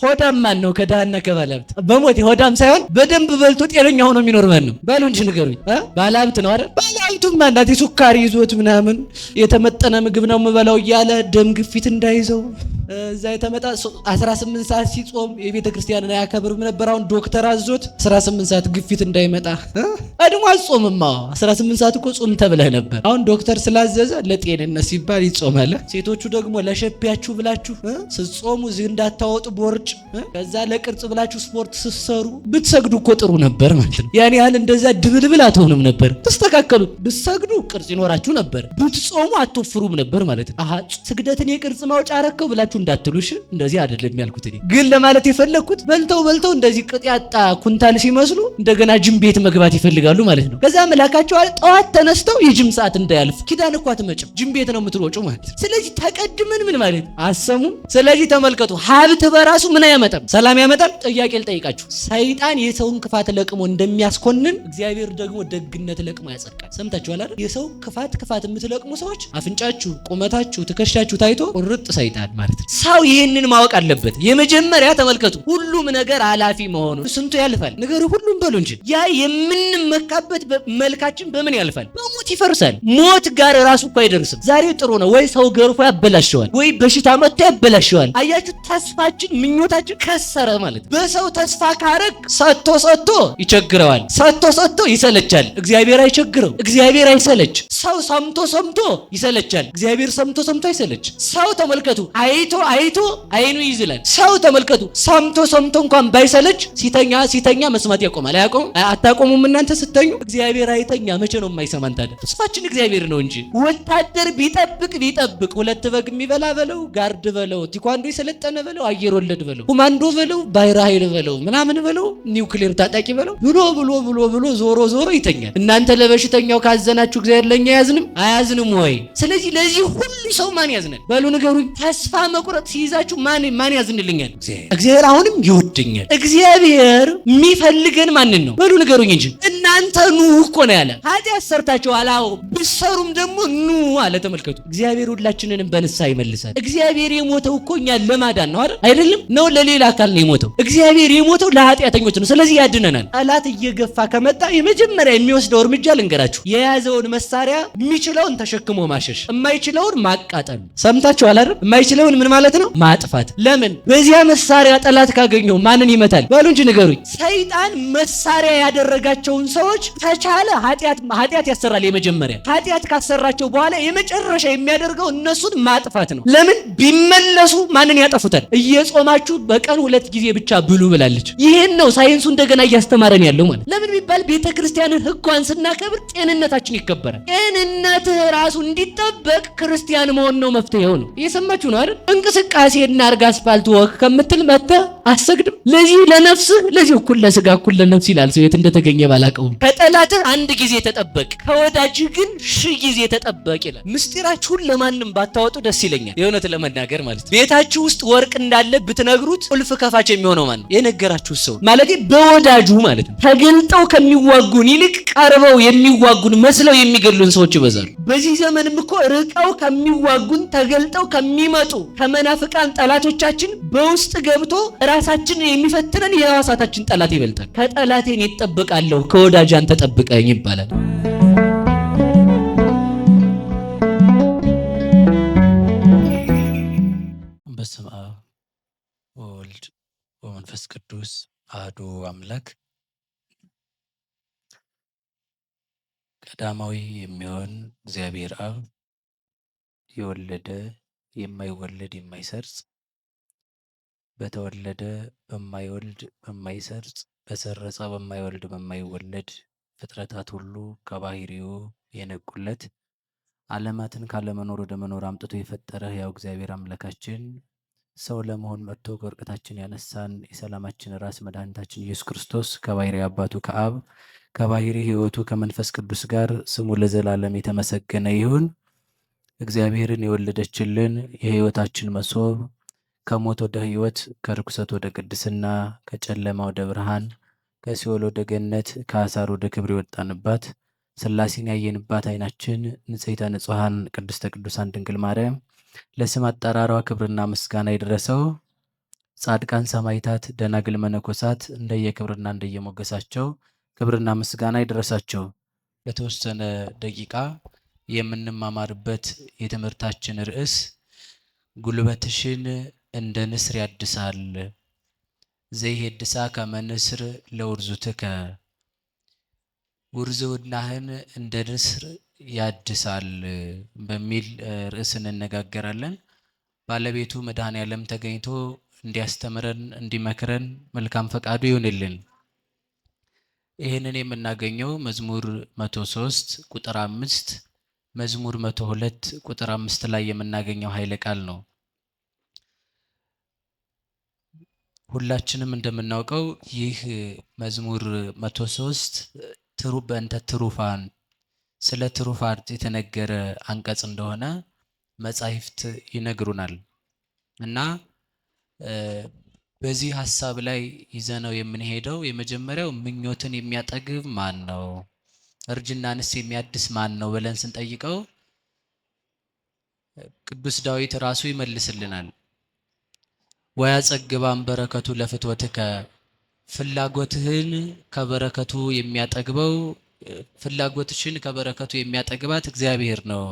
ሆዳም ማን ነው? ከድሃና ከባለሀብት በሞት ሆዳም ሳይሆን በደንብ በልቶ ጤነኛ ሆኖ የሚኖር ማን ነው? ባሉ እንጂ ንገሩኝ። ባለሀብት ነው አይደል? ባለሀብቱም ማናት ሱካሪ ይዞት ምናምን የተመጠነ ምግብ ነው የምበላው እያለ ደም ግፊት እንዳይዘው እዛ የተመጣ 18 ሰዓት ሲጾም የቤተ ክርስቲያንን አያከብርም ነበር። አሁን ዶክተር አዞት 18 ሰዓት ግፊት እንዳይመጣ ቀድሞ አጾምማ 18 ሰዓት እኮ ጾም ተብለህ ነበር። አሁን ዶክተር ስላዘዘ ለጤንነት ሲባል ይጾማል። ሴቶቹ ደግሞ ለሸፒያችሁ ብላችሁ ስትጾሙ እዚህ እንዳታወጡ ቦርጭ፣ ከዛ ለቅርጽ ብላችሁ ስፖርት ስትሰሩ ብትሰግዱ እኮ ጥሩ ነበር ማለት ነው። ያን ያህል እንደዛ ድብልብል አትሆንም ነበር። ተስተካከሉ። ብትሰግዱ ቅርጽ ይኖራችሁ ነበር። ብትጾሙ አትወፍሩም ነበር ማለት ነው። ስግደትን የቅርጽ ማውጫ አረከው ብላችሁ እንዳትሉሽ እንደዚህ አይደለም ያልኩት። እኔ ግን ለማለት የፈለኩት በልተው እንደዚህ ቅጥ ያጣ ኩንታል ሲመስሉ እንደገና ጅም ቤት መግባት ይፈልጋሉ ማለት ነው። ከዛ መላካቸው ጠዋት ተነስተው የጅም ሰዓት እንዳያልፍ ኪዳን እኮ አትመጭም ጅም ቤት ነው የምትሮጩ ማለት ነው። ስለዚህ ተቀድመን ምን ማለት አሰሙም። ስለዚህ ተመልከቱ፣ ሀብት በራሱ ምን ያመጣም? ሰላም ያመጣል? ጥያቄ ልጠይቃችሁ። ሰይጣን የሰውን ክፋት ለቅሞ እንደሚያስኮንን እግዚአብሔር ደግሞ ደግነት ለቅሞ ያጸድቃል። ሰምታችኋል አይደል? የሰው ክፋት የምትለቅሙ ሰዎች አፍንጫችሁ፣ ቁመታችሁ፣ ትከሻችሁ ታይቶ ቁርጥ ሰይጣን ማለት ነው። ሰው ይህንን ማወቅ አለበት። የመጀመሪያ ተመልከቱ፣ ሁሉም ነገር አላፊ መሆኑ። ስንቱ ያልፋል ነገሩ ሁሉም በሉ እንጂ ያ የምንመካበት መልካችን በምን ያልፋል? በሞት ይፈርሳል። ሞት ጋር ራሱ እኮ አይደርስም። ዛሬ ጥሩ ነው ወይ ሰው ገርፎ ያበላሸዋል ወይ በሽታ መጥቶ ያበላሸዋል። አያችሁ፣ ተስፋችን ምኞታችን ከሰረ ማለት ነው። በሰው ተስፋ ካረግ ሰጥቶ ይቸግረዋል፣ ሰጥቶ ይሰለቻል። እግዚአብሔር አይቸግረው፣ እግዚአብሔር አይሰለች። ሰው ሰምቶ ይሰለቻል፣ እግዚአብሔር ሰምቶ አይሰለች። ሰው ተመልከቱ አይቶ አይኑ ይዝላል። ሰው ተመልከቱ ሰምቶ እንኳን ባይሰለች ሲተኛ መስማት ያቆማል። አታቆሙም እናንተ ስተኙ? እግዚአብሔር አይተኛ መቼ ነው የማይሰማን ታዲያ? ተስፋችን እግዚአብሔር ነው እንጂ ወታደር ቢጠብቅ ሁለት በግ የሚበላ በለው፣ ጋርድ በለው፣ ቲኳንዶ የሰለጠነ በለው፣ አየር ወለድ በለው፣ ኮማንዶ በለው፣ ባይራ ኃይል በለው፣ ምናምን በለው፣ ኒውክሌር ታጣቂ በለው ብሎ ዞሮ ይተኛል። እናንተ ለበሽተኛው ካዘናችሁ እግዚአብሔር ለኛ አያዝንም ወይ? ስለዚህ ለዚህ ሁሉ ሰው ማን ያዝናል? በሉ ንገሩኝ። ተስፋ መቁረጥ ሲይዛችሁ ማን ያዝንልኛል? እግዚአብሔር አሁንም ይወደኛል። እግዚአብሔር የሚፈልገን ማንን ነው? በሉ ንገሩኝ እንጂ እናንተ ኑ እኮ ነው ያለ። ኃጢአት ሰርታችኋል፣ አዎ ብትሰሩም ደግሞ ኑ አለ። ተመልከቱ፣ እግዚአብሔር ሁላችንንም በንስሐ ይመልሳል። እግዚአብሔር የሞተው እኮ እኛን ለማዳን ነው አይደለም? ነው ለሌላ አካል ነው የሞተው። እግዚአብሔር የሞተው ለኃጢአተኞች ነው። ስለዚህ ያድነናል። ጠላት እየገፋ ከመጣ የመጀመሪያ የሚወስደው እርምጃ ልንገራችሁ፣ የያዘውን መሳሪያ የሚችለውን ተሸክሞ ማሸሽ፣ የማይችለውን ማቃጠል። ሰምታችኋል አይደል? የማይችለውን ምን ማለት ነው? ማጥፋት። ለምን? በዚያ መሳሪያ ጠላት ካገኘው ማንን ይመታል? በሉ እንጂ ንገሩኝ። ሰይጣን መሳሪያ ያደረጋቸውን ሰዎች ተቻለ ኃጢአት ያሰራል። የመጀመሪያ ኃጢአት ካሰራቸው በኋላ የመጨረሻ የሚያደርገው እነሱን ማጥፋት ነው። ለምን? ቢመለሱ ማንን ያጠፉታል? እየጾማችሁ በቀን 2 ጊዜ ብቻ ብሉ ብላለች። ይሄን ነው ሳይንሱ እንደገና እያስተማረን ያለው ማለት። ለምን ቢባል ቤተክርስቲያንን ሕጓን ስናከብር ጤንነታችን ይከበራል። ጤንነትህ ራሱ እንዲጠበቅ ክርስቲያን መሆን ነው መፍትሄው ነው። እየሰማችሁ ነው አይደል? እንቅስቃሴ እናርግ አስፋልት ወክ ከምትል መተህ አሰግድም። ለዚህ ለነፍስህ ለዚህ እኩል ለስጋ እኩል ለነፍስ ይላል ሰው። የት እንደተገኘ ባላቀውም ከጠላትህ 1 ጊዜ ተጠበቅ፣ ከወዳጅህ ግን 1000 ጊዜ ተጠበቅ ይላል። ምስጢራችሁን ለማንም ባታወጡ ደስ ይለኛል፣ የእውነት ለመናገር ማለት ነው። ቤታችሁ ውስጥ ወርቅ እንዳለ ብትነግሩት ቁልፍ ከፋች የሚሆነው ማን ነው? የነገራችሁ ሰው ማለት በወዳጁ ማለት ነው። ተገልጠው ከሚዋጉን ይልቅ ቀርበው የሚዋጉን መስለው የሚገሉን ሰዎች ይበዛሉ። በዚህ ዘመንም እኮ ርቀው ከሚዋጉን ተገልጠው ከሚመጡ ከመናፍቃን ጠላቶቻችን በውስጥ ገብቶ ራሳችንን የሚፈትነን የራሳችን ጠላት ይበልጣል። ከጠላቴን ይጠብቃለሁ ከወዳጅ አንተ ጠብቀኝ ይባላል። በስመ አብ ወወልድ ወመንፈስ ቅዱስ አሐዱ አምላክ። ቀዳማዊ የሚሆን እግዚአብሔር አብ የወለደ የማይወለድ የማይሰርጽ በተወለደ በማይወልድ በማይሰርጽ በሰረጸ በማይወልድ በማይወለድ ፍጥረታት ሁሉ ከባህሪው የነቁለት ዓለማትን ካለመኖር ወደ መኖር አምጥቶ የፈጠረ ያው እግዚአብሔር አምላካችን ሰው ለመሆን መጥቶ ከውድቀታችን ያነሳን የሰላማችን ራስ መድኃኒታችን ኢየሱስ ክርስቶስ ከባህሪ አባቱ ከአብ ከባህሪ ሕይወቱ ከመንፈስ ቅዱስ ጋር ስሙ ለዘላለም የተመሰገነ ይሁን። እግዚአብሔርን የወለደችልን የሕይወታችን መሶብ ከሞት ወደ ሕይወት ከርኩሰት ወደ ቅድስና ከጨለማ ወደ ብርሃን ከሲኦል ወደ ገነት ከአሳር ወደ ክብር የወጣንባት ሥላሴን ያየንባት ዓይናችን ንጽሕተ ንጹሐን ቅድስተ ቅዱሳን ድንግል ማርያም ለስም አጠራሯ ክብርና ምስጋና ይድረሰው። ጻድቃን ሰማዕታት፣ ደናግል መነኮሳት እንደየክብርና እንደየሞገሳቸው ክብርና ምስጋና ይድረሳቸው። ለተወሰነ ደቂቃ የምንማማርበት የትምህርታችን ርዕስ ጉልበትሽን እንደ ንስር ያድሳል ዘይሄድሳ ከመ ንስር ለውርዙትከ፣ ውርዝውናህን እንደ ንስር ያድሳል በሚል ርዕስ እንነጋገራለን። ባለቤቱ መድኃኔዓለም ተገኝቶ እንዲያስተምረን እንዲመክረን መልካም ፈቃዱ ይሁንልን። ይህንን የምናገኘው መዝሙር 103 ቁጥር 5፣ መዝሙር 102 ቁጥር 5 ላይ የምናገኘው ኃይለ ቃል ነው። ሁላችንም እንደምናውቀው ይህ መዝሙር 103 በእንተ ትሩፋን ስለ ትሩፋት የተነገረ አንቀጽ እንደሆነ መጻሕፍት ይነግሩናል እና በዚህ ሐሳብ ላይ ይዘነው የምንሄደው የመጀመሪያው ምኞትን የሚያጠግብ ማን ነው? እርጅናንስ የሚያድስ ማን ነው ብለን ስንጠይቀው ቅዱስ ዳዊት ራሱ ይመልስልናል። ወያጸግባን በረከቱ ለፍትወትከ፣ ፍላጎትህን ከበረከቱ የሚያጠግበው ፍላጎትሽን ከበረከቱ የሚያጠግባት እግዚአብሔር ነው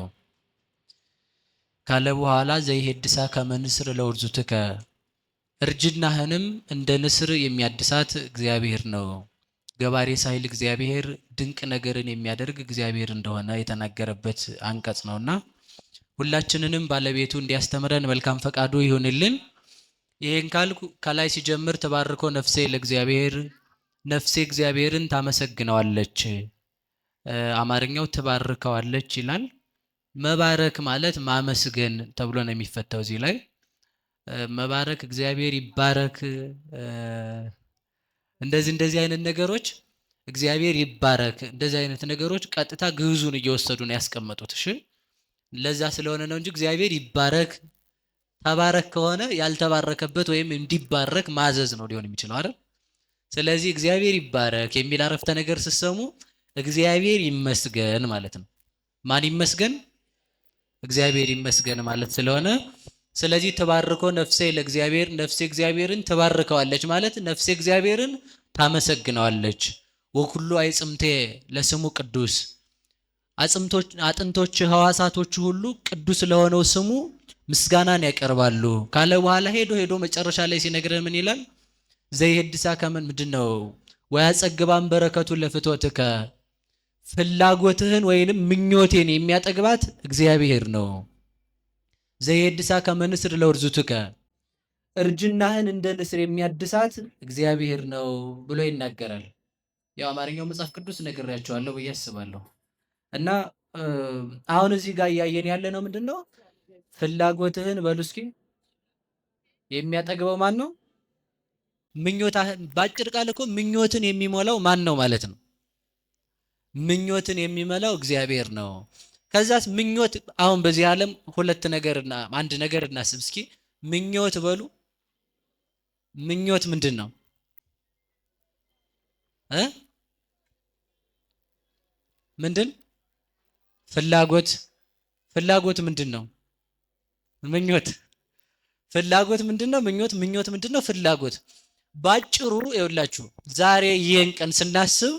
ካለ በኋላ ዘይሄድሳ ከመ ንስር ለውርዙትከ፣ እርጅናህንም እንደ ንስር የሚያድሳት እግዚአብሔር ነው። ገባሬ ሳይል እግዚአብሔር ድንቅ ነገርን የሚያደርግ እግዚአብሔር እንደሆነ የተናገረበት አንቀጽ ነውና ሁላችንንም ባለቤቱ እንዲያስተምረን መልካም ፈቃዱ ይሁንልን። ይሄን ካልኩ ከላይ ሲጀምር ተባርኮ ነፍሴ ለእግዚአብሔር፣ ነፍሴ እግዚአብሔርን ታመሰግነዋለች። አማርኛው ትባርከዋለች ይላል። መባረክ ማለት ማመስገን ተብሎ ነው የሚፈታው። እዚህ ላይ መባረክ እግዚአብሔር ይባረክ፣ እንደዚህ አይነት ነገሮች እግዚአብሔር ይባረክ፣ እንደዚህ አይነት ነገሮች ቀጥታ ግዕዙን እየወሰዱ ነው ያስቀመጡት። እሺ ለዛ ስለሆነ ነው እንጂ እግዚአብሔር ይባረክ ተባረክ ከሆነ ያልተባረከበት ወይም እንዲባረክ ማዘዝ ነው ሊሆን የሚችለው አይደል? ስለዚህ እግዚአብሔር ይባረክ የሚል አረፍተ ነገር ስትሰሙ እግዚአብሔር ይመስገን ማለት ነው። ማን ይመስገን? እግዚአብሔር ይመስገን ማለት ስለሆነ ስለዚህ ተባርኮ ነፍሴ ለእግዚአብሔር፣ ነፍሴ እግዚአብሔርን ተባርከዋለች ማለት ነፍሴ እግዚአብሔርን ታመሰግነዋለች። ወኩሉ አይጽምቴ ለስሙ ቅዱስ፣ አጥንቶች ሕዋሳቶች ሁሉ ቅዱስ ለሆነው ስሙ ምስጋናን ያቀርባሉ ካለ በኋላ ሄዶ መጨረሻ ላይ ሲነግረን ምን ይላል? ዘይሄድሳ ከመን ምንድነው? ወያጸግባን በረከቱ ለፍትወትከ፣ ፍላጎትህን ወይንም ምኞቴን የሚያጠግባት እግዚአብሔር ነው። ዘይሄድሳ ከመ ንስር ለውርዙትከ፣ እርጅናህን እንደ ንስር የሚያድሳት እግዚአብሔር ነው ብሎ ይናገራል። ያው አማርኛው መጽሐፍ ቅዱስ ነግሬያቸዋለሁ ብዬ አስባለሁ። እና አሁን እዚህ ጋር እያየን ያለ ነው ምንድነው? ፍላጎትህን በሉ እስኪ የሚያጠግበው ማን ነው? ምኞትህን። ባጭር ቃል እኮ ምኞትን የሚሞላው ማን ነው ማለት ነው? ምኞትን የሚሞላው እግዚአብሔር ነው። ከዛስ ምኞት አሁን በዚህ ዓለም አንድ ነገር እናስብ እስኪ። ምኞት በሉ ምኞት ምንድን ነው? ምንድን? ፍላጎት ምንድን ነው? ምኞት ፍላጎት ምንድን ነው? ምኞት ምንድን ነው? ፍላጎት። ባጭሩ ይኸውላችሁ ዛሬ ይህን ቀን ስናስብ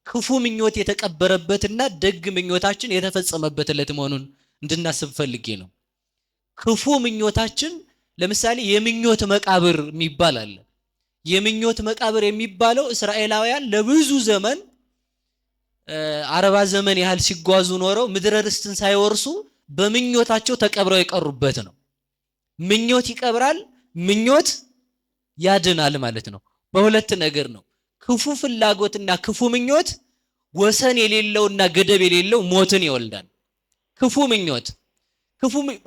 ክፉ ምኞት የተቀበረበትና ደግ ምኞታችን የተፈጸመበት ዕለት መሆኑን እንድናስብ ፈልጌ ነው። ክፉ ምኞታችን ለምሳሌ የምኞት መቃብር የሚባል አለ። የምኞት መቃብር የሚባለው እስራኤላውያን ለብዙ ዘመን 40 ዘመን ያህል ሲጓዙ ኖረው ምድረ ርስትን ሳይወርሱ በምኞታቸው ተቀብረው የቀሩበት ነው። ምኞት ይቀብራል፣ ምኞት ያድናል ማለት ነው። በሁለት ነገር ነው። ክፉ ፍላጎትና ክፉ ምኞት ወሰን የሌለውና ገደብ የሌለው ሞትን ይወልዳል።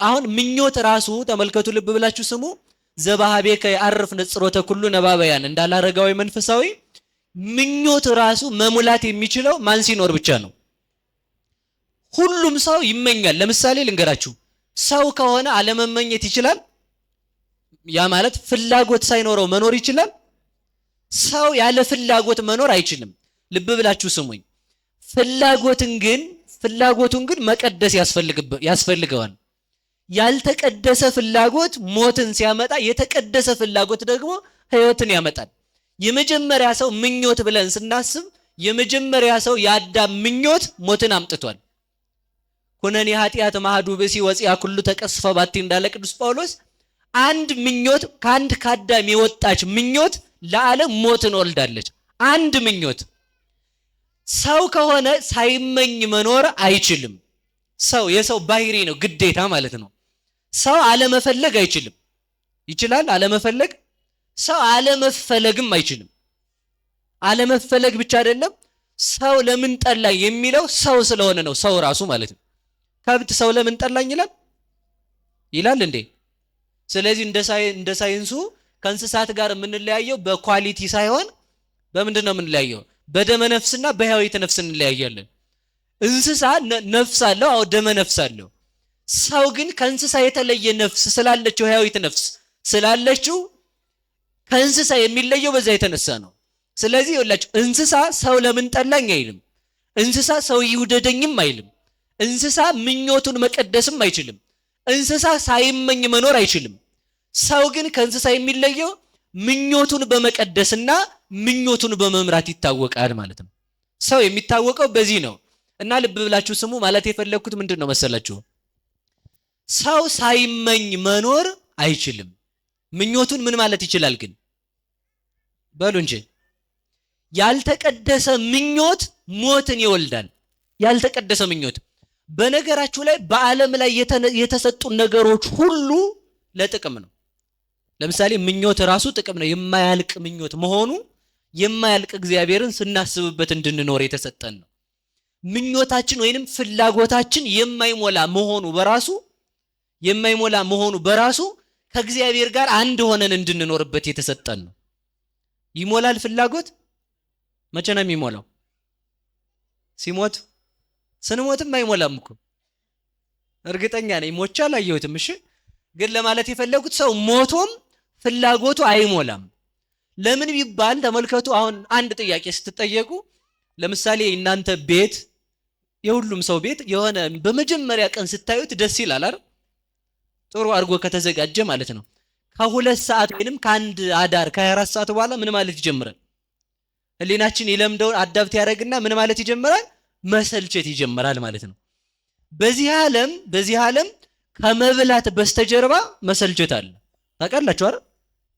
አሁን ምኞት ራሱ ተመልከቱ፣ ልብ ብላችሁ ስሙ። ዘባሃቤከ ያርፍ ነጽሮተ ኩሉ ነባበያን እንዳላረጋዊ መንፈሳዊ ምኞት ራሱ መሙላት የሚችለው ማን ሲኖር ብቻ ነው? ሁሉም ሰው ይመኛል። ለምሳሌ ልንገራችሁ፣ ሰው ከሆነ አለመመኘት ይችላል? ያ ማለት ፍላጎት ሳይኖረው መኖር ይችላል? ሰው ያለ ፍላጎት መኖር አይችልም። ልብ ብላችሁ ስሙኝ። ፍላጎቱን ግን መቀደስ ያስፈልገዋል። ያልተቀደሰ ፍላጎት ሞትን ሲያመጣ የተቀደሰ ፍላጎት ደግሞ ሕይወትን ያመጣል። የመጀመሪያ ሰው ምኞት ብለን ስናስብ የመጀመሪያ ሰው የአዳም ምኞት ሞትን አምጥቷል። ኩነኔ ኃጢአት ማህዱ ብሲ ወፂያ ኩሉ ተቀስፈ ባቲ እንዳለ ቅዱስ ጳውሎስ አንድ ምኞት ከአንድ ከአዳም የወጣች ምኞት ለዓለም ሞትን ወልዳለች። አንድ ምኞት ሰው ከሆነ ሳይመኝ መኖር አይችልም። ሰው የሰው ባህሪ ነው፣ ግዴታ ማለት ነው። ሰው አለመፈለግ አይችልም። ይችላል አለመፈለግ? ሰው አለመፈለግም አይችልም። አለመፈለግ ብቻ አይደለም፣ ሰው ለምን ጠላኝ የሚለው ሰው ስለሆነ ነው። ሰው ራሱ ማለት ነው። ከብት ሰው ለምን ጠላኝ ይላል? ይላል እንዴ? ስለዚህ እንደ ሳይንሱ ከእንስሳት ጋር የምንለያየው በኳሊቲ ሳይሆን በምንድን ነው የምንለያየው? በደመ ነፍስና በሕያዊት ነፍስ እንለያያለን። እንስሳ ነፍስ አለው፣ አዎ ደመ ነፍስ አለው። ሰው ግን ከእንስሳ የተለየ ነፍስ ስላለችው ሕያዊት ነፍስ ስላለችው ከእንስሳ የሚለየው በዛ የተነሳ ነው። ስለዚህ ይኸውላችሁ እንስሳ ሰው ለምን ጠላኝ አይልም። እንስሳ ሰው ይውደደኝም አይልም። እንስሳ ምኞቱን መቀደስም አይችልም። እንስሳ ሳይመኝ መኖር አይችልም። ሰው ግን ከእንስሳ የሚለየው ምኞቱን በመቀደስና ምኞቱን በመምራት ይታወቃል ማለት ነው። ሰው የሚታወቀው በዚህ ነው። እና ልብ ብላችሁ ስሙ። ማለት የፈለኩት ምንድን ነው መሰላችሁ? ሰው ሳይመኝ መኖር አይችልም። ምኞቱን ምን ማለት ይችላል ግን? በሉ እንጂ ያልተቀደሰ ምኞት ሞትን ይወልዳል። ያልተቀደሰ ምኞት በነገራችሁ ላይ በዓለም ላይ የተሰጡ ነገሮች ሁሉ ለጥቅም ነው። ለምሳሌ ምኞት ራሱ ጥቅም ነው። የማያልቅ ምኞት መሆኑ የማያልቅ እግዚአብሔርን ስናስብበት እንድንኖር የተሰጠን ነው። ምኞታችን ወይንም ፍላጎታችን የማይሞላ መሆኑ በራሱ ከእግዚአብሔር ጋር አንድ ሆነን እንድንኖርበት የተሰጠን ነው። ይሞላል ፍላጎት? መቼ ነው የሚሞላው? ሲሞት? ስንሞትም አይሞላም እኮ እርግጠኛ ነኝ። ሞቻ አላየሁትም። እሺ ግን ለማለት የፈለጉት ሰው ሞቶም ፍላጎቱ አይሞላም። ለምን ቢባል ተመልከቱ። አሁን አንድ ጥያቄ ስትጠየቁ ለምሳሌ እናንተ ቤት የሁሉም ሰው ቤት የሆነ በመጀመሪያ ቀን ስታዩት ደስ ይላል አይደል? ጥሩ አድርጎ ከተዘጋጀ ማለት ነው። ከሁለት ሰዓት ወይንም ከአንድ አዳር ከ24 ሰዓት በኋላ ምን ማለት ይጀምራል? ህሊናችን የለምደውን አዳብት ያደርግና ምን ማለት ይጀምራል? መሰልቸት ይጀምራል ማለት ነው። በዚህ ዓለም ከመብላት በስተጀርባ መሰልቸት አለ። ታውቃላችሁ አይደል?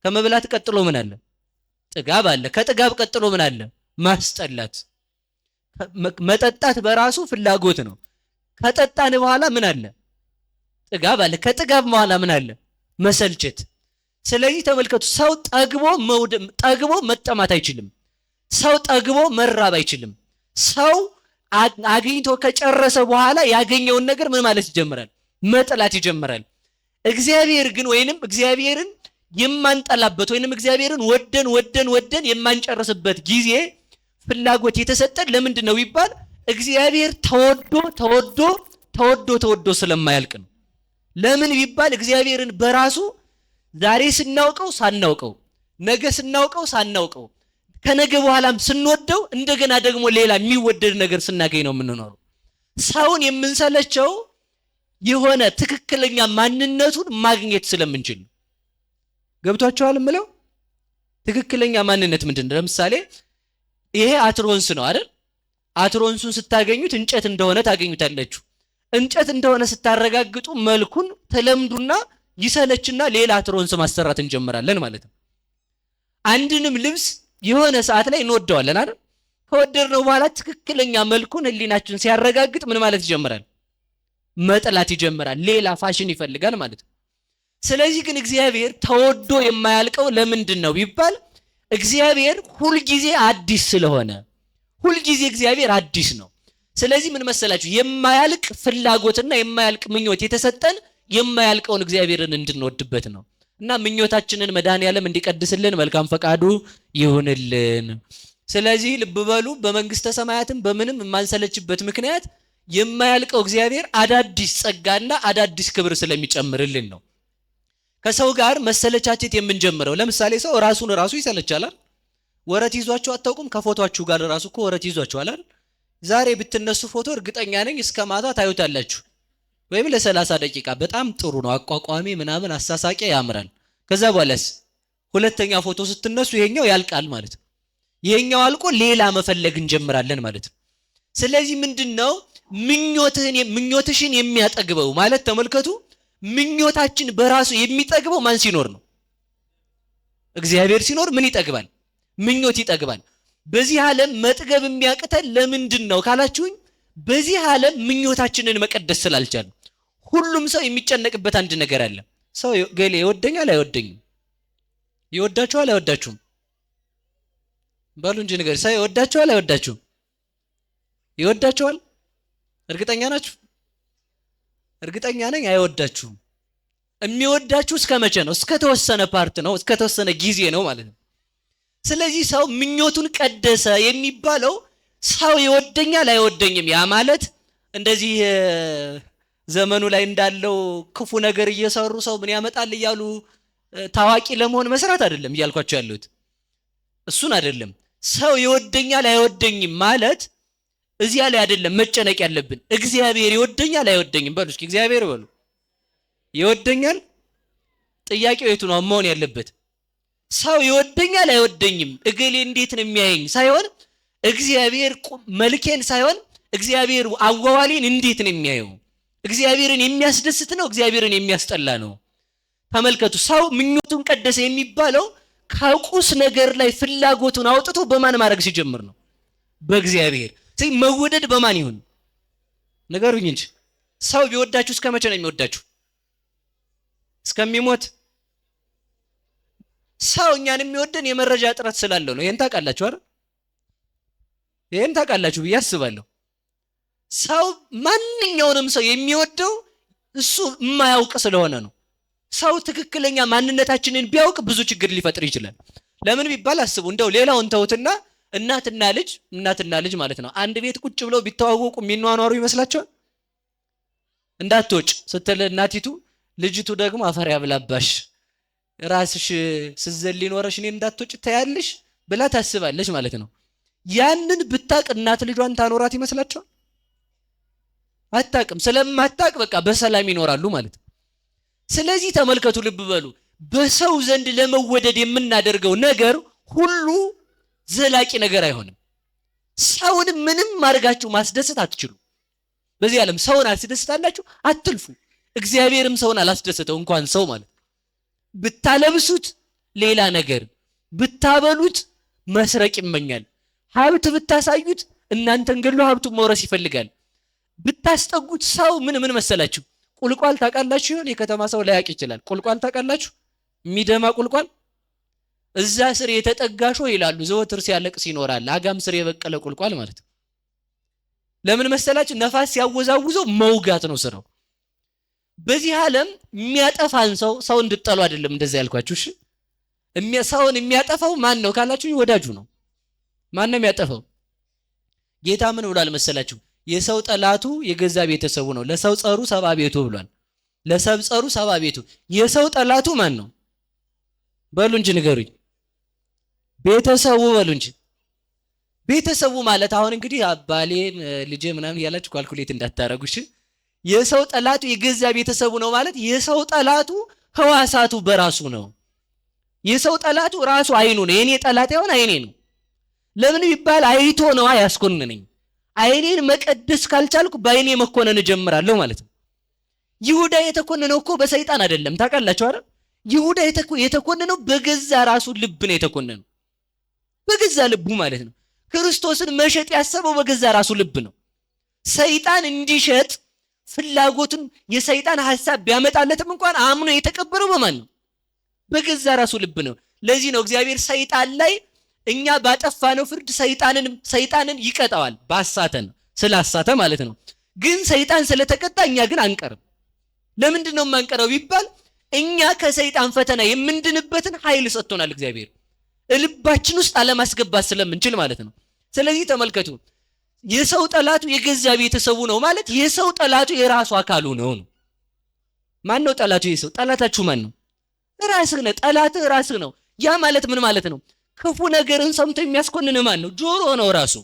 ከመብላት ቀጥሎ ምን አለ? ጥጋብ አለ። ከጥጋብ ቀጥሎ ምን አለ? ማስጠላት። መጠጣት በራሱ ፍላጎት ነው። ከጠጣን በኋላ ምን አለ? ጥጋብ አለ። ከጥጋብ በኋላ ምን አለ? መሰልቸት። ስለዚህ ተመልከቱ፣ ሰው ጠግቦ መጠማት አይችልም። ሰው ጠግቦ መራብ አይችልም። ሰው አግኝቶ ከጨረሰ በኋላ ያገኘውን ነገር ምን ማለት ይጀምራል? መጥላት ይጀምራል። እግዚአብሔር ግን ወይንም እግዚአብሔርን የማንጠላበት ወይንም እግዚአብሔርን ወደን የማንጨርስበት ጊዜ ፍላጎት የተሰጠን ለምንድን ነው ቢባል እግዚአብሔር ተወዶ ስለማያልቅ ነው። ለምን ቢባል እግዚአብሔርን በራሱ ዛሬ ስናውቀው ሳናውቀው፣ ነገ ስናውቀው ሳናውቀው፣ ከነገ በኋላም ስንወደው እንደገና ደግሞ ሌላ የሚወደድ ነገር ስናገኝ ነው የምንኖረው። ሰውን የምንሰለቸው የሆነ ትክክለኛ ማንነቱን ማግኘት ስለምንችል። ገብቷችኋል የምለው? ትክክለኛ ማንነት ምንድን ነው? ለምሳሌ ይሄ አትሮንስ ነው አይደል? አትሮንሱን ስታገኙት እንጨት እንደሆነ ታገኙታላችሁ። እንጨት እንደሆነ ስታረጋግጡ መልኩን ተለምዱና ይሰለችና ሌላ አትሮንስ ማሰራት እንጀምራለን ማለት ነው። አንድንም ልብስ የሆነ ሰዓት ላይ እንወደዋለን አይደል? ከወደድነው በኋላ ትክክለኛ መልኩን ህሊናችን ሲያረጋግጥ ምን ማለት ይጀምራል? መጥላት ይጀምራል። ሌላ ፋሽን ይፈልጋል ማለት ነው። ስለዚህ ግን እግዚአብሔር ተወዶ የማያልቀው ለምንድን ነው ቢባል እግዚአብሔር ሁልጊዜ አዲስ ስለሆነ፣ ሁልጊዜ እግዚአብሔር አዲስ ነው። ስለዚህ ምን መሰላችሁ? የማያልቅ ፍላጎትና የማያልቅ ምኞት የተሰጠን የማያልቀውን እግዚአብሔርን እንድንወድበት ነው። እና ምኞታችንን መድኃኔዓለም እንዲቀድስልን መልካም ፈቃዱ ይሁንልን። ስለዚህ ልብ በሉ፣ በመንግስተ ሰማያትም በምንም የማንሰለችበት ምክንያት የማያልቀው እግዚአብሔር አዳዲስ ጸጋና አዳዲስ ክብር ስለሚጨምርልን ነው። ከሰው ጋር መሰለቻቸት የምንጀምረው ለምሳሌ ሰው ራሱን ራሱ ይሰለቻል። ወረት ይዟችሁ አታውቁም? ከፎቶአችሁ ጋር ራሱ እኮ ወረት ይዟችኋል አይደል? ዛሬ ብትነሱ ፎቶ እርግጠኛ ነኝ እስከ ማታ ታዩታላችሁ። ወይም ለ30 ደቂቃ በጣም ጥሩ ነው አቋቋሚ ምናምን አሳሳቂ ያምራል። ከዛ በኋላስ ሁለተኛ ፎቶ ስትነሱ ይሄኛው ያልቃል ማለት ነው። ይሄኛው አልቆ ሌላ መፈለግ እንጀምራለን ማለት ነው። ስለዚህ ምንድነው ምኞትሽን የሚያጠግበው ማለት ተመልከቱ፣ ምኞታችን በራሱ የሚጠግበው ማን ሲኖር ነው? እግዚአብሔር ሲኖር ምን ይጠግባል? ምኞት ይጠግባል። በዚህ ዓለም መጥገብ የሚያቅተን ለምንድን ነው ካላችሁኝ፣ በዚህ ዓለም ምኞታችንን መቀደስ ስላልቻለ። ሁሉም ሰው የሚጨነቅበት አንድ ነገር አለ። ሰው ገሌ ይወደኛል አይወደኝም? ይወዳችኋል አይወዳችሁም? ባሉ እንጂ ነገር ሰው ይወዳችኋል አይወዳችሁም? ይወዳችኋል? እርግጠኛ ናችሁ? እርግጠኛ ነኝ አይወዳችሁም። የሚወዳችሁ እስከ መቼ ነው? እስከ ተወሰነ ፓርት ነው፣ እስከ ተወሰነ ጊዜ ነው ማለት ነው። ስለዚህ ሰው ምኞቱን ቀደሰ የሚባለው ሰው ይወደኛል አይወደኝም፣ ያ ማለት እንደዚህ ዘመኑ ላይ እንዳለው ክፉ ነገር እየሰሩ ሰው ምን ያመጣል እያሉ ታዋቂ ለመሆን መስራት አይደለም እያልኳቸው ያለሁት፣ እሱን አይደለም። ሰው ይወደኛል አይወደኝም ማለት እዚያ ላይ አይደለም መጨነቅ ያለብን። እግዚአብሔር ይወደኛል አይወደኝም በሉ እስኪ፣ እግዚአብሔር በሉ ይወደኛል። ጥያቄው የቱ ነው መሆን ያለበት? ሰው ይወደኛል አይወደኝም እገሌ እንዴት ነው የሚያየኝ ሳይሆን እግዚአብሔር መልኬን ሳይሆን እግዚአብሔር አዋዋሌን እንዴት ነው የሚያየው? እግዚአብሔርን የሚያስደስት ነው እግዚአብሔርን የሚያስጠላ ነው? ተመልከቱ፣ ሰው ምኞቱን ቀደሰ የሚባለው ከቁስ ነገር ላይ ፍላጎቱን አውጥቶ በማን ማድረግ ሲጀምር ነው? በእግዚአብሔር። ስለዚህ መወደድ በማን ይሁን ንገሩኝ እንጂ ሰው ቢወዳችሁ እስከ መቼ ነው የሚወዳችሁ? እስከሚሞት። ሰው እኛን የሚወደን የመረጃ እጥረት ስላለው ነው። ይሄን ታውቃላችሁ አይደል? ይሄን ታውቃላችሁ ብዬ አስባለሁ። ሰው ማንኛውንም ሰው የሚወደው እሱ የማያውቅ ስለሆነ ነው። ሰው ትክክለኛ ማንነታችንን ቢያውቅ ብዙ ችግር ሊፈጥር ይችላል። ለምን ቢባል አስቡ፣ እንደው ሌላውን ተውትና እናትና ልጅ ማለት ነው አንድ ቤት ቁጭ ብለው ቢተዋወቁ የሚኗኗሩ ይመስላችኋል? እንዳትወጭ ስትል እናቲቱ ልጅቱ ደግሞ አፈር ያብላባሽ ራስሽ ስዘል ሊኖርሽ እኔ እንዳትወጭ ታያለሽ ብላ ታስባለች ማለት ነው። ያንን ብታቅ እናት ልጇን ታኖራት ይመስላችኋል? አታቅም። ስለማታቅ በቃ በሰላም ይኖራሉ ማለት ነው። ስለዚህ ተመልከቱ፣ ልብ በሉ፣ በሰው ዘንድ ለመወደድ የምናደርገው ነገር ሁሉ ዘላቂ ነገር አይሆንም። ሰውን ምንም አድርጋችሁ ማስደሰት አትችሉ። በዚህ ዓለም ሰውን አስደስታላችሁ አትልፉ። እግዚአብሔርም ሰውን አላስደሰተው እንኳን ሰው ማለት ብታለብሱት ሌላ ነገር፣ ብታበሉት መስረቅ ይመኛል። ሀብት ብታሳዩት እናንተን ገሎ ሀብቱን መውረስ ይፈልጋል። ብታስጠጉት ሰው ምን መሰላችሁ? ቁልቋል ታውቃላችሁ? የከተማ ሰው ላያውቅ ይችላል። ቁልቋል ታውቃላችሁ? የሚደማ ቁልቋል እዛ ስር የተጠጋሾ ይላሉ ዘወትር ሲያለቅስ ይኖራል። አጋም ስር የበቀለ ቁልቋል ማለት ነው። ለምን መሰላችሁ? ነፋስ ሲያወዛውዘው መውጋት ነው ስራው። በዚህ ዓለም የሚያጠፋን ሰው እንድጠሉ አይደለም እንደዛ ያልኳችሁ። እሺ ሰውን የሚያጠፋው ማን ነው ካላችሁ ወዳጁ ነው። ማን ነው የሚያጠፋው? ጌታ ምን ብሏል መሰላችሁ? የሰው ጠላቱ የገዛ ቤተሰቡ ነው። ለሰው ጸሩ 70 ቤቱ ብሏል። ለሰው ጸሩ 70 ቤቱ። የሰው ጠላቱ ማን ነው በሉ እንጂ ንገሩኝ። ቤተሰቡ በሉ እንጂ። ቤተሰቡ ማለት አሁን እንግዲህ አባሌ ልጄ ምናምን ያላችሁ ካልኩሌት እንዳታረጉ እሺ። የሰው ጠላቱ የገዛ ቤተሰቡ ነው ማለት የሰው ጠላቱ ህዋሳቱ በራሱ ነው። የሰው ጠላቱ ራሱ አይኑ ነው። የኔ ጠላት ይሆን አይኔ ነው። ለምን ቢባል አይቶ ነው ያስኮንነኝ። አይኔን መቀደስ ካልቻልኩ በአይኔ መኮነን እጀምራለሁ ማለት ነው። ይሁዳ የተኮነነው እኮ በሰይጣን አይደለም ታውቃላችሁ አይደል? ይሁዳ የተኮነነው በገዛ ራሱ ልብ ነው የተኮነነው። በገዛ ልቡ ማለት ነው። ክርስቶስን መሸጥ ያሰበው በገዛ ራሱ ልብ ነው። ሰይጣን እንዲሸጥ ፍላጎቱን የሰይጣን ሐሳብ ቢያመጣለትም እንኳን አምኖ የተቀበለው በማን ነው? በገዛ ራሱ ልብ ነው። ለዚህ ነው እግዚአብሔር ሰይጣን ላይ እኛ ባጠፋነው ፍርድ ሰይጣንን ይቀጣዋል። ባሳተን ስላሳተ ማለት ነው። ግን ሰይጣን ስለተቀጣ እኛ ግን አንቀርም። ለምንድን ነው የማንቀረው ቢባል እኛ ከሰይጣን ፈተና የምንድንበትን ኃይል ሰጥቶናል እግዚአብሔር ልባችን ውስጥ አለማስገባት ስለምንችል ማለት ነው። ስለዚህ ተመልከቱ፣ የሰው ጠላቱ የገዛ ቤተሰቡ ነው ማለት የሰው ጠላቱ የራሱ አካሉ ነው። ማን ነው ጠላቱ? የሰው ጠላታችሁ ማን ነው? ራስህ ነህ። ጠላትህ ራስህ ነው። ያ ማለት ምን ማለት ነው? ክፉ ነገርን ሰምቶ የሚያስኮንንህ ማን ነው? ጆሮ ነው ራሱ።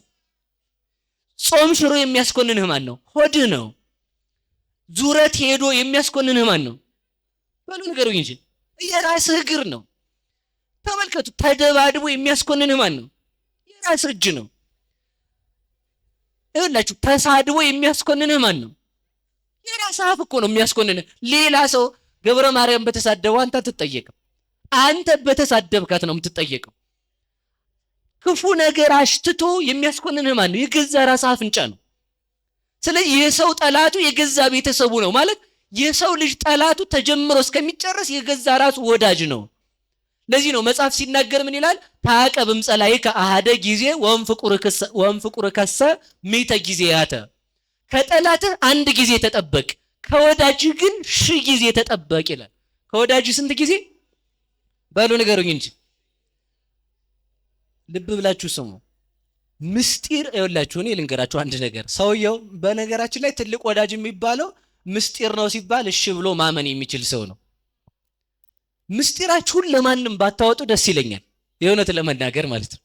ጾም ሽሮ የሚያስኮንንህ ማን ነው? ሆድህ ነው። ዙረት ሄዶ የሚያስኮንንህ ማን ነው? በሉ ንገሩኝ እንጂ የራስህ እግር ነው። ተመልከቱ፣ ተደባድቦ የሚያስኮንንህ ማን ነው? የራስህ እጅ ነው። ይኸውላችሁ ተሳድቦ የሚያስኮንንህ ማን ነው? የራስህ አፍ እኮ ነው የሚያስኮንንህ። ሌላ ሰው ገብረ ማርያም በተሳደበው አንተ አትጠየቅም። አንተ በተሳደብካት ነው የምትጠየቀው። ክፉ ነገር አሽትቶ የሚያስኮንንህ ማን ነው? የገዛ ራስህ አፍንጫ ነው። ስለዚህ የሰው ጠላቱ የገዛ ቤተሰቡ ነው ማለት የሰው ልጅ ጠላቱ ተጀምሮ እስከሚጨርስ የገዛ ራሱ ወዳጅ ነው። ለዚህ ነው መጽሐፍ ሲናገር ምን ይላል? ታቀብም ጸላይከ አሐደ ጊዜ ወንፍቁር ከሰ ሚተ ጊዜያተ። ከጠላትህ አንድ ጊዜ ተጠበቅ፣ ከወዳጅህ ግን 1000 ጊዜ ተጠበቅ ይላል። ከወዳጅህ ስንት ጊዜ? በሉ ንገሩኝ እንጂ ልብ ብላችሁ ስሙ። ምስጢር ይኸውላችሁ፣ እኔ ልንገራችሁ አንድ ነገር። ሰውየው በነገራችን ላይ ትልቅ ወዳጅ የሚባለው ምስጢር ነው ሲባል እሺ ብሎ ማመን የሚችል ሰው ነው። ምስጢራችሁን ለማንም ባታወጡ ደስ ይለኛል፣ የእውነት ለመናገር ማለት ነው።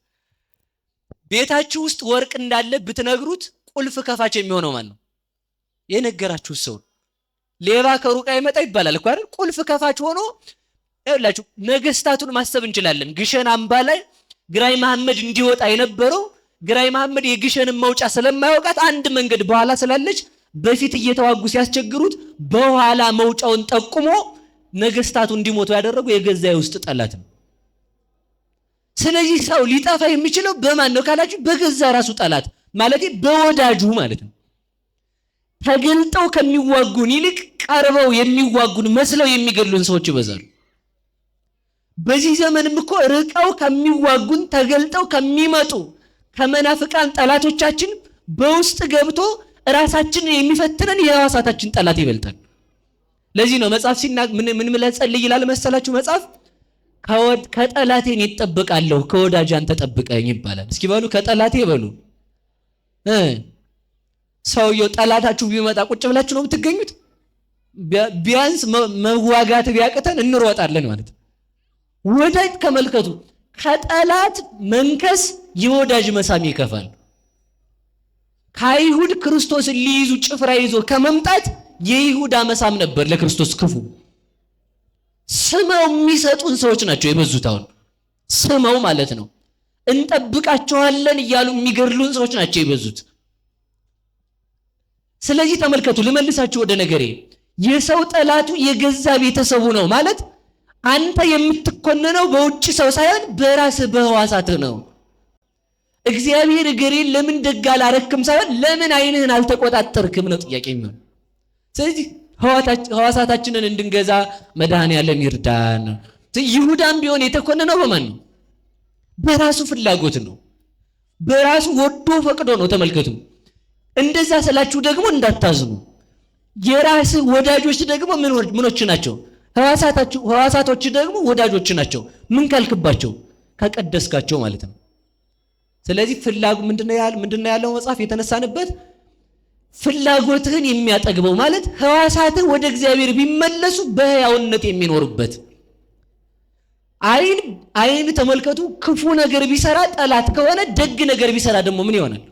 ቤታችሁ ውስጥ ወርቅ እንዳለ ብትነግሩት ቁልፍ ከፋች የሚሆነው ማን ነው? የነገራችሁ ሰው። ሌባ ከሩቅ አይመጣ ይባላል እኮ አይደል? ቁልፍ ከፋች ሆኖ ይኸውላችሁ፣ ነገስታቱን ማሰብ እንችላለን። ግሸን አምባ ላይ ግራኝ መሐመድ እንዲወጣ የነበረው ግራኝ መሐመድ የግሸንን መውጫ ስለማያውቃት አንድ መንገድ በኋላ ስላለች በፊት እየተዋጉ ሲያስቸግሩት በኋላ መውጫውን ጠቁሞ ነገስታቱ እንዲሞቱ ያደረገው የገዛ የውስጥ ጠላት ነው። ስለዚህ ሰው ሊጠፋ የሚችለው በማን ነው ካላችሁ በገዛ ራሱ ጠላት ማለት በወዳጁ ማለት ነው። ተገልጠው ከሚዋጉን ይልቅ ቀርበው የሚዋጉን መስለው የሚገሉን ሰዎች ይበዛሉ። በዚህ ዘመንም እኮ ርቀው ከሚዋጉን ተገልጠው ከሚመጡ ከመናፍቃን ጠላቶቻችን በውስጥ ገብቶ ራሳችንን የሚፈትነን የሕዋሳታችን ጠላት ይበልጣል። ለዚህ ነው መጽሐፍ ምን ጸልይ ይላል መሰላችሁ? መጽሐፍ ከጠላቴን ይጠብቃለሁ ከወዳጅ አንተ ጠብቀኝ ይባላል። እስኪ በሉ ከጠላቴ በሉ። ሰውየው ጠላታችሁ ቢመጣ ቁጭ ብላችሁ ነው የምትገኙት? ቢያንስ መዋጋት ቢያቅተን እንሮጣለን ማለት ነው። ወዳጅ ተመልከቱ፣ ከጠላት መንከስ የወዳጅ መሳም ይከፋል። ከአይሁድ ክርስቶስን ሊይዙ ጭፍራ ይዞ ከመምጣት የይሁዳ መሳም ነበር ለክርስቶስ ክፉ። ስመው የሚሰጡን ሰዎች ናቸው የበዙት። አሁን ስመው ማለት ነው እንጠብቃቸዋለን እያሉ የሚገድሉን ሰዎች ናቸው የበዙት። ስለዚህ ተመልከቱ፣ ልመልሳችሁ ወደ ነገሬ። የሰው ጠላቱ የገዛ ቤተሰቡ ነው ማለት አንተ የምትኮነነው በውጭ ሰው ሳይሆን በራስህ በሕዋሳትህ ነው። እግዚአብሔር እገሌን ለምን ደግ አላረክም ሳይሆን ለምን ዓይንህን አልተቆጣጠርክም ነው ጥያቄ የሚሆን። ስለዚህ ሕዋሳታችንን እንድንገዛ መድኃኔዓለም ይርዳን። ይሁዳም ቢሆን የተኮነነው በማን ነው? በራሱ ፍላጎት ነው። በራሱ ወዶ ፈቅዶ ነው። ተመልከቱ። እንደዛ ስላችሁ ደግሞ እንዳታዝኑ። የራስህ ወዳጆች ደግሞ ምኖች ናቸው? ሕዋሳቶች ደግሞ ወዳጆች ናቸው። ምን ካልክባቸው? ከቀደስካቸው ማለት ነው። ስለዚህ ምንድነው ያለው መጽሐፍ የተነሳንበት ፍላጎትህን የሚያጠግበው ማለት ሕዋሳትህ ወደ እግዚአብሔር ቢመለሱ በሕያውነት የሚኖሩበት። ዓይን ተመልከቱ፣ ክፉ ነገር ቢሰራ ጠላት ከሆነ ደግ ነገር ቢሰራ ደግሞ ምን ይሆናል?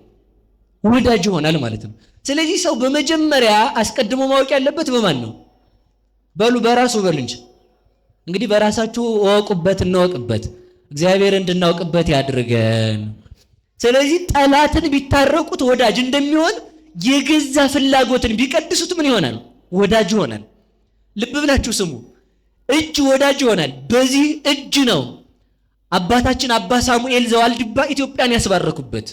ወዳጅ ይሆናል ማለት ነው። ስለዚህ ሰው በመጀመሪያ አስቀድሞ ማወቅ ያለበት በማን ነው? በሉ በራሱ በሉ እንጂ። እንግዲህ በራሳችሁ እወቁበት፣ እንወቅበት። እግዚአብሔር እንድናውቅበት ያድርገን። ስለዚህ ጠላትን ቢታረቁት ወዳጅ እንደሚሆን የገዛ ፍላጎትን ቢቀድሱት ምን ይሆናል? ወዳጅ ይሆናል። ልብ ብላችሁ ስሙ። እጅ ወዳጅ ይሆናል። በዚህ እጅ ነው አባታችን አባ ሳሙኤል ዘዋልድባ ኢትዮጵያን ያስባረኩበት።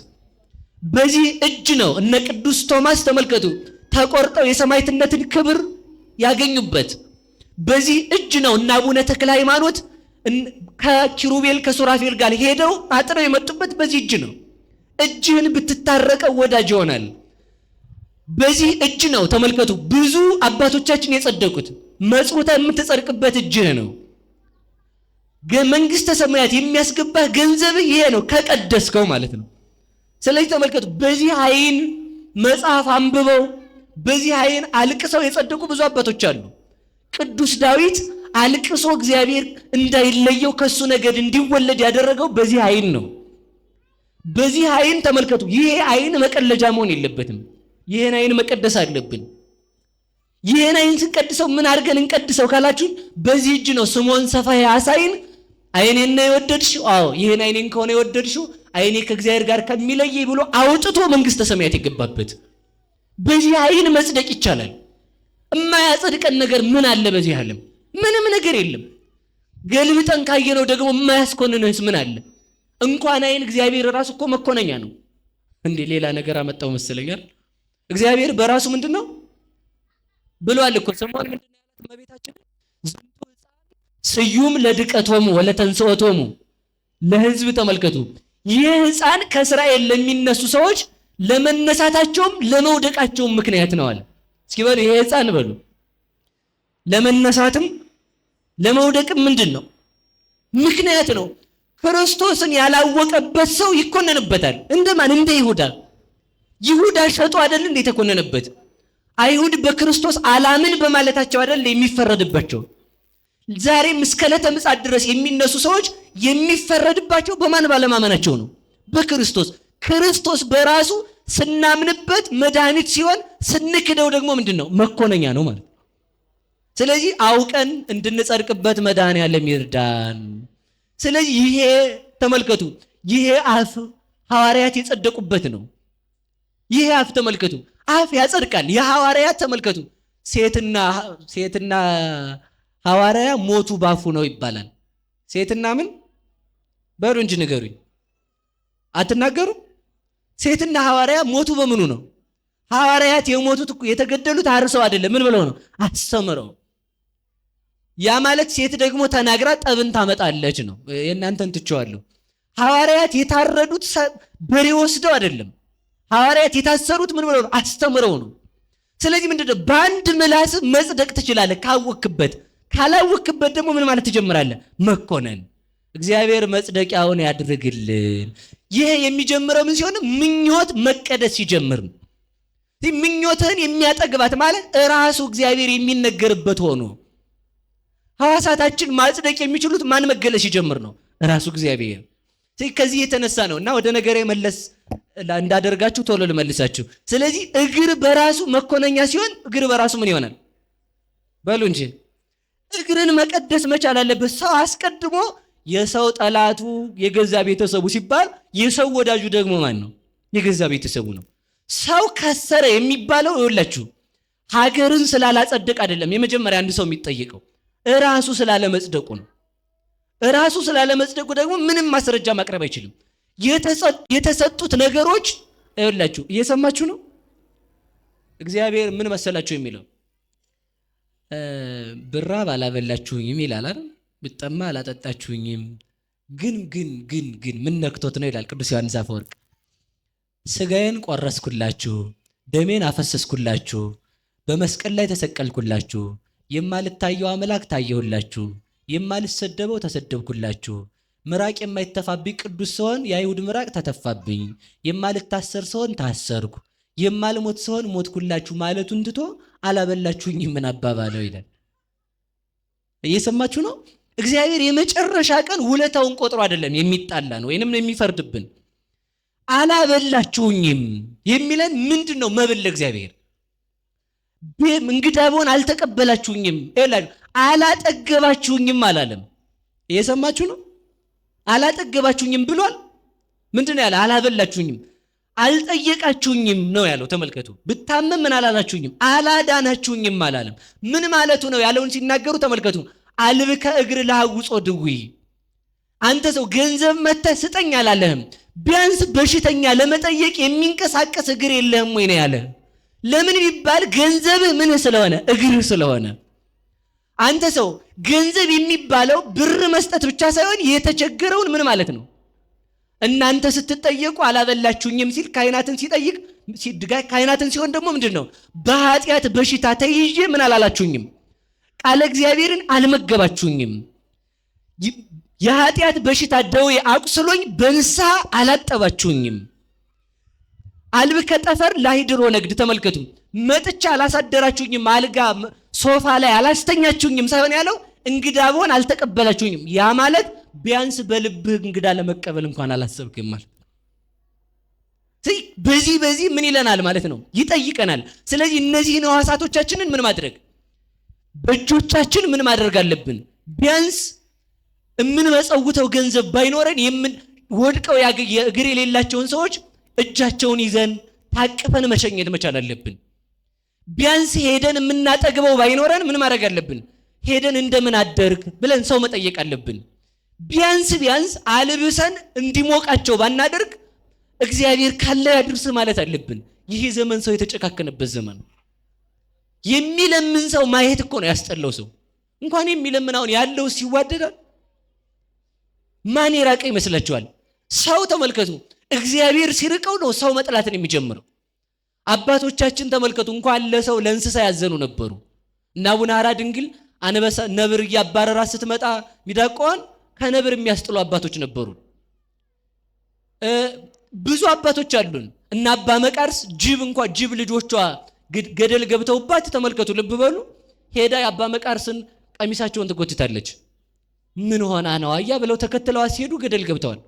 በዚህ እጅ ነው እነ ቅዱስ ቶማስ ተመልከቱ ተቆርጠው የሰማዕትነትን ክብር ያገኙበት። በዚህ እጅ ነው እና አቡነ ተክለ ሃይማኖት ከኪሩቤል ከሱራፌል ጋር ሄደው አጥረው የመጡበት በዚህ እጅ ነው። እጅህን ብትታረቀው ወዳጅ ይሆናል። በዚህ እጅ ነው ተመልከቱ ብዙ አባቶቻችን የጸደቁት። መጽውተ የምትጸድቅበት እጅህ ነው። መንግስተ ሰማያት የሚያስገባህ ገንዘብህ ይሄ ነው ከቀደስከው ማለት ነው። ስለዚህ ተመልከቱ በዚህ ዓይን መጽሐፍ አንብበው በዚህ ዓይን አልቅሰው የጸደቁ ብዙ አባቶች አሉ። ቅዱስ ዳዊት አልቅሶ እግዚአብሔር እንዳይለየው ከሱ ነገድ እንዲወለድ ያደረገው በዚህ ዓይን ነው። በዚህ ዓይን ተመልከቱ። ይሄ ዓይን መቀለጃ መሆን የለበትም። ይሄን ዓይን መቀደስ አለብን። ይሄን አይን ስንቀድሰው ምን አድርገን እንቀድሰው ካላችሁ በዚህ እጅ ነው። ስምዖን ሰፋዬ አሳይን አይኔን ነው የወደድሽው? አዎ ይሄን አይኔን ከሆነ የወደድሽው አይኔ ከእግዚአብሔር ጋር ከሚለይ ብሎ አውጥቶ መንግስተ ሰማያት የገባበት በዚህ አይን መጽደቅ ይቻላል። የማያጸድቀን ነገር ምን አለ በዚህ ዓለም? ምንም ነገር የለም። ገልብጠን ካየነው ደግሞ የማያስኮንንስ ምን አለ? እንኳን አይን እግዚአብሔር ራሱ እኮ መኮነኛ ነው እንዴ! ሌላ ነገር አመጣው መስለኛል። እግዚአብሔር በራሱ ምንድነው ብሏል እኮ ሰሞኑን ምንድነው ያላት እመቤታችን? ዝንቱ ሕፃን ስዩም ለድቀቶሙ ወለተንሥኦቶሙ ለሕዝብ ተመልከቱ። ይህ ሕፃን ከእስራኤል ለሚነሱ ሰዎች ለመነሳታቸውም ለመውደቃቸውም ምክንያት ነው አለ። እስኪ በሉ ይሄ ሕፃን በሉ ለመነሳትም ለመውደቅም ምንድነው ምክንያት ነው። ክርስቶስን ያላወቀበት ሰው ይኮነንበታል። እንደማን? እንደ ይሁዳ። ይሁዳ ሸጦ አይደል እንደ የተኮነነበት? አይሁድ በክርስቶስ አላምን በማለታቸው አይደል የሚፈረድባቸው? ዛሬም እስከ ዕለተ ምጽአት ድረስ የሚነሱ ሰዎች የሚፈረድባቸው በማን? ባለማመናቸው ነው። በክርስቶስ። ክርስቶስ በራሱ ስናምንበት መድኃኒት ሲሆን፣ ስንክደው ደግሞ ምንድነው? መኮነኛ ነው ማለት። ስለዚህ አውቀን እንድንጸድቅበት መድኃኔዓለም ይርዳን። ስለዚህ ይሄ ተመልከቱ፣ ይሄ አፍ ሐዋርያት የጸደቁበት ነው። ይሄ አፍ ተመልከቱ፣ አፍ ያጸድቃል። የሐዋርያት ተመልከቱ፣ ሴትና ሐዋርያ ሞቱ ባፉ ነው ይባላል። ሴትና ምን በሉ እንጂ ንገሩኝ፣ አትናገሩ? ሴትና ሐዋርያ ሞቱ በምኑ ነው? ሐዋርያት የሞቱት የተገደሉት አርሰው አይደለም፣ ምን ብለው ነው? አስተምረው። ያ ማለት ሴት ደግሞ ተናግራ ጠብን ታመጣለች ነው። የእናንተን ትቼዋለሁ። ሐዋርያት የታረዱት በሬ ወስደው አይደለም። ሐዋርያት የታሰሩት ምን ብለው ነው? አስተምረው ነው። ስለዚህ ምንድነው? በአንድ ምላስ መጽደቅ ትችላለህ ካወክበት። ካላወክበት ደግሞ ምን ማለት ትጀምራለህ? መኮነን። እግዚአብሔር መጽደቂያውን ያድርግልን። ይሄ የሚጀምረው ምን ሲሆን? ምኞት መቀደስ ሲጀምር ነው። ምኞትህን የሚያጠግባት ማለት እራሱ እግዚአብሔር የሚነገርበት ሆኖ ሐዋሳታችን ማጽደቅ የሚችሉት ማን መገለጽ ሲጀምር ነው? ራሱ እግዚአብሔር። ከዚህ የተነሳ ነው እና ወደ ነገሬ መለስ እንዳደርጋችሁ ቶሎ ልመልሳችሁ። ስለዚህ እግር በራሱ መኮነኛ ሲሆን እግር በራሱ ምን ይሆናል? በሉ እንጂ እግርን መቀደስ መቻል አለበት። ሰው አስቀድሞ የሰው ጠላቱ የገዛ ቤተሰቡ ሲባል የሰው ወዳጁ ደግሞ ማን ነው? የገዛ ቤተሰቡ ነው። ሰው ከሰረ የሚባለው ይኸውላችሁ ሀገርን ስላላጸደቅ አይደለም። የመጀመሪያ አንድ ሰው የሚጠየቀው እራሱ ስላለመጽደቁ ነው። እራሱ ስላለመጽደቁ ደግሞ ምንም ማስረጃ ማቅረብ አይችልም። የተሰጡት ነገሮች ይኸውላችሁ፣ እየሰማችሁ ነው። እግዚአብሔር ምን መሰላችሁ የሚለው ብራብ አላበላችሁኝም ይላል አይደል? ብጠማ አላጠጣችሁኝም። ግን ምን ነክቶት ነው ይላል ቅዱስ ዮሐንስ አፈወርቅ። ስጋዬን ቆረስኩላችሁ፣ ደሜን አፈሰስኩላችሁ፣ በመስቀል ላይ ተሰቀልኩላችሁ፣ የማልታየው አምላክ ታየሁላችሁ፣ የማልሰደበው ተሰደብኩላችሁ፣ ምራቅ የማይተፋብኝ ቅዱስ ስሆን የአይሁድ ምራቅ ተተፋብኝ፣ የማልታሰር ስሆን ታሰርኩ፣ የማልሞት ስሆን ሞትኩላችሁ ማለቱን ትቶ አላበላችሁኝም ምን አባባለው ይላል። እየሰማችሁ ነው። እግዚአብሔር የመጨረሻ ቀን ውለታውን ቆጥሮ አይደለም የሚጣላን ወይንም የሚፈርድብን። አላበላችሁኝም የሚለን ምንድን ነው? መብል ለእግዚአብሔር እንግዳ ብሆን አልተቀበላችሁኝም፣ አላጠገባችሁኝም አላለም። እየሰማችሁ ነው። አላጠገባችሁኝም ብሏል። ምንድን ነው ያለ? አላበላችሁኝም፣ አልጠየቃችሁኝም ነው ያለው። ተመልከቱ። ብታመም ምን አላላችሁኝም፣ አላዳናችሁኝም አላለም። ምን ማለቱ ነው ያለውን ሲናገሩ ተመልከቱ። አልብከ እግር ለሐውጾ ድዊ፣ አንተ ሰው ገንዘብ መተህ ስጠኝ አላለህም። ቢያንስ በሽተኛ ለመጠየቅ የሚንቀሳቀስ እግር የለህም ወይ ነው ያለ። ለምን ቢባል ገንዘብህ ምን ስለሆነ? እግርህ ስለሆነ። አንተ ሰው ገንዘብ የሚባለው ብር መስጠት ብቻ ሳይሆን የተቸገረውን ምን ማለት ነው? እናንተ ስትጠየቁ አላበላችሁኝም ሲል ካህናትን ሲጠይቅ ካህናትን ሲሆን ደግሞ ምንድን ነው? በኃጢአት በሽታ ተይዤ ምን አላላችሁኝም? ቃለ እግዚአብሔርን አልመገባችሁኝም። የኃጢአት በሽታ ደዌ አቁስሎኝ በንስሐ አላጠባችሁኝም። አልብከ ጠፈር ላሂድሮ ነግድ፣ ተመልከቱ። መጥቻ አላሳደራችሁኝም፣ አልጋ ሶፋ ላይ አላስተኛችሁኝም ሳይሆን ያለው እንግዳ ብሆን አልተቀበላችሁኝም። ያ ማለት ቢያንስ በልብህ እንግዳ ለመቀበል እንኳን አላሰብክም ማለት። በዚህ ምን ይለናል ማለት ነው? ይጠይቀናል። ስለዚህ እነዚህን ሕዋሳቶቻችንን ምን ማድረግ በእጆቻችን ምን ማድረግ አለብን? ቢያንስ የምንመጸውተው ገንዘብ ባይኖረን ወድቀው እግር የሌላቸውን ሰዎች እጃቸውን ይዘን ታቅፈን መሸኘት መቻል አለብን። ቢያንስ ሄደን የምናጠግበው ባይኖረን ምን ማድረግ አለብን? ሄደን እንደምን አደርክ ብለን ሰው መጠየቅ አለብን። ቢያንስ አልብሰን እንዲሞቃቸው ባናደርግ እግዚአብሔር ካለ ያድርስ ማለት አለብን። ይሄ ዘመን ሰው የተጨካከነበት ዘመን። የሚለምን ሰው ማየት እኮ ነው ያስጠላው። ሰው እንኳን የሚለምን አሁን ያለው ሲዋደዳል። ማን የራቀ ይመስላችኋል? ሰው ተመልከቱ፣ እግዚአብሔር ሲርቀው ነው ሰው መጥላትን የሚጀምረው። አባቶቻችን ተመልከቱ፣ እንኳን ለሰው ለእንስሳ ያዘኑ ነበሩ። እና አቡነ ሐራ ድንግል አንበሳ ነብር እያባረራ ስትመጣ ሚዳቋዋን ከነብር የሚያስጥሉ አባቶች ነበሩ። ብዙ አባቶች አሉን። እና አባ መቃርስ ጅብ ልጆቿ ገደል ገብተውባት ተመልከቱ፣ ልብ በሉ። ሄዳ የአባ መቃርስን ቀሚሳቸውን ትጎትታለች። ምን ሆና ነው አያ ብለው ተከትለዋ ሲሄዱ ገደል ገብተዋል።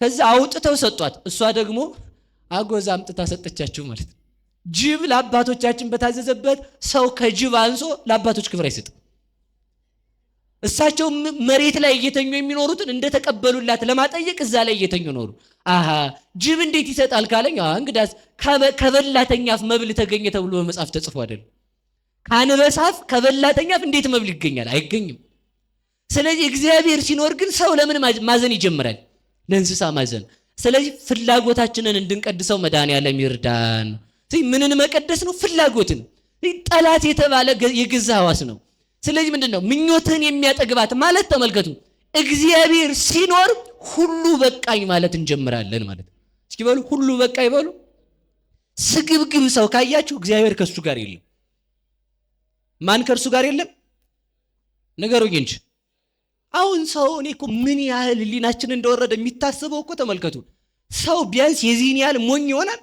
ከዛ አውጥተው ሰጧት። እሷ ደግሞ አጎዛ አምጥታ ሰጠቻቸው ማለት ነው። ጅብ ለአባቶቻችን በታዘዘበት ሰው ከጅብ አንሶ ለአባቶች ክብር አይሰጥም። እሳቸው መሬት ላይ እየተኙ የሚኖሩትን እንደተቀበሉላት ለማጠየቅ እዛ ላይ እየተኙ ኖሩ። ጅብ እንዴት ይሰጣል ካለኝ እንግዳስ ከበላተኛ አፍ መብል ተገኘ ተብሎ በመጽሐፍ ተጽፎ አይደል? ከአንበሳ አፍ ከበላተኛ አፍ እንዴት መብል ይገኛል? አይገኝም። ስለዚህ እግዚአብሔር ሲኖር ግን ሰው ለምን ማዘን ይጀምራል? ለእንስሳ ማዘን። ስለዚህ ፍላጎታችንን እንድንቀድሰው መድኃኒዓለም ይርዳን። ምንን መቀደስ ነው? ፍላጎትን። ጠላት የተባለ የገዛ ሕዋስ ነው። ስለዚህ ምንድነው ምኞትህን የሚያጠግባት ማለት? ተመልከቱ፣ እግዚአብሔር ሲኖር ሁሉ በቃኝ ማለት እንጀምራለን ማለት። እስኪ በሉ ሁሉ በቃኝ በሉ። ስግብግብ ሰው ካያችሁ እግዚአብሔር ከሱ ጋር የለም። ማን ከእርሱ ጋር የለም? ንገሩኝ እንጂ። አሁን ሰው እኔ እኮ ምን ያህል ህሊናችን እንደወረደ የሚታሰበው እኮ ተመልከቱ። ሰው ቢያንስ የዚህን ያህል ሞኝ ይሆናል?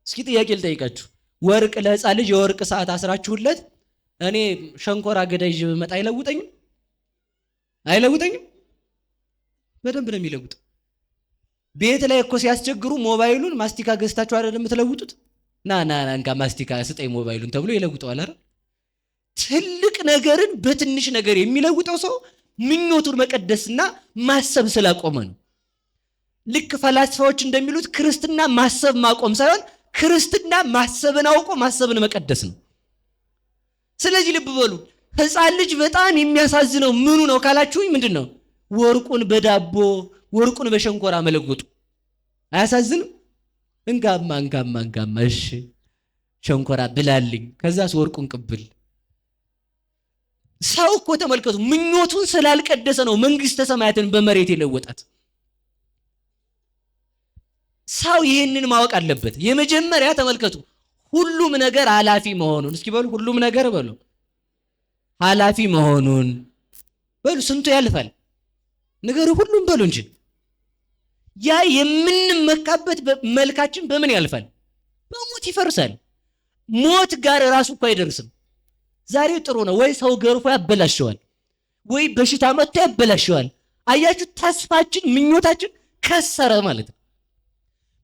እስኪ ጥያቄ ልጠይቃችሁ። ወርቅ ለሕፃን ልጅ የወርቅ ሰዓት አስራችሁለት እኔ ሸንኮራ አገዳ ይዤ ብመጣ አይለውጠኝም? አይለውጠኝም? በደንብ ነው የሚለውጥ። ቤት ላይ እኮ ሲያስቸግሩ ሞባይሉን ማስቲካ ገዝታችሁ አይደለም የምትለውጡት? ና እንካ ማስቲካ ስጠኝ ሞባይሉን ተብሎ ይለውጠዋል አይደል? ትልቅ ነገርን በትንሽ ነገር የሚለውጠው ሰው ምኞቱን መቀደስና ማሰብ ስላቆመ ነው። ልክ ፈላስፋዎች እንደሚሉት ክርስትና ማሰብ ማቆም ሳይሆን ክርስትና ማሰብን አውቆ ማሰብን መቀደስ ነው። ስለዚህ ልብ በሉ፣ ሕፃን ልጅ በጣም የሚያሳዝነው ምኑ ነው ካላችሁኝ፣ ምንድን ነው? ወርቁን በዳቦ ወርቁን በሸንኮራ መለወጡ አያሳዝንም? እንጋማ እሺ ሸንኮራ ብላልኝ፣ ከዛስ ወርቁን ቅብል። ሰው እኮ ተመልከቱ ምኞቱን ስላልቀደሰ ነው መንግስተ ሰማያትን በመሬት የለወጣት። ሰው ይህንን ማወቅ አለበት። የመጀመሪያ ተመልከቱ ሁሉም ነገር ኃላፊ መሆኑን። እስኪ በሉ ሁሉም ነገር በሉ ኃላፊ መሆኑን በሉ። ስንቱ ያልፋል ነገሩ ሁሉም በሉ እንጂ። ያ የምንመካበት መልካችን በምን ያልፋል? በሞት ይፈርሳል። ሞት ጋር ራሱ እኮ አይደርስም። ዛሬ ጥሩ ነው ወይ ሰው ገርፎ ያበላሸዋል፣ ወይ በሽታ መጥቶ ያበላሸዋል። አያችሁ፣ ተስፋችን ምኞታችን ከሰረ ማለት ነው።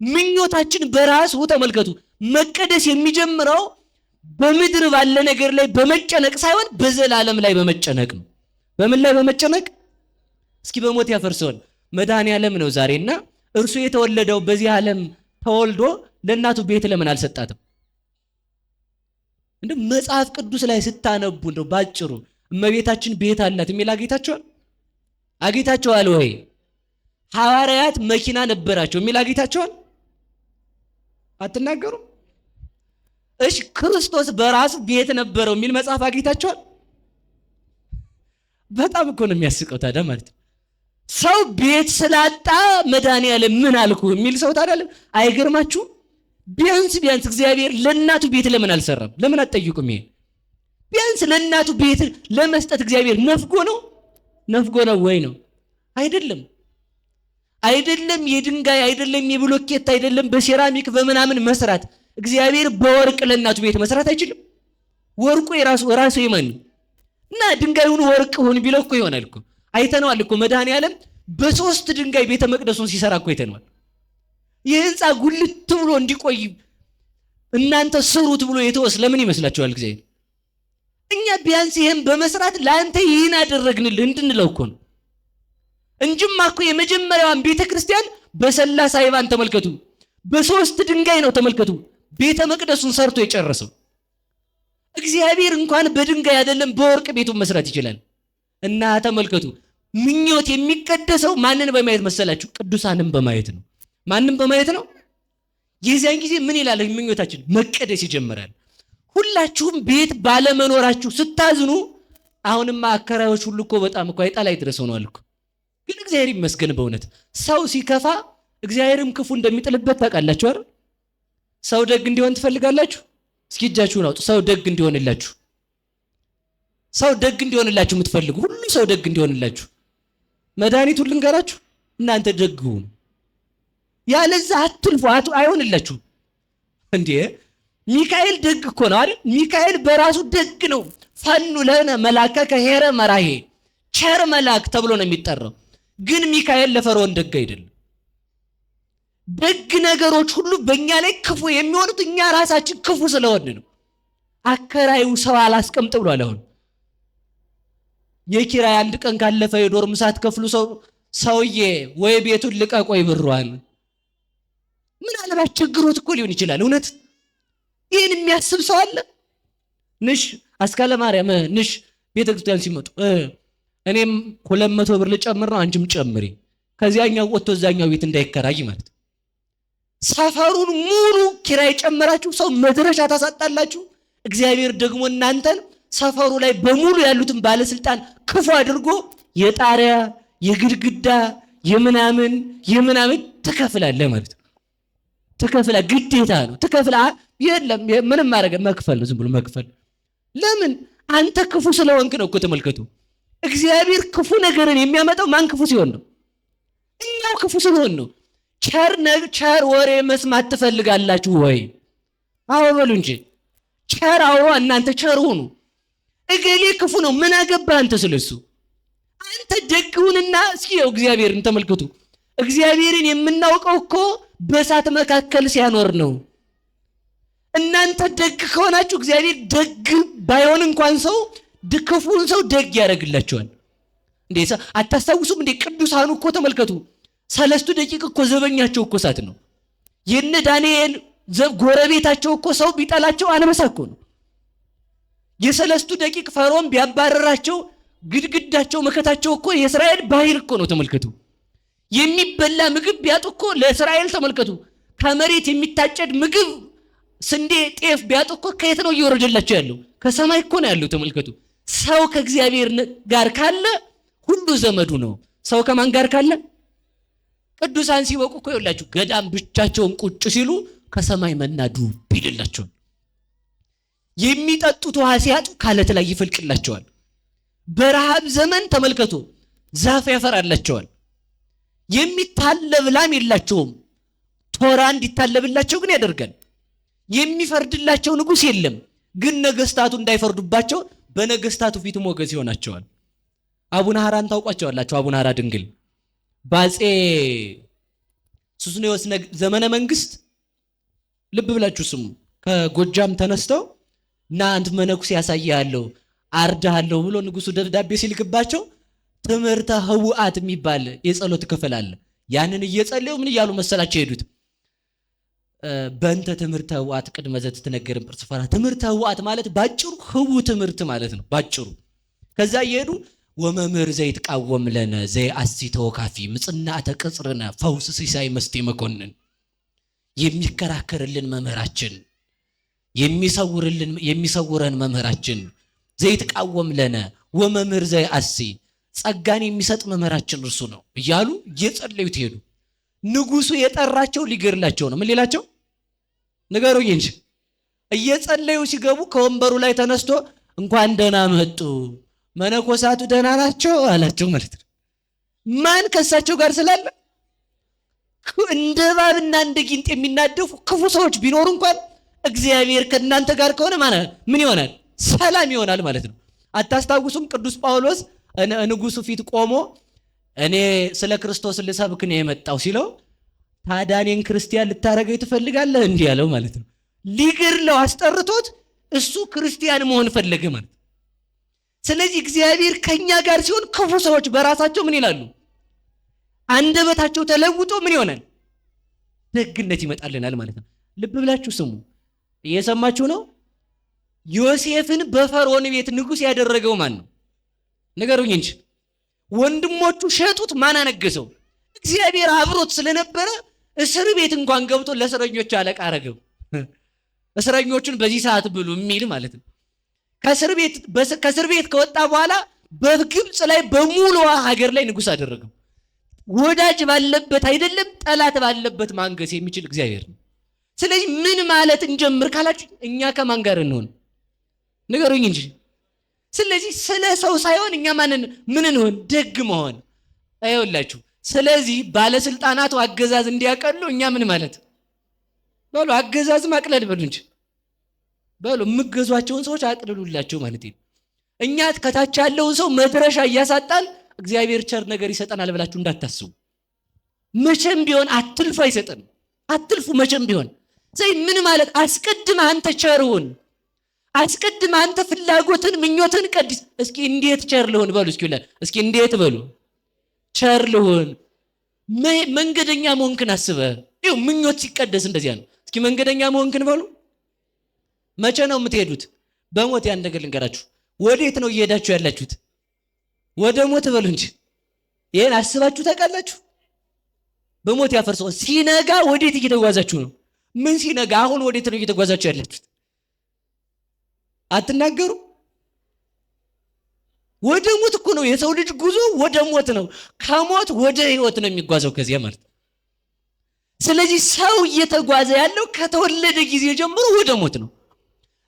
ምኞታችን በራሱ ተመልከቱ መቀደስ የሚጀምረው በምድር ባለ ነገር ላይ በመጨነቅ ሳይሆን በዘላለም ላይ በመጨነቅ ነው። በምን ላይ በመጨነቅ? እስኪ በሞት ያፈርሰውን መድኃኒዓለም ነው ዛሬና እርሱ የተወለደው በዚህ ዓለም ተወልዶ ለእናቱ ቤት ለምን አልሰጣትም? እንደ መጽሐፍ ቅዱስ ላይ ስታነቡ እንደው ባጭሩ እመቤታችን ቤት አላት የሚል አግኝታችኋል ወይ? ሐዋርያት መኪና ነበራቸው የሚል አግኝታችኋል? አትናገሩ? እሺ ክርስቶስ በራሱ ቤት ነበረው የሚል መጽሐፍ አግኝታችኋል? በጣም እኮ ነው የሚያስቀው ታዲያ ማለት ነው። ሰው ቤት ስላጣ መድኃኒዓለም ምን አልኩ የሚል ሰው ታዲያ አይገርማችሁም? ቢያንስ እግዚአብሔር ለእናቱ ቤት ለምን አልሰራም? ለምን አትጠይቁም? ይሄ ቢያንስ ለእናቱ ቤት ለመስጠት እግዚአብሔር ነፍጎ ነው ወይ ነው? አይደለም የድንጋይ አይደለም የብሎኬት አይደለም በሴራሚክ በምናምን መስራት እግዚአብሔር በወርቅ ለእናቱ ቤት መስራት አይችልም? ወርቁ ራሱ የማን ነው? እና ድንጋዩን ወርቅ ሆን ቢለው እኮ ይሆናል እኮ። አይተነዋል እኮ መድኃኒዓለም በ3 ድንጋይ ቤተ መቅደሱን ሲሰራ እኮ አይተነዋል። ይህ ህንፃ ጉልት ብሎ እንዲቆይ እናንተ ስሩት ብሎ የተወስ ለምን ይመስላችኋል? ጊዜ እኛ ቢያንስ ይሄን በመስራት ለአንተ ይህን አደረግንልህ እንድንለው እኮ ነው እንጂማ እኮ የመጀመሪያዋን ቤተክርስቲያን በሰላሳ አይባን ተመልከቱ፣ በሶስት ድንጋይ ነው ተመልከቱ ቤተ መቅደሱን ሰርቶ የጨረሰው። እግዚአብሔር እንኳን በድንጋይ አይደለም በወርቅ ቤቱን መስራት ይችላል። እና ተመልከቱ ምኞት የሚቀደሰው ማንን በማየት መሰላችሁ? ቅዱሳንን በማየት ነው። ማንን በማየት ነው? የዚያን ጊዜ ምን ይላል ምኞታችን? መቀደስ ይጀምራል። ሁላችሁም ቤት ባለመኖራችሁ ስታዝኑ፣ አሁንማ አከራዮች ሁሉ እኮ በጣም እኮ አይጣላይ ድረስ ሆነዋል እኮ። ግን እግዚአብሔር ይመስገን በእውነት ሰው ሲከፋ እግዚአብሔርም ክፉ እንደሚጥልበት ታውቃላችሁ አይደል? ሰው ደግ እንዲሆን ትፈልጋላችሁ? እስኪ እጃችሁን አውጡ። ሰው ደግ እንዲሆንላችሁ፣ ሰው ደግ እንዲሆንላችሁ የምትፈልጉ ሁሉ ሰው ደግ እንዲሆንላችሁ መድኃኒቱን ልንገራችሁ፣ እናንተ ደግ ሁኑ። ያለዛ አትልፉ፣ አይሆንላችሁ። እንዴ ሚካኤል ደግ እኮ ነው አይደል? ሚካኤል በራሱ ደግ ነው። ፈኑ ለነ መላከከ ሄረ መራሄ፣ ቸር መልአክ ተብሎ ነው የሚጠራው። ግን ሚካኤል ለፈርዖን ደግ አይደለም። ደግ ነገሮች ሁሉ በእኛ ላይ ክፉ የሚሆኑት እኛ ራሳችን ክፉ ስለሆን ነው። አከራዩ ሰው አላስቀምጥ ብሏል። አሁን የኪራይ አንድ ቀን ካለፈ የዶርም ሰዓት ከፍሉ ሰውዬ ወይ ቤቱን ልቀቆይ ብሯን ምናልባት ችግሮት እኮ ሊሆን ይችላል። እውነት ይህን የሚያስብ ሰው አለ? ንሽ አስካለ ማርያም ንሽ ቤተክርስቲያን ሲመጡ እኔም 200 ብር ልጨምር ነው አንቺም ጨምሪ፣ ከዚያኛው ወጥቶ እዛኛው ቤት እንዳይከራይ ማለት። ሰፈሩን ሙሉ ኪራይ ጨመራችሁ፣ ሰው መድረሻ ታሳጣላችሁ። እግዚአብሔር ደግሞ እናንተን ሰፈሩ ላይ በሙሉ ያሉትን ባለስልጣን ክፉ አድርጎ የጣሪያ የግድግዳ የምናምን ትከፍላለህ ማለት ነው። ትከፍላ ግዴታ ነው። ትከፍላ የለም ምንም ማድረግ መክፈል ነው። ዝም ብሎ መክፈል። ለምን? አንተ ክፉ ስለሆንክ ነው እኮ። ተመልከቱ እግዚአብሔር ክፉ ነገርን የሚያመጣው ማን ክፉ ሲሆን ነው? እኛው ክፉ ስለሆን ነው። ቸር ወሬ መስማት ትፈልጋላችሁ ወይ? አዎ በሉ እንጂ ቸር አውሮ እናንተ ቸር ሁኑ። እገሌ ክፉ ነው ምን አገባህ አንተ ስለሱ? አንተ ደግሁንና እስኪ እግዚአብሔርን ተመልከቱ። እግዚአብሔርን የምናውቀው እኮ በእሳት መካከል ሲያኖር ነው። እናንተ ደግ ከሆናችሁ እግዚአብሔር ደግ ባይሆን እንኳን ሰው ክፉን ሰው ደግ ያደርግላቸዋል። እንዴ አታስታውሱም እንዴ? ቅዱሳኑ እኮ ተመልከቱ 3 ደቂቅ እኮ ዘበኛቸው እኮ እሳት ነው። የነ ዳንኤል ጎረቤታቸው እኮ ሰው ቢጠላቸው አንበሳ እኮ ነው። የ3 ደቂቅ ፈርዖን ቢያባረራቸው ግድግዳቸው መከታቸው እኮ የእስራኤል ባህር እኮ ነው። ተመልከቱ የሚበላ ምግብ ቢያጡ እኮ ለእስራኤል ተመልከቱ ከመሬት የሚታጨድ ምግብ ስንዴ ጤፍ ቢያጡ እኮ ከየት ነው እየወረደላቸው ያለው? ከሰማይ እኮ ነው ያለው። ተመልከቱ ሰው ከእግዚአብሔር ጋር ካለ ሁሉ ዘመዱ ነው። ሰው ከማን ጋር ካለ? ቅዱሳን ሲበቁ እኮ ይኸውላችሁ ገዳም ብቻቸውን ቁጭ ሲሉ ከሰማይ መና ዱብ ይልላቸዋል። የሚጠጡት ውሃ ሲያጡ ካለት ላይ ይፈልቅላቸዋል። በረሃብ ዘመን ተመልከቱ ዛፍ ያፈራላቸዋል። የሚታለብ ላም የላቸውም። ቶራ እንዲታለብላቸው ግን ያደርጋል። የሚፈርድላቸው ንጉሥ የለም። ግን ነገስታቱ እንዳይፈርዱባቸው በነገስታቱ ፊት ሞገስ ይሆናቸዋል። አቡነ ሐራን ታውቋቸዋላችሁ? አቡነ ሐራ ድንግል በአፄ ሱስንዮስ ዘመነ መንግስት ልብ ብላችሁ ስሙ። ከጎጃም ተነስተው እና አንተ መነኩሴ ያሳያለሁ አርዳሃለሁ ብሎ ንጉሱ ደብዳቤ ሲልክባቸው ትምህርተ ህውአት የሚባል የጸሎት ክፍል አለ። ያንን እየጸለዩ ምን እያሉ መሰላቸው ሄዱት? በእንተ ትምህርተ ህውአት ቅድመ ዘትትነገር እምጵርስፈራ። ትምህርተ ህውአት ማለት ባጭሩ ህው ትምህርት ማለት ነው ባጭሩ። ከዛ እየሄዱ ወመምህር ዘይትቃወም ለነ ዘይአሲ ተወካፊ ምጽናዕተ ቅጽርነ ፈውስ ሲሳይ መስቴ መኮንን፣ የሚከራከርልን መምህራችን፣ የሚሰውረን መምህራችን፣ ዘይትቃወም ለነ ወመምህር ዘይአሲ ጸጋን የሚሰጥ መምህራችን እርሱ ነው እያሉ እየጸለዩ ትሄዱ። ንጉሱ የጠራቸው ሊገርላቸው ነው። ምን ሊላቸው ንገሩኝ እንጂ። እየጸለዩ ሲገቡ ከወንበሩ ላይ ተነስቶ እንኳን ደህና መጡ መነኮሳቱ ደህና ናቸው አላቸው ማለት ነው። ማን ከሳቸው ጋር ስላለ? እንደ እባብና እንደ ጊንጥ የሚናደፉ ክፉ ሰዎች ቢኖሩ እንኳን እግዚአብሔር ከእናንተ ጋር ከሆነ ምን ይሆናል? ሰላም ይሆናል ማለት ነው። አታስታውሱም? ቅዱስ ጳውሎስ ንጉሱ ፊት ቆሞ እኔ ስለ ክርስቶስ ልሰብክ ነው የመጣው ሲለው ታዲያ እኔን ክርስቲያን ልታረገኝ ትፈልጋለህ እንዲህ ያለው ማለት ነው። ሊገድለው አስጠርቶት እሱ ክርስቲያን መሆን ፈለገ ማለት ነው። ስለዚህ እግዚአብሔር ከኛ ጋር ሲሆን ክፉ ሰዎች በራሳቸው ምን ይላሉ? አንደበታቸው ተለውጦ ምን ይሆናል? ደግነት ይመጣልናል ማለት ነው። ልብ ብላችሁ ስሙ። እየሰማችሁ ነው? ዮሴፍን በፈርዖን ቤት ንጉሥ ያደረገው ማን ነው? ንገሩኝ እንጂ። ወንድሞቹ ሸጡት፣ ማን አነገሰው? እግዚአብሔር አብሮት ስለነበረ እስር ቤት እንኳን ገብቶ ለእስረኞች አለቃ አረገው። እስረኞቹን በዚህ ሰዓት ብሉ የሚል ማለት ነው። ከእስር ቤት ከወጣ በኋላ በግብፅ ላይ በሙሉ ሀገር ላይ ንጉሥ አደረገው። ወዳጅ ባለበት አይደለም ጠላት ባለበት ማንገስ የሚችል እግዚአብሔር ነው። ስለዚህ ምን ማለት እንጀምር ካላችሁ እኛ ከማን ጋር እንሆን ንገሩኝ እንጂ። ስለዚህ ስለ ሰው ሳይሆን እኛ ምን እንሆን? ደግ መሆን አይወላችሁ። ስለዚህ ባለስልጣናቱ አገዛዝ እንዲያቀሉ እኛ ምን ማለት በሉ አገዛዝ ማቅለል በሉ እንጂ በሉ የምገዟቸውን ሰዎች አቅልሉላቸው ማለት ነው። እኛ ከታች ያለውን ሰው መድረሻ እያሳጣን እግዚአብሔር ቸር ነገር ይሰጠናል ብላችሁ እንዳታስቡ። መቼም ቢሆን አትልፉ፣ አይሰጠንም። አትልፉ መቼም ቢሆን። ስለዚህ ምን ማለት አስቀድም አንተ ቸርውን፣ አስቀድም አንተ ፍላጎትን ምኞትን ቀድስ። እስኪ እንዴት ቸር ልሆን በሉ እስኪ እንዴት በሉ ቸር ልሆን። መንገደኛ መሆንክን አስበህ ይኸው ምኞት ሲቀደስ እንደዚያ ነው። እስኪ መንገደኛ መሆንክን በሉ። መቼ ነው የምትሄዱት? በሞት ያን ነገር ልንገራችሁ። ወዴት ነው እየሄዳችሁ ያላችሁት? ወደ ሞት በሉ እንጂ። ይሄን አስባችሁ ታውቃላችሁ? በሞት ያፈርሰው ሲነጋ ወዴት እየተጓዛችሁ ነው? ምን ሲነጋ? አሁን ወዴት ነው እየተጓዛችሁ ያላችሁት? አትናገሩ። ወደ ሞት እኮ ነው የሰው ልጅ ጉዞ፣ ወደ ሞት ነው። ከሞት ወደ ህይወት ነው የሚጓዘው ከዚያ ማለት። ስለዚህ ሰው እየተጓዘ ያለው ከተወለደ ጊዜ ጀምሮ ወደ ሞት ነው።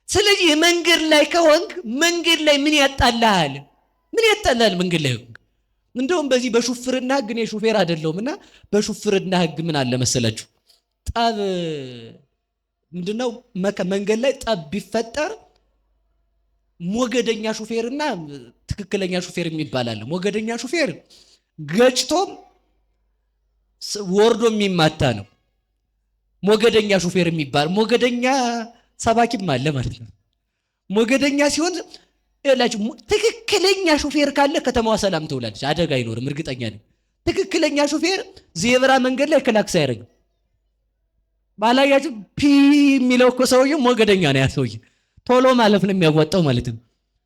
ስለዚህ መንገድ ላይ ከሆንክ መንገድ ላይ ምን ያጣልሃል? ምን ያጣልሃል መንገድ ላይ? እንደውም በዚህ በሹፍርና ህግ እኔ ሹፌር አይደለሁምና በሹፍርና ህግ ምን አለ መሰላችሁ? ጠብ ምንድነው? መንገድ ላይ ጠብ ቢፈጠር ሞገደኛ ሹፌርና ትክክለኛ ሹፌር የሚባል አለ። ሞገደኛ ሹፌር ገጭቶም ወርዶ የሚማታ ነው። ሞገደኛ ሹፌር የሚባል ሞገደኛ ሰባኪም አለ ማለት ነው። ሞገደኛ ሲሆን ያላችሁ ትክክለኛ ሹፌር ካለ ከተማዋ ሰላም ትውላለች፣ አደጋ አይኖርም፣ እርግጠኛ ነኝ። ትክክለኛ ሹፌር ዜብራ መንገድ ላይ ክላክስ አያደርግም። ባላያችሁ ፒ የሚለው እኮ ሰውዬው ሞገደኛ ነው። ያ ሰውዬ ቶሎ ማለፍ ነው የሚያዋጣው ማለት ነው።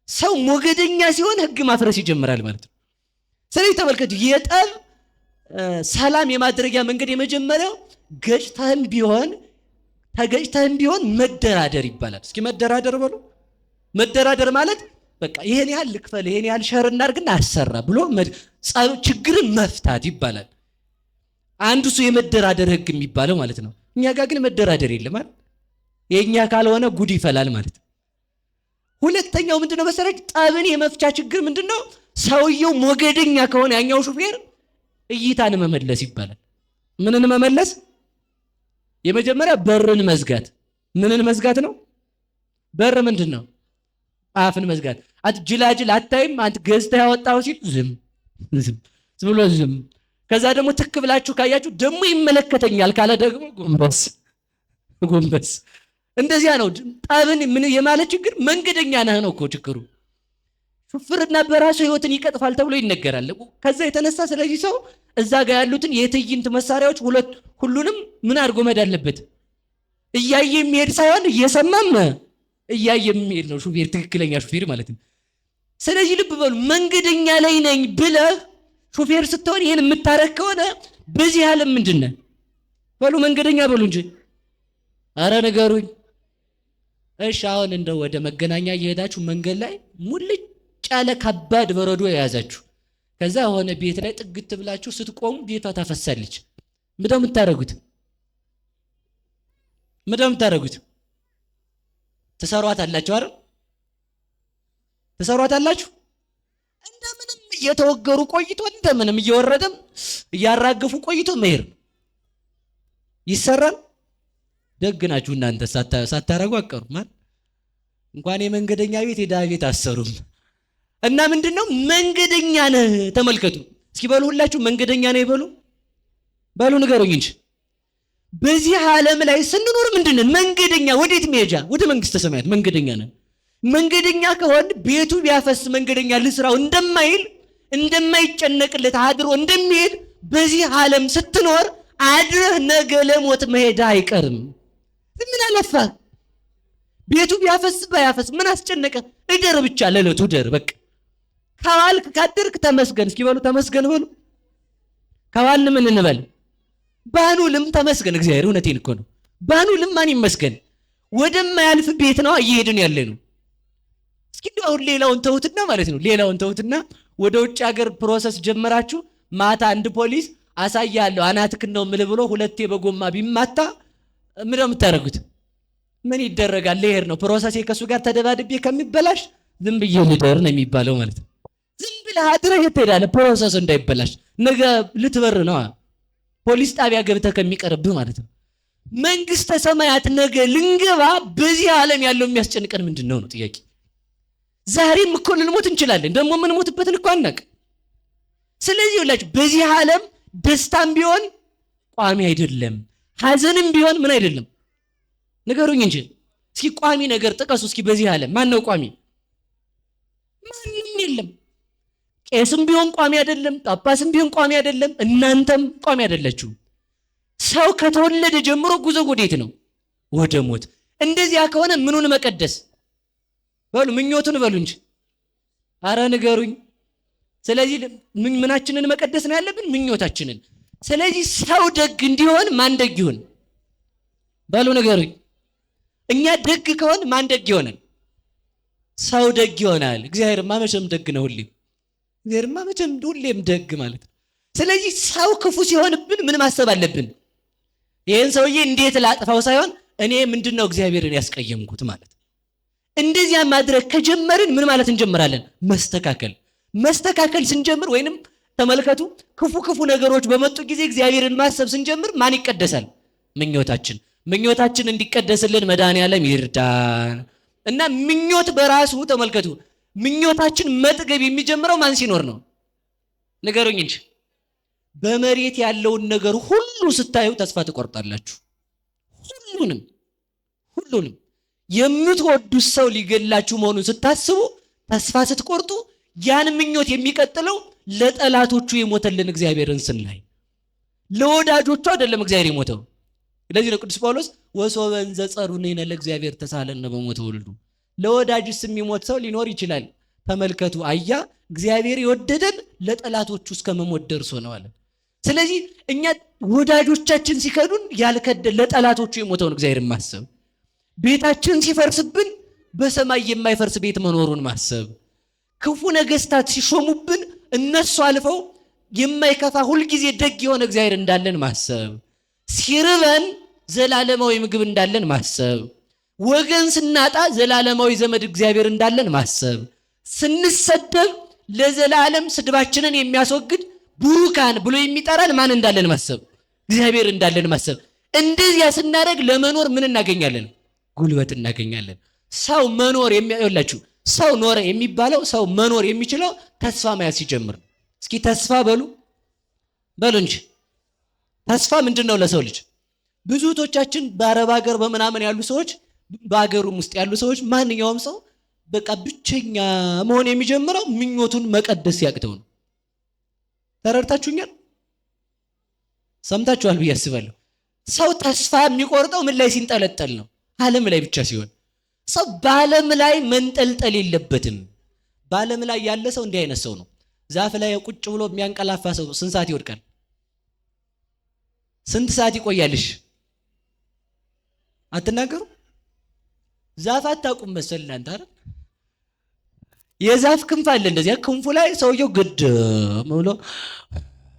ሰው ሞገደኛ ሲሆን ህግ ማፍረስ ይጀምራል ማለት ነው። ስለዚህ ተመልከቱ፣ የጠብ ሰላም የማድረጊያ መንገድ የመጀመሪያው ገጭተህም ቢሆን መደራደር ይባላል። እስኪ መደራደር በሉ። መደራደር ማለት በቃ ይሄን ያህል ልክፈል፣ ይሄን ያህል ሸር እናድርግና አሰራ ብሎ ችግርን መፍታት ይባላል። አንዱ እሱ የመደራደር ህግ የሚባለው ማለት ነው። እኛ ጋር ግን መደራደር የለም አይደል? የኛ ካልሆነ ጉድ ይፈላል ማለት ነው። ሁለተኛው ምንድነው መሰላችሁ? ጠብን የመፍቻ ችግር ምንድነው? ሰውየው ሞገደኛ ከሆነ ያኛው ሹፌር እይታን መመለስ ይባላል። ምንን መመለስ? የመጀመሪያ በርን መዝጋት። ምንን መዝጋት ነው? በር ምንድነው? አፍን መዝጋት። አንተ ጅላጅል አታይም? አንተ ገዝተህ ያወጣው ሲል ዝም ብሎ ዝም። ከዛ ደግሞ ትክ ብላችሁ ካያችሁ ደግሞ ይመለከተኛል ካለ ደግሞ ጎንበስ። እንደዚያ ነው ጠብን ምን የማለት ችግር። መንገደኛ ነህ ነው እኮ ችግሩ። ሹፍርና በራሱ ህይወትን ይቀጥፋል ተብሎ ይነገራል። ከዛ የተነሳ ስለዚህ ሰው እዛ ጋር ያሉትን የትዕይንት መሳሪያዎች ሁሉንም ምን አድርጎ መሄድ አለበት? እያየ የሚሄድ ሳይሆን እየሰማም እያየ የሚሄድ ነው ሹፌር፣ ትክክለኛ ሹፌር ማለት ነው። ስለዚህ ልብ በሉ፣ መንገደኛ ላይ ነኝ ብለህ ሹፌር ስትሆን ይሄን የምታረክ ከሆነ በዚህ ዓለም ምንድነው በሉ? መንገደኛ በሉ እንጂ። አረ ነገሩኝ። እሺ አሁን እንደው ወደ መገናኛ እየሄዳችሁ መንገድ ላይ ሙልጭ ያለ ከባድ በረዶ የያዛችሁ፣ ከዛ ሆነ ቤት ላይ ጥግት ብላችሁ ስትቆሙ ቤቷ ታፈሳለች። ምንድነው የምታረጉት? ትሰሯታላችሁ አይደል? ትሰሯታላችሁ። እንደምንም እየተወገሩ ቆይቶ እንደምንም እየወረደም እያራገፉ ቆይቶ መሄድ ይሰራል። ደግ ናችሁ እናንተ፣ ሳታረጉ አቀሩ ማለት እንኳን የመንገደኛ ቤት የድሃ ቤት አሰሩም። እና ምንድነው መንገደኛ ነህ? ተመልከቱ እስኪ በሉ ሁላችሁ መንገደኛ ነህ በሉ ንገሩኝ እንጂ። በዚህ ዓለም ላይ ስንኖር ምንድነን? መንገደኛ። ወዴት መሄጃ? ወደ መንግስተ ሰማያት መንገደኛ ነን። መንገደኛ ከሆን ቤቱ ቢያፈስ መንገደኛ ልስራው እንደማይል እንደማይጨነቅለት አድሮ እንደሚሄድ በዚህ ዓለም ስትኖር አድረህ ነገ ለሞት መሄድ አይቀርም። ምን አለፋ? ቤቱ ቢያፈስ ባያፈስ ምን አስጨነቀ? እደር ብቻ ለለቱ እደር በቃ። ከዋልክ ካደርክ ተመስገን። እስኪ በሉ ተመስገን በሉ። ከዋልን ምን እንበል? ባኑልም ተመስገን። እግዚአብሔር እውነቴን እኮ ነው። ባኑልም ማን ይመስገን? ወደማያልፍ ቤት ነው እየሄድን ያለ ነው። እስኪ አሁን ሌላውን ተውትና ማለት ነው፣ ሌላውን ተውትና ወደ ውጭ ሀገር ፕሮሰስ ጀመራችሁ። ማታ አንድ ፖሊስ አሳያለሁ አናትክን ነው ምል ብሎ ሁለቴ በጎማ ቢማታ ምን ነው የምታደርጉት? ምን ይደረጋል? ልሄድ ነው ፕሮሰሴ ከሱ ጋር ተደባድቤ ከሚበላሽ ዝም ብዬ ልደር ነው የሚባለው ማለት ነው። ዝም ብለህ አድረህ ትሄዳለህ ፕሮሰስ እንዳይበላሽ። ነገ ልትበር ነው ፖሊስ ጣቢያ ገብተህ ከሚቀርብህ ማለት ነው። መንግስተ ሰማያት ነገ ልንገባ በዚህ ዓለም ያለው የሚያስጨንቀን ምንድን ነው ጥያቄ። ዛሬም እኮ ልንሞት እንችላለን፣ ደግሞ የምንሞትበትን እኮ አናውቅም። ስለዚህ ሁላችሁ በዚህ ዓለም ደስታም ቢሆን ቋሚ አይደለም፣ ሀዘንም ቢሆን ምን አይደለም? ንገሩኝ እንጂ እስኪ ቋሚ ነገር ጥቀሱ እስኪ። በዚህ ዓለም ማን ነው ቋሚ? ማንም የለም። ቄስም ቢሆን ቋሚ አይደለም፣ ጳጳስም ቢሆን ቋሚ አይደለም፣ እናንተም ቋሚ አይደላችሁ። ሰው ከተወለደ ጀምሮ ጉዞ ወዴት ነው? ወደ ሞት። እንደዚያ ከሆነ ምኑን መቀደስ? በሉ ምኞቱን በሉ እንጂ አረ ንገሩኝ። ስለዚህ ምናችንን መቀደስ ነው ያለብን? ምኞታችንን። ስለዚህ ሰው ደግ እንዲሆን ማን ደግ ይሁን? በሉ ንገሩኝ። እኛ ደግ ከሆን ማን ደግ ይሆናል? ሰው ደግ ይሆናል። እግዚአብሔርማ መቼም ደግ ነው ሁሌም። እግዚአብሔርማ መቼም ሁሌም ደግ ማለት ነው። ስለዚህ ሰው ክፉ ሲሆንብን ምን ማሰብ አለብን? ይህን ሰውዬ እንዴት ላጥፋው ሳይሆን እኔ ምንድነው እግዚአብሔርን ያስቀየምኩት ማለት። እንደዚያ ማድረግ ከጀመርን ምን ማለት እንጀምራለን? መስተካከል ስንጀምር ወይንም ተመልከቱ፣ ክፉ ነገሮች በመጡ ጊዜ እግዚአብሔርን ማሰብ ስንጀምር ማን ይቀደሳል? ምኞታችን እንዲቀደስልን መድኃኔዓለም ይርዳን። እና ምኞት በራሱ ተመልከቱ፣ ምኞታችን መጥገብ የሚጀምረው ማን ሲኖር ነው? ንገሩኝ እንጂ። በመሬት ያለውን ነገር ሁሉ ስታዩ ተስፋ ትቆርጣላችሁ። ሁሉንም የምትወዱት ሰው ሊገላችሁ መሆኑን ስታስቡ ተስፋ ስትቆርጡ፣ ያን ምኞት የሚቀጥለው ለጠላቶቹ የሞተልን እግዚአብሔርን ስናይ፣ ለወዳጆቹ አይደለም እግዚአብሔር የሞተው። ስለዚህ ነው ቅዱስ ጳውሎስ ወሶበ እንዘ ጸሩኔነ ለእግዚአብሔር ተሳለነ በሞተ ወልዱ። ለወዳጅስ የሚሞት ሰው ሊኖር ይችላል። ተመልከቱ፣ አያ እግዚአብሔር የወደደን ለጠላቶቹ እስከ መሞት ደርሶ ነው አለ። ስለዚህ እኛ ወዳጆቻችን ሲከዱን ያልከደን ለጠላቶቹ የሞተውን እግዚአብሔር ማሰብ፣ ቤታችን ሲፈርስብን በሰማይ የማይፈርስ ቤት መኖሩን ማሰብ፣ ክፉ ነገስታት ሲሾሙብን እነሱ አልፈው የማይከፋ ሁልጊዜ ደግ የሆነ እግዚአብሔር እንዳለን ማሰብ፣ ሲርበን ዘላለማዊ ምግብ እንዳለን ማሰብ፣ ወገን ስናጣ ዘላለማዊ ዘመድ እግዚአብሔር እንዳለን ማሰብ፣ ስንሰደብ ለዘላለም ስድባችንን የሚያስወግድ ቡሩካን ብሎ የሚጠራን ማን እንዳለን ማሰብ፣ እግዚአብሔር እንዳለን ማሰብ። እንደዚያ ስናደርግ ለመኖር ምን እናገኛለን? ጉልበት እናገኛለን። ሰው መኖር የሚያላችሁ ሰው ኖረ የሚባለው ሰው መኖር የሚችለው ተስፋ መያዝ ሲጀምር። እስኪ ተስፋ በሉ እንጂ ተስፋ ምንድነው ለሰው ልጅ? ብዙ እህቶቻችን በአረብ ሀገር በምናምን ያሉ ሰዎች፣ በአገሩም ውስጥ ያሉ ሰዎች፣ ማንኛውም ሰው በቃ ብቸኛ መሆን የሚጀምረው ምኞቱን መቀደስ ሲያቅተው ነው። ተረድታችሁኛል? ሰምታችኋል ብዬ አስባለሁ። ሰው ተስፋ የሚቆርጠው ምን ላይ ሲንጠለጠል ነው? ዓለም ላይ ብቻ ሲሆን። ሰው በዓለም ላይ መንጠልጠል የለበትም። በዓለም ላይ ያለ ሰው እንዲህ አይነት ሰው ነው። ዛፍ ላይ ቁጭ ብሎ የሚያንቀላፋ ሰው ስንት ሰዓት ይወድቃል? ስንት ሰዓት ይቆያልሽ? አትናገሩ? ዛፍ አታውቁም መሰል እናንተ አይደል? የዛፍ ክንፍ አለ። እንደዚያ ክንፉ ላይ ሰውየው ግድም ብሎ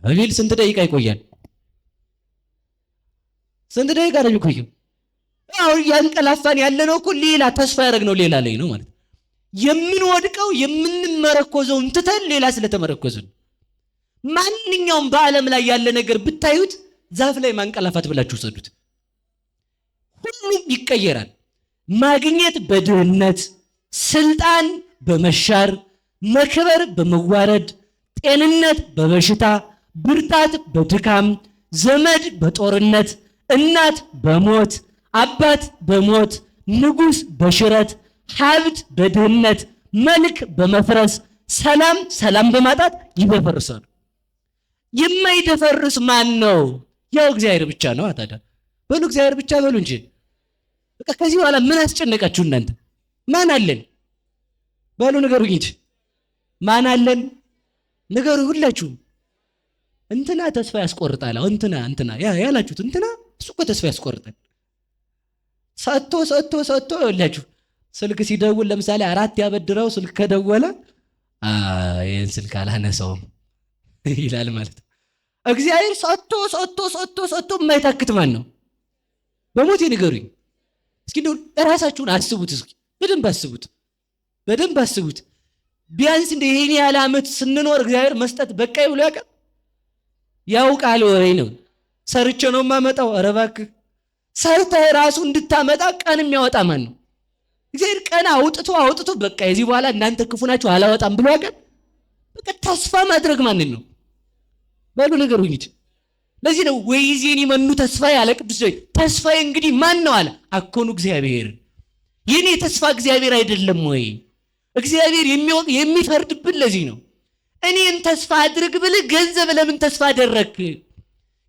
ሊል ስንት ደቂቃ ይቆያል? ስንት ደቂቃ ነው የሚቆየው? አሁን ያንቀላፋን ያለነው እኮ ሌላ ተስፋ ያደረግነው ሌላ ላይ ነው ማለት። የምንወድቀው የምንመረኮዘውን ትተን ሌላ ስለተመረኮዝን። ማንኛውም በዓለም ላይ ያለ ነገር ብታዩት ዛፍ ላይ ማንቀላፋት ብላችሁ ሰዱት፣ ሁሉም ይቀየራል። ማግኘት በድህነት፣ ስልጣን በመሻር፣ መክበር በመዋረድ፣ ጤንነት በበሽታ፣ ብርታት በድካም፣ ዘመድ በጦርነት፣ እናት በሞት አባት በሞት ንጉሥ በሽረት ሀብት በድህነት መልክ በመፍረስ ሰላም በማጣት ይደፈርሳሉ። የማይደፈርስ ማን ነው? ያው እግዚአብሔር ብቻ ነው። ታዲያ በሉ እግዚአብሔር ብቻ በሉ እንጂ በቃ ከዚህ በኋላ ምን አስጨነቃችሁ እናንተ? ማን አለን በሉ ንገሩኝ እንጂ ማን አለን? ንገሩ ሁላችሁ። እንትና ተስፋ ያስቆርጣል። እንትና ያላችሁት እንትና እሱ እኮ ተስፋ ያስቆርጣል። ሰጥቶ ይላችሁ ስልክ ሲደውል ለምሳሌ 4 ያበድረው ስልክ ከደወለ ይህን ስልክ አላነሳውም ይላል ማለት ነው። እግዚአብሔር ሰጥቶ የማይታክት ማን ነው? በሞቴ ንገሩኝ እስኪ። እንደው እራሳችሁን አስቡት እስኪ፣ በደንብ አስቡት። ቢያንስ እንደ ይሄን ያህል ዓመት ስንኖር እግዚአብሔር መስጠት በቃይ ብሎ ያውቃል ወይ ነው? ሰርቼ ነው የማመጣው? ኧረ እባክህ ሰርተህ ራሱ እንድታመጣ ቀን የሚያወጣ ማን ነው? እግዚአብሔር ቀን አውጥቶ በቃ የዚህ በኋላ እናንተ ክፉ ናችሁ አላወጣም ብሎ ያውቃል። በቃ ተስፋ ማድረግ ማንን ነው? በሉ ንገሩኝ እንጂ። ለዚህ ነው ወይዜኒ መኑ ተስፋ ያለ ቅዱስ ዳዊት። ተስፋዬ እንግዲህ ማን ነው አለ? አኮኑ እግዚአብሔር። የኔ ተስፋ እግዚአብሔር አይደለም ወይ? እግዚአብሔር የሚፈርድብን ለዚህ ነው። እኔን ተስፋ አድርግ ብልህ ገንዘብ ለምን ተስፋ አደረግክ?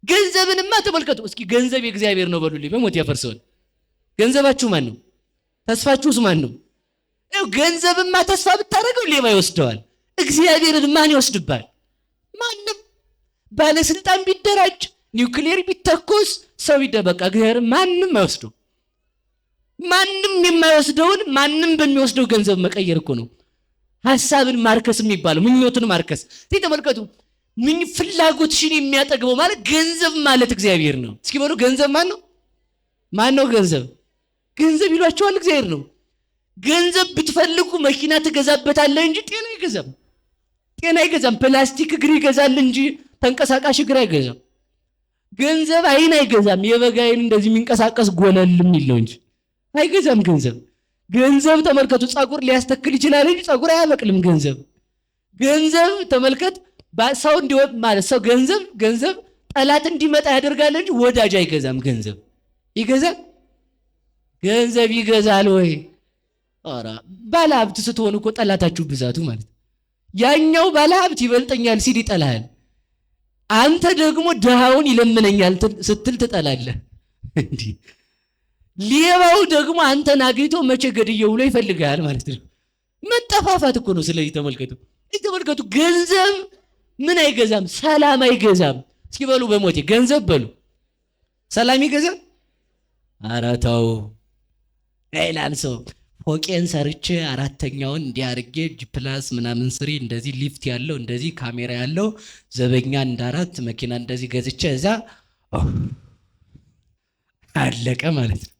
ገንዘብንማ ተመልከቱ እስኪ። ገንዘብ የእግዚአብሔር ነው በሉልኝ፣ በሞት ያፈርሰዋል። ገንዘባችሁ ማን ነው? ተስፋችሁስ ማን ነው? ገንዘብማ ተስፋ ብታደርገው ሌባ ይወስደዋል። እግዚአብሔርን ማን ይወስድባል? ማንም። ባለስልጣን ቢደራጅ ኒውክሌር ቢተኮስ ሰው ይደበቃ፣ እግዚአብሔር ማንም አይወስደው። ማንም የማይወስደውን ማንም በሚወስደው ገንዘብ መቀየር እኮ ነው ሐሳብን ማርከስ የሚባለው፣ ምኞትን ማርከስ። ተመልከቱ፣ ፍላጎትሽን የሚያጠግበው ማለት ገንዘብ ማለት እግዚአብሔር ነው። እስኪ በሉ ገንዘብ ማን ነው? ገንዘብ ይሏቸዋል እግዚአብሔር ነው። ገንዘብ ብትፈልጉ መኪና ትገዛበታለህ እንጂ ጤና አይገዛም። ፕላስቲክ እግር ይገዛል እንጂ ተንቀሳቃሽ እግር አይገዛም። ገንዘብ አይን አይገዛም። የበግ አይን እንደዚህ የሚንቀሳቀስ ጎለል የሚል ነው እንጂ አይገዛም። ገንዘብ ተመልከቱ፣ ፀጉር ሊያስተክል ይችላል እንጂ ፀጉር አያበቅልም። ገንዘብ ተመልከት፣ ሰው እንዲወጥ ማለት ሰው ገንዘብ ጠላት እንዲመጣ ያደርጋል እንጂ ወዳጅ አይገዛም። ገንዘብ ይገዛል ወይ? ኧረ ባለሀብት ስትሆኑ እኮ ጠላታችሁ ብዛቱ ማለት ያኛው ባለሀብት ይበልጠኛል ሲል ይጠላሃል። አንተ ደግሞ ድሃውን ይለምነኛል ስትል ትጠላለህ። እንዲህ ሌባው ደግሞ አንተን አግኝቶ መቼ ገድየው ብሎ ይፈልጋል ማለት ነው። መጠፋፋት እኮ ነው። ስለዚህ ተመልከቱ፣ ገንዘብ ምን አይገዛም? ሰላም አይገዛም። እስኪ በሉ በሞቴ ገንዘብ በሉ ሰላም ይገዛል? ኧረ ተው ይላል ሰው። ፎቄን ሰርቼ 4ኛውን እንዲያርጌ ጂፕላስ ምናምን ስሪ እንደዚህ ሊፍት ያለው እንደዚህ ካሜራ ያለው ዘበኛ እንዳራት መኪና እንደዚህ ገዝቼ እዛ አለቀ ማለት ነው።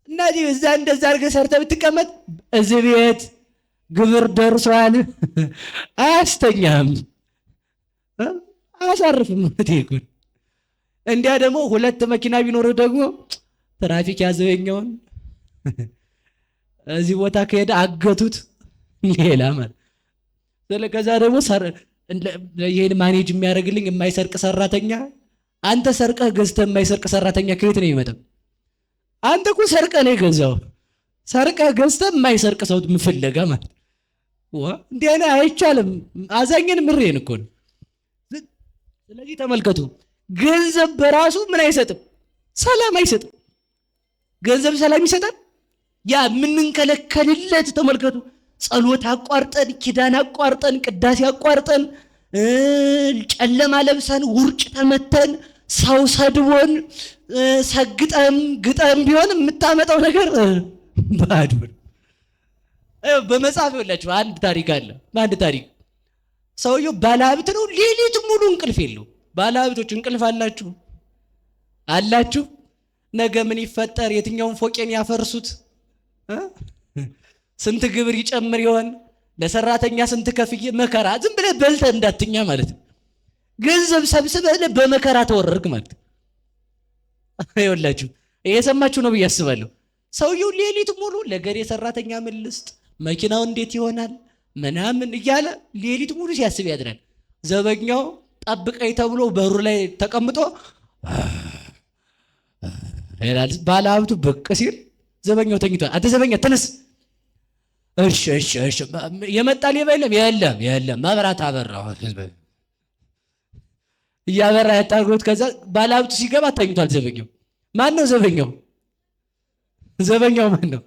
እናዚህ እዛ እንደዛ አድርገህ ሰርተህ ብትቀመጥ እዚህ ቤት ግብር ደርሷል አያስተኛም፣ አያሳርፍም። ይጉን እንዲያ ደግሞ 2 መኪና ቢኖርህ ደግሞ ትራፊክ ያዘበኛውን እዚህ ቦታ ከሄደ አገቱት ሌላ ማለት ስለከዛ ደግሞ ይሄን ማኔጅ የሚያደርግልኝ የማይሰርቅ ሰራተኛ። አንተ ሰርቀህ ገዝተህ የማይሰርቅ ሰራተኛ ከየት ነው የሚመጣው? አንተ እኮ ሰርቀህ ነው የገዛው። ሰርቀህ ገዝተህ የማይሰርቅ ሰው ምፍለጋ ማለት እንዲህ አይነት አይቻልም። አዛኝን ምሬን እኮ ነው። ስለዚህ ተመልከቱ፣ ገንዘብ በራሱ ምን አይሰጥም? ሰላም አይሰጥም። ገንዘብ ሰላም ይሰጣል? ያ የምንከለከልለት ተመልከቱ፣ ጸሎት አቋርጠን፣ ኪዳን አቋርጠን፣ ቅዳሴ አቋርጠን፣ ጨለማ ለብሰን፣ ውርጭ ተመተን፣ ሰው ሰድቦን፣ ግጠም ቢሆን የምታመጣው ነገር ባዶ ነው። በመጽሐፍ ይኸውላችሁ አንድ ታሪክ አለ። በአንድ ታሪክ ሰውየው ባለሀብት ነው። ሌሊት ሙሉ እንቅልፍ የለው። ባለሀብቶች እንቅልፍ አላችሁ? ነገ ምን ይፈጠር? የትኛውን ፎቄን ያፈርሱት? ስንት ግብር ይጨምር ይሆን? ለሰራተኛ ስንት ከፍዬ መከራ። ዝም ብለህ በልተህ እንዳትኛ ማለት ነው። ገንዘብ ሰብስበህ በመከራ ተወረርክ ማለት ነው። ይኸውላችሁ እየሰማችሁ ነው ብዬ አስባለሁ። ሰውየው ሌሊት ሙሉ ለገሬ ሰራተኛ ምን ልስጥ፣ መኪናው እንዴት ይሆናል ምናምን እያለ ሌሊት ሙሉ ሲያስብ ያድራል። ዘበኛው ጠብቀኝ ተብሎ በሩ ላይ ተቀምጦ ይላል። ባለሀብቱ ብቅ ሲል ዘበኛው ተኝቷል። አንተ ዘበኛ ተነስ። እሺ የመጣ ሌባ የለም መብራት አበራው እያበራ ያታርጎት። ከዛ ባለሀብቱ ሲገባ ተኝቷል ዘበኛው። ማን ነው ዘበኛው? ዘበኛው ማን ነው?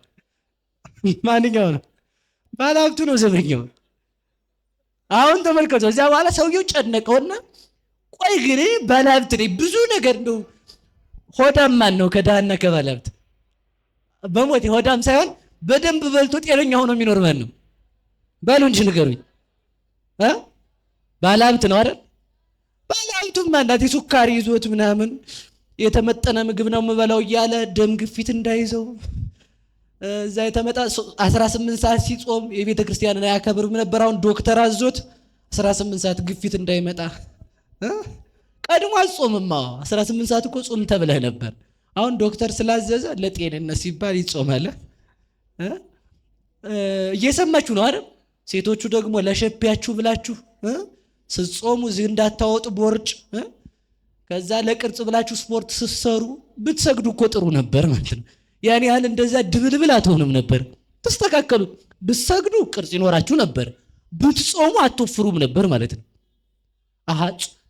ማንኛው ነው? ባለሀብቱ ነው ዘበኛው። አሁን ተመልከቱ። እዚያ በኋላ ሰውየው ጨነቀውና ቆይ ግን ባለሀብት ነኝ ብዙ ነገር እንደው ሆዳም ማን ነው ከድሃና ከባለሀብት? በሞቴ ሆዳም ሳይሆን በደንብ በልቶ ጤነኛ ሆኖ የሚኖር ማን ነው? በሉ እንጂ ንገሩኝ። ባለሀብት ነው አይደል? ባለሀብቱማ እናቴ ሱካሪ ይዞት ምናምን የተመጠነ ምግብ ነው የምበላው እያለ ደም ግፊት እንዳይዘው እዛ የተመጣ 18 ሰዓት ሲጾም የቤተ ክርስቲያንን አያከብርም ነበር። አሁን ዶክተር አዞት 18 ሰዓት ግፊት እንዳይመጣ ቀድሞ አልጾምማ። 18 ሰዓት እኮ ጾም ተብለህ ነበር። አሁን ዶክተር ስላዘዘ ለጤንነት ሲባል ይጾማል። እየሰማችሁ ነው አይደል? ሴቶቹ ደግሞ ለሸፒያችሁ ብላችሁ ስትጾሙ እዚህ እንዳታወጡ ቦርጭ፣ ከዛ ለቅርጽ ብላችሁ ስፖርት ስትሰሩ ብትሰግዱ እኮ ጥሩ ነበር ማለት ነው። ያን ያህል እንደዛ ድብልብል አትሆንም ነበር። ተስተካከሉ። ብትሰግዱ ቅርጽ ይኖራችሁ ነበር፣ ብትጾሙ አትወፍሩም ነበር ማለት ነው።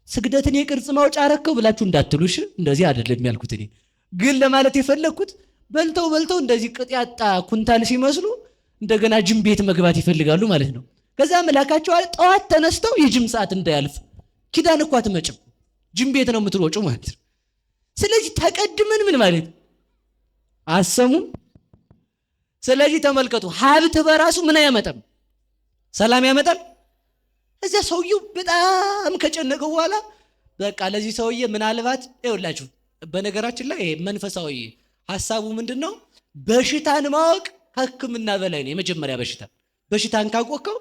ስግደትን የቅርጽ ማውጫ አረከው ብላችሁ እንዳትሉሽ፣ እንደዚህ አይደለም ያልኩት። እኔ ግን ለማለት የፈለግኩት በልተው እንደዚህ ቅጥ ያጣ ኩንታል ሲመስሉ እንደገና ጅም ቤት መግባት ይፈልጋሉ ማለት ነው። ከዛ መላካቸው ጠዋት ተነስተው የጅም ሰዓት እንዳያልፍ ኪዳን እኮ አትመጭም፣ ጅም ቤት ነው የምትሮጩ ማለት ነው። ስለዚህ ተቀድመን ምን ማለት አሰሙም። ስለዚህ ተመልከቱ፣ ሀብት በራሱ ምን ያመጣም? ሰላም ያመጣል። እዚያ ሰውየው በጣም ከጨነቀው በኋላ በቃ ለዚህ ሰውዬ ምናልባት ይኸውላችሁ፣ በነገራችን ላይ መንፈሳዊ ሐሳቡ ምንድነው? በሽታን ማወቅ ከሕክምና በላይ ነው። የመጀመሪያ በሽታን ካወቀው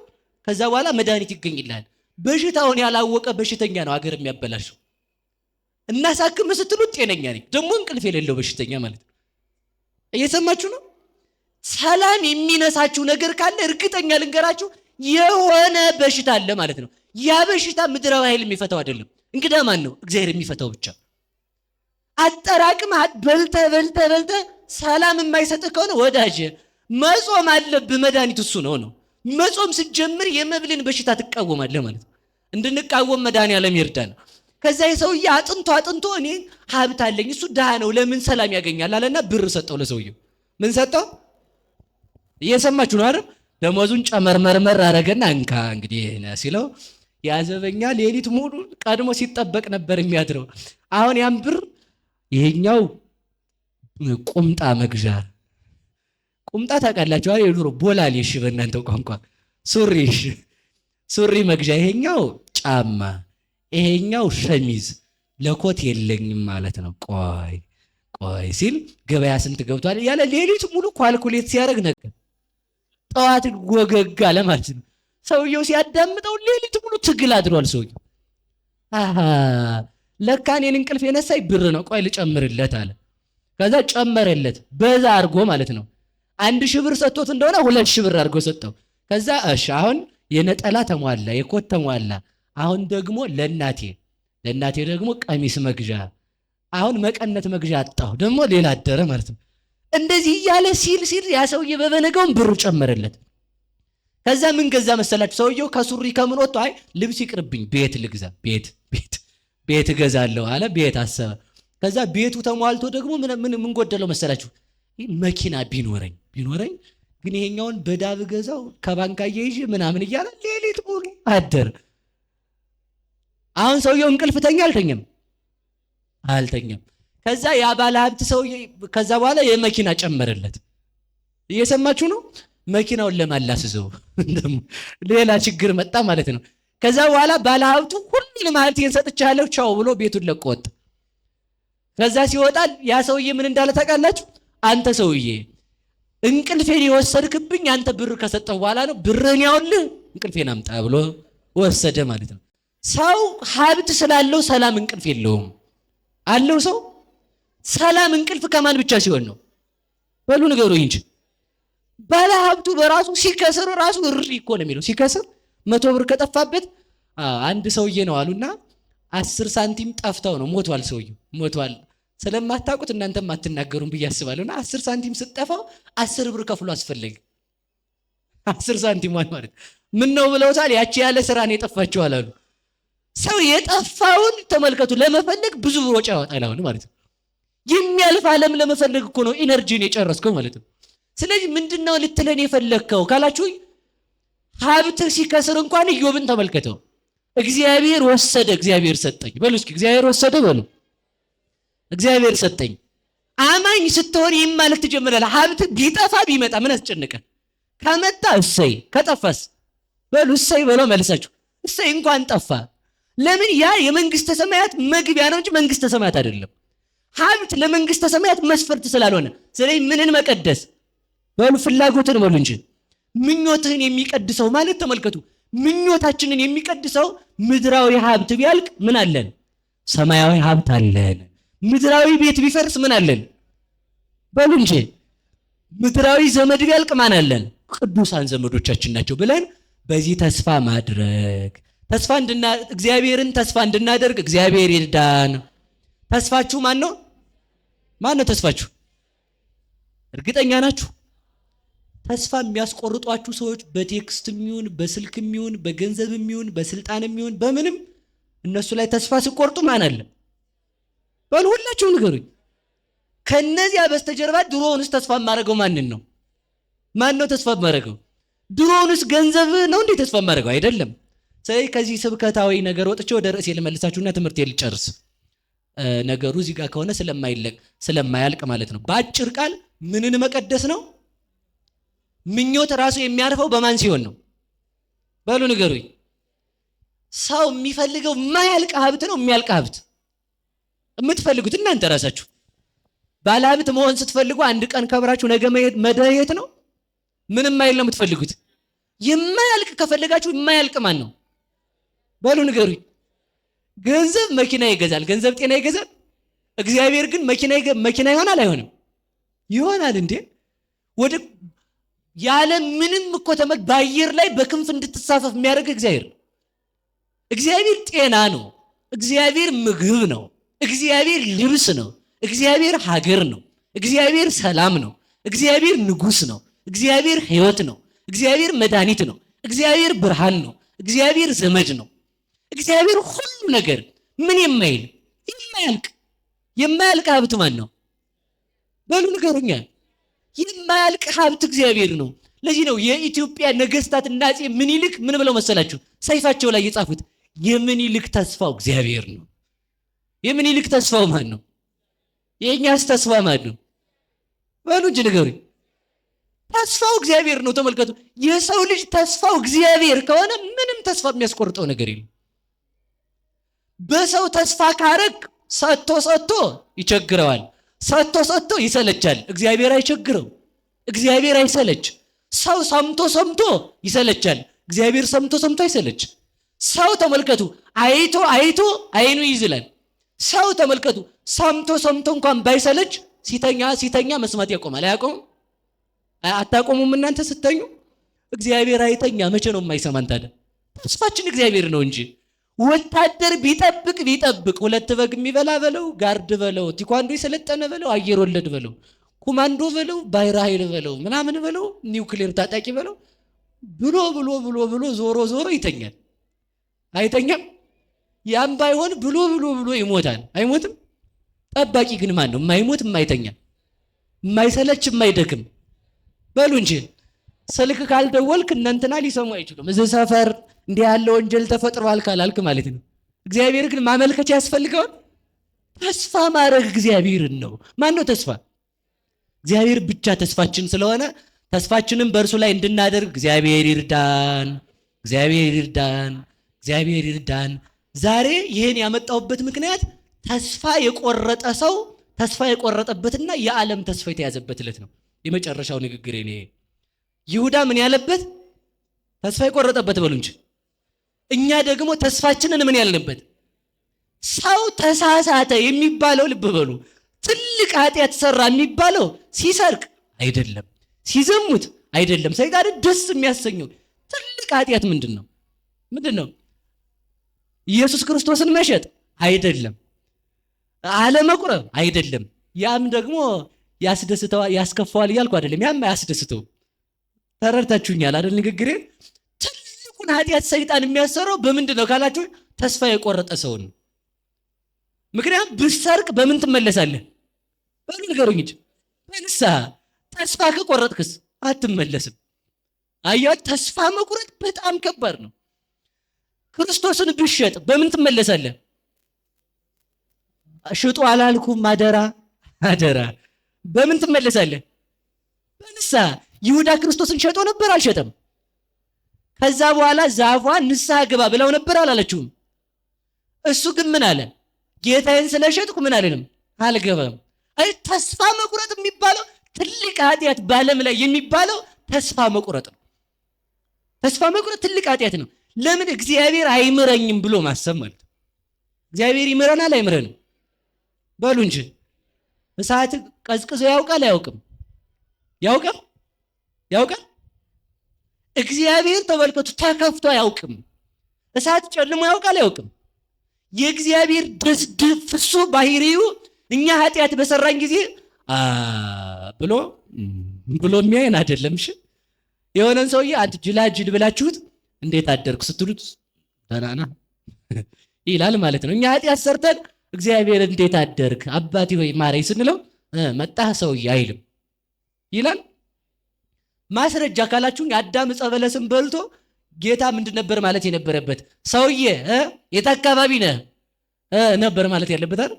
ከዛ በኋላ መድኃኒት ይገኝልሃል። በሽታውን ያላወቀ በሽተኛ ነው አገር የሚያበላሸው። እናሳክም ስትሉት ጤነኛ ነኝ ደግሞ እንቅልፍ የሌለው በሽተኛ ማለት ነው። እየሰማችሁ ነው? ሰላም የሚነሳችሁ ነገር ካለ እርግጠኛ ልንገራችሁ የሆነ በሽታ አለ ማለት ነው። ያ በሽታ ምድራዊ ኃይል የሚፈታው አይደለም። እንግዳ ማን ነው? እግዚአብሔር የሚፈታው ብቻ። አጠራቅመህ በልተ ሰላም የማይሰጥህ ከሆነ ወዳጅ መጾም አለብህ። መድኃኒት እሱ ነው። መጾም ስትጀምር የመብልን በሽታ ትቃወማለህ ማለት ነው። እንድንቃወም መድኃኒዓለም ይርዳን። ከዛ የሰውዬ አጥንቶ እኔ ሀብት አለኝ እሱ ድሃ ነው ለምን ሰላም ያገኛል አለና ብር ሰጠው ለሰውየው። ምን ሰጠው? እየሰማችሁ ነው አይደል? ደሞዙን ጨመርመርመር አረገና እንካ እንግዲህ ሲለው ያዘበኛ ሌሊት ሙሉ ቀድሞ ሲጠበቅ ነበር የሚያድረው። አሁን ያን ብር ይሄኛው ቁምጣ መግዣ፣ ቁምጣ ታውቃላችሁ አይደል? የድሮ ቦላሌ፣ እሺ በእናንተው ቋንቋ ሱሪ መግዣ፣ ይሄኛው ጫማ፣ ይሄኛው ሸሚዝ፣ ለኮት የለኝም ማለት ነው። ቆይ ሲል ገበያ ስንት ገብቷል ያለ ሌሊት ሙሉ ኳልኩሌት ሲያደርግ ነገር ጠዋት ጎገግ አለ ማለት ነው። ሰውየው ሲያዳምጠው ሌሊት ሙሉ ትግል አድሯል ሰውየው። ለካ እኔን እንቅልፍ የነሳኝ ብር ነው፣ ቆይ ልጨምርለት አለ። ከዛ ጨመረለት በዛ አድርጎ ማለት ነው። 1000 ብር ሰጥቶት እንደሆነ 2000 ብር አድርጎ ሰጠው። ከዛ እሺ አሁን የነጠላ ተሟላ፣ የኮት ተሟላ። አሁን ደግሞ ለእናቴ ደግሞ ቀሚስ መግዣ፣ አሁን መቀነት መግዣ አጣሁ፣ ደግሞ ሌላ አደረ ማለት ነው። እንደዚህ እያለ ሲል ያ ሰውዬ በበነጋውን ብሩ ጨመረለት። ከዛ ምን ገዛ መሰላችሁ? ሰውየው ከሱሪ ከምን ወጥቶ አይ ልብስ ይቅርብኝ ቤት ልግዛ፣ ቤት እገዛለሁ አለ። ቤት አሰበ። ከዛ ቤቱ ተሟልቶ ደግሞ ምን ጎደለው መሰላችሁ? መኪና ቢኖረኝ ግን ይሄኛውን በዳብ ገዛው ከባንክ አያይዤ ምናምን እያለ ሌሊት ሙሉ አደረ። አሁን ሰውየው እንቅልፍ ተኛ አልተኛም። ከዛ ያ ባለ ሀብት ሰውዬ ከዛ በኋላ የመኪና ጨመረለት። እየሰማችሁ ነው? መኪናውን ለማላስዘው ሌላ ችግር መጣ ማለት ነው። ከዛ በኋላ ባለ ሀብቱ ሁሉንም ሀብቴን ሰጥቻለሁ ቻው ብሎ ቤቱን ለቆ ወጣ። ከዛ ሲወጣ ያ ሰውዬ ምን እንዳለ ታውቃላችሁ? አንተ ሰውዬ እንቅልፌን የወሰድክብኝ አንተ ብር ከሰጠው በኋላ ነው፣ ብርህን ያውልህ እንቅልፌን አምጣ ብሎ ወሰደ ማለት ነው። ሰው ሀብት ስላለው ሰላም እንቅልፍ የለውም አለው። ሰው ሰላም እንቅልፍ ከማን ብቻ ሲሆን ነው? በሉ ንገሩኝ እንጂ ባለ ሀብቱ በራሱ ሲከስር ራሱ እሪ እኮ ነው የሚለው። ሲከስር 100 ብር ከጠፋበት አንድ ሰውዬ ነው አሉና 10 ሳንቲም ጠፍተው ነው ሞቷል። ሰውዬው ሞቷል። ስለማታውቁት እናንተም አትናገሩም ብዬ አስባለሁና 10 ሳንቲም ስትጠፋው 10 ብር ከፍሎ አስፈለገ። 10 ሳንቲም ማለት ምን ነው ብለውታል። ያቺ ያለ ስራ ነው የጠፋችው አላሉ። ሰው የጠፋውን ተመልከቱ ለመፈለግ ብዙ ወጪ ያወጣል አሁን ማለት ነው። የሚያልፍ ዓለም ለመፈለግ እኮ ነው ኢነርጂን የጨረስከው ማለት ነው። ስለዚህ ምንድነው ልትለን የፈለግከው ካላችሁ ሀብት ሲከስር እንኳን ኢዮብን ተመልከተው። እግዚአብሔር ወሰደ እግዚአብሔር ሰጠኝ በሉ እስኪ። እግዚአብሔር ወሰደ በሉ እግዚአብሔር ሰጠኝ። አማኝ ስትሆን ይህም ማለት ትጀምራለህ። ሀብት ቢጠፋ ቢመጣ ምን አስጨነቀን? ከመጣ እሰይ፣ ከጠፋስ በሉ እሰይ በለው መልሳችሁ። እሰይ እንኳን ጠፋ። ለምን? ያ የመንግስተ ሰማያት መግቢያ ነው እንጂ መንግስተ ሰማያት አይደለም። ሀብት ለመንግስተ ሰማያት መስፈርት ስላልሆነ፣ ስለዚህ ምንን መቀደስ በሉ ፍላጎትን በሉ እንጂ ምኞትህን የሚቀድሰው ማለት ተመልከቱ። ምኞታችንን የሚቀድሰው ምድራዊ ሀብት ቢያልቅ ምን አለን? ሰማያዊ ሀብት አለን። ምድራዊ ቤት ቢፈርስ ምን አለን? በሉ እንጂ ምድራዊ ዘመድ ቢያልቅ ማን አለን? ቅዱሳን ዘመዶቻችን ናቸው ብለን በዚህ ተስፋ ማድረግ እግዚአብሔርን ተስፋ እንድናደርግ እግዚአብሔር ይርዳን። ተስፋችሁ ማን ነው? ማን ነው ተስፋችሁ? እርግጠኛ ናችሁ? ተስፋ የሚያስቆርጧችሁ ሰዎች በቴክስትም ይሁን በስልክም ይሁን በገንዘብም ይሁን በስልጣንም ይሁን በምንም እነሱ ላይ ተስፋ ሲቆርጡ ማን አለ? በሉ ሁላችሁ ንገሩኝ። ከነዚያ በስተጀርባ ድሮውንስ ተስፋ የማደርገው ማንን ነው? ማን ነው ተስፋ የማደርገው? ድሮውንስ ገንዘብ ነው እንዴ ተስፋ የማደርገው? አይደለም። ስለዚህ ከዚህ ስብከታዊ ነገር ወጥቼ ወደ ርዕሴ ልመልሳችሁና ትምህርት ልጨርስ። ነገሩ እዚህ ጋር ከሆነ ስለማያልቅ ማለት ነው። በአጭር ቃል ምንን መቀደስ ነው? ምኞት ራሱ የሚያርፈው በማን ሲሆን ነው? በሉ ንገሩኝ። ሰው የሚፈልገው የማያልቅ ሀብት ነው የሚያልቅ ሀብት የምትፈልጉት እናንተ ራሳችሁ። ባለ ሀብት መሆን ስትፈልጉ አንድ ቀን ከብራችሁ ነገ መደየት ነው። ምንም አይል ነው የምትፈልጉት። የማያልቅ ከፈለጋችሁ የማያልቅ ማን ነው? በሉ ንገሩኝ። ገንዘብ መኪና ይገዛል፣ ገንዘብ ጤና ይገዛል። እግዚአብሔር ግን መኪና ይሆናል አይሆንም? ይሆናል እንዴ! ወደ ያለ ምንም እኮ በአየር ላይ በክንፍ እንድትሳፈፍ የሚያደርግ እግዚአብሔር ጤና ነው። እግዚአብሔር ምግብ ነው። እግዚአብሔር ልብስ ነው። እግዚአብሔር ሀገር ነው። እግዚአብሔር ሰላም ነው። እግዚአብሔር ንጉሥ ነው። እግዚአብሔር ሕይወት ነው። እግዚአብሔር መድኃኒት ነው። እግዚአብሔር ብርሃን ነው። እግዚአብሔር ዘመድ ነው። እግዚአብሔር ሁሉ ነገር ምን የማያልቅ ሀብት ማን ነው? በሉ ንገሩኛ። የማያልቅ ሀብት እግዚአብሔር ነው። ለዚህ ነው የኢትዮጵያ ነገስታት እና አፄ ምኒልክ ምን ብለው መሰላችሁ ሰይፋቸው ላይ የጻፉት? የምኒልክ ተስፋው እግዚአብሔር ነው። የምኒልክ ተስፋው ማን ነው? የእኛስ ተስፋ ማን ነው? በሉ እንጂ ንገሩኝ። ተስፋው እግዚአብሔር ነው። ተመልከቱ። የሰው ልጅ ተስፋው እግዚአብሔር ከሆነ ምንም ተስፋ የሚያስቆርጠው ነገር የለም። በሰው ተስፋ ካረግ ሰጥቶ ይቸግረዋል። ሰጥቶ ይሰለቻል። እግዚአብሔር አይቸግረው። እግዚአብሔር አይሰለች። ሰው ሰምቶ ይሰለቻል። እግዚአብሔር ሰምቶ አይሰለች። ሰው ተመልከቱ አይቶ አይኑ ይዝላል። ሰው ተመልከቱ ሰምቶ እንኳን ባይሰለች ሲተኛ መስማት ያቆማል። አያቆምም? አታቆሙም እናንተ ስተኙ? እግዚአብሔር አይተኛ። መቼ ነው የማይሰማን ታዲያ? ተስፋችን እግዚአብሔር ነው እንጂ ወታደር ቢጠብቅ 2 በግ የሚበላ በለው፣ ጋርድ በለው፣ ቲኳንዶ የሰለጠነ በለው፣ አየር ወለድ በለው፣ ኮማንዶ በለው፣ ባህር ኃይል በለው፣ ምናምን በለው፣ ኒውክሌር ታጣቂ በለው ብሎ ዞሮ ይተኛል። አይተኛም? ያም ባይሆን ብሎ ይሞታል። አይሞትም? ጠባቂ ግን ማን ነው? የማይሞት የማይተኛ የማይሰለች የማይደክም። በሉ እንጂ ስልክ ካልደወልክ እናንተና ሊሰሙ አይችሉም። እዚህ ሰፈር እንዲህ ያለ ወንጀል ተፈጥሯል ካላልክ ማለት ነው። እግዚአብሔር ግን ማመልከቻ ያስፈልገዋል። ተስፋ ማድረግ እግዚአብሔርን ነው። ማን ነው ተስፋ? እግዚአብሔር ብቻ ተስፋችን ስለሆነ ተስፋችንን በእርሱ ላይ እንድናደርግ እግዚአብሔር ይርዳን። ዛሬ ይህን ያመጣሁበት ምክንያት ተስፋ የቆረጠ ሰው ተስፋ የቆረጠበትና የዓለም ተስፋ የተያዘበት ዕለት ነው። የመጨረሻው ንግግር እኔ ይሁዳ ምን ያለበት? ተስፋ የቆረጠበት በሉ እንጂ። እኛ ደግሞ ተስፋችንን ምን ያልንበት? ሰው ተሳሳተ የሚባለው ልብ በሉ፣ ትልቅ ኃጢአት ሰራ የሚባለው ሲሰርቅ አይደለም፣ ሲዘሙት አይደለም። ሰይጣን ደስ የሚያሰኘው ትልቅ ኃጢአት ምንድን ነው? ኢየሱስ ክርስቶስን መሸጥ አይደለም። አለመቁረብ አይደለም። ያም ደግሞ ያስደስተዋል ያስከፋዋል እያልኩ አይደለም። ያም አያስደስተው። ተረድታችሁኛል አይደል ንግግሬ? ትልቁን ኃጢአት ሰይጣን የሚያሰራው በምንድን ነው ካላችሁ ተስፋ የቆረጠ ሰውን። ምክንያቱም ብሰርቅ በምን ትመለሳለህ? በሉ ንገሩኝ እንጂ በንስሐ። ተስፋ ከቆረጥክስ አትመለስም። አያት ተስፋ መቁረጥ በጣም ከባድ ነው። ክርስቶስን ብሸጥ በምን ትመለሳለህ? ሽጡ አላልኩም፣ አደራ አደራ። በምን ትመለሳለህ? በንስሐ። ይሁዳ ክርስቶስን ሸጦ ነበር አልሸጠም? ከዛ በኋላ ዛፏ ንስሐ ግባ ብለው ነበር አላለችውም? እሱ ግን ምን አለ? ጌታዬን ስለሸጥኩ ምን አለንም? አልገባም። አይ ተስፋ መቁረጥ የሚባለው ትልቅ ኃጢአት በዓለም ላይ የሚባለው ተስፋ መቁረጥ ነው። ተስፋ መቁረጥ ትልቅ ኃጢአት ነው። ለምን? እግዚአብሔር አይምረኝም ብሎ ማሰብ ማለት። እግዚአብሔር ይምረናል አይምረንም? በሉ እንጂ። እሳት ቀዝቅዞ ያውቃል አያውቅም? ያውቃል ያውቃል። እግዚአብሔር ተመልከቱ ተከፍቶ አያውቅም። እሳት ጨልሞ ያውቃል አያውቅም? የእግዚአብሔር ፍጹም ባህሪው እኛ ኃጢአት በሰራን ጊዜ ብሎ የሚያየን አይደለም። እሺ የሆነን ሰውዬ አንድ ጅላጅል ብላችሁት እንዴት አደርክ ስትሉት ደህና ነህ ይላል ማለት ነው። እኛ ኃጢአት ሰርተን እግዚአብሔር እንዴት አደርክ አባቴ ሆይ ማረኝ ስንለው መጣህ ሰውዬ አይልም ይላል። ማስረጃ ካላችሁኝ አዳም ዕፀ በለስን በልቶ ጌታ ምንድን ነበር ማለት የነበረበት? ሰውዬ የት አካባቢ ነህ ነበር ማለት ያለበት አይደል?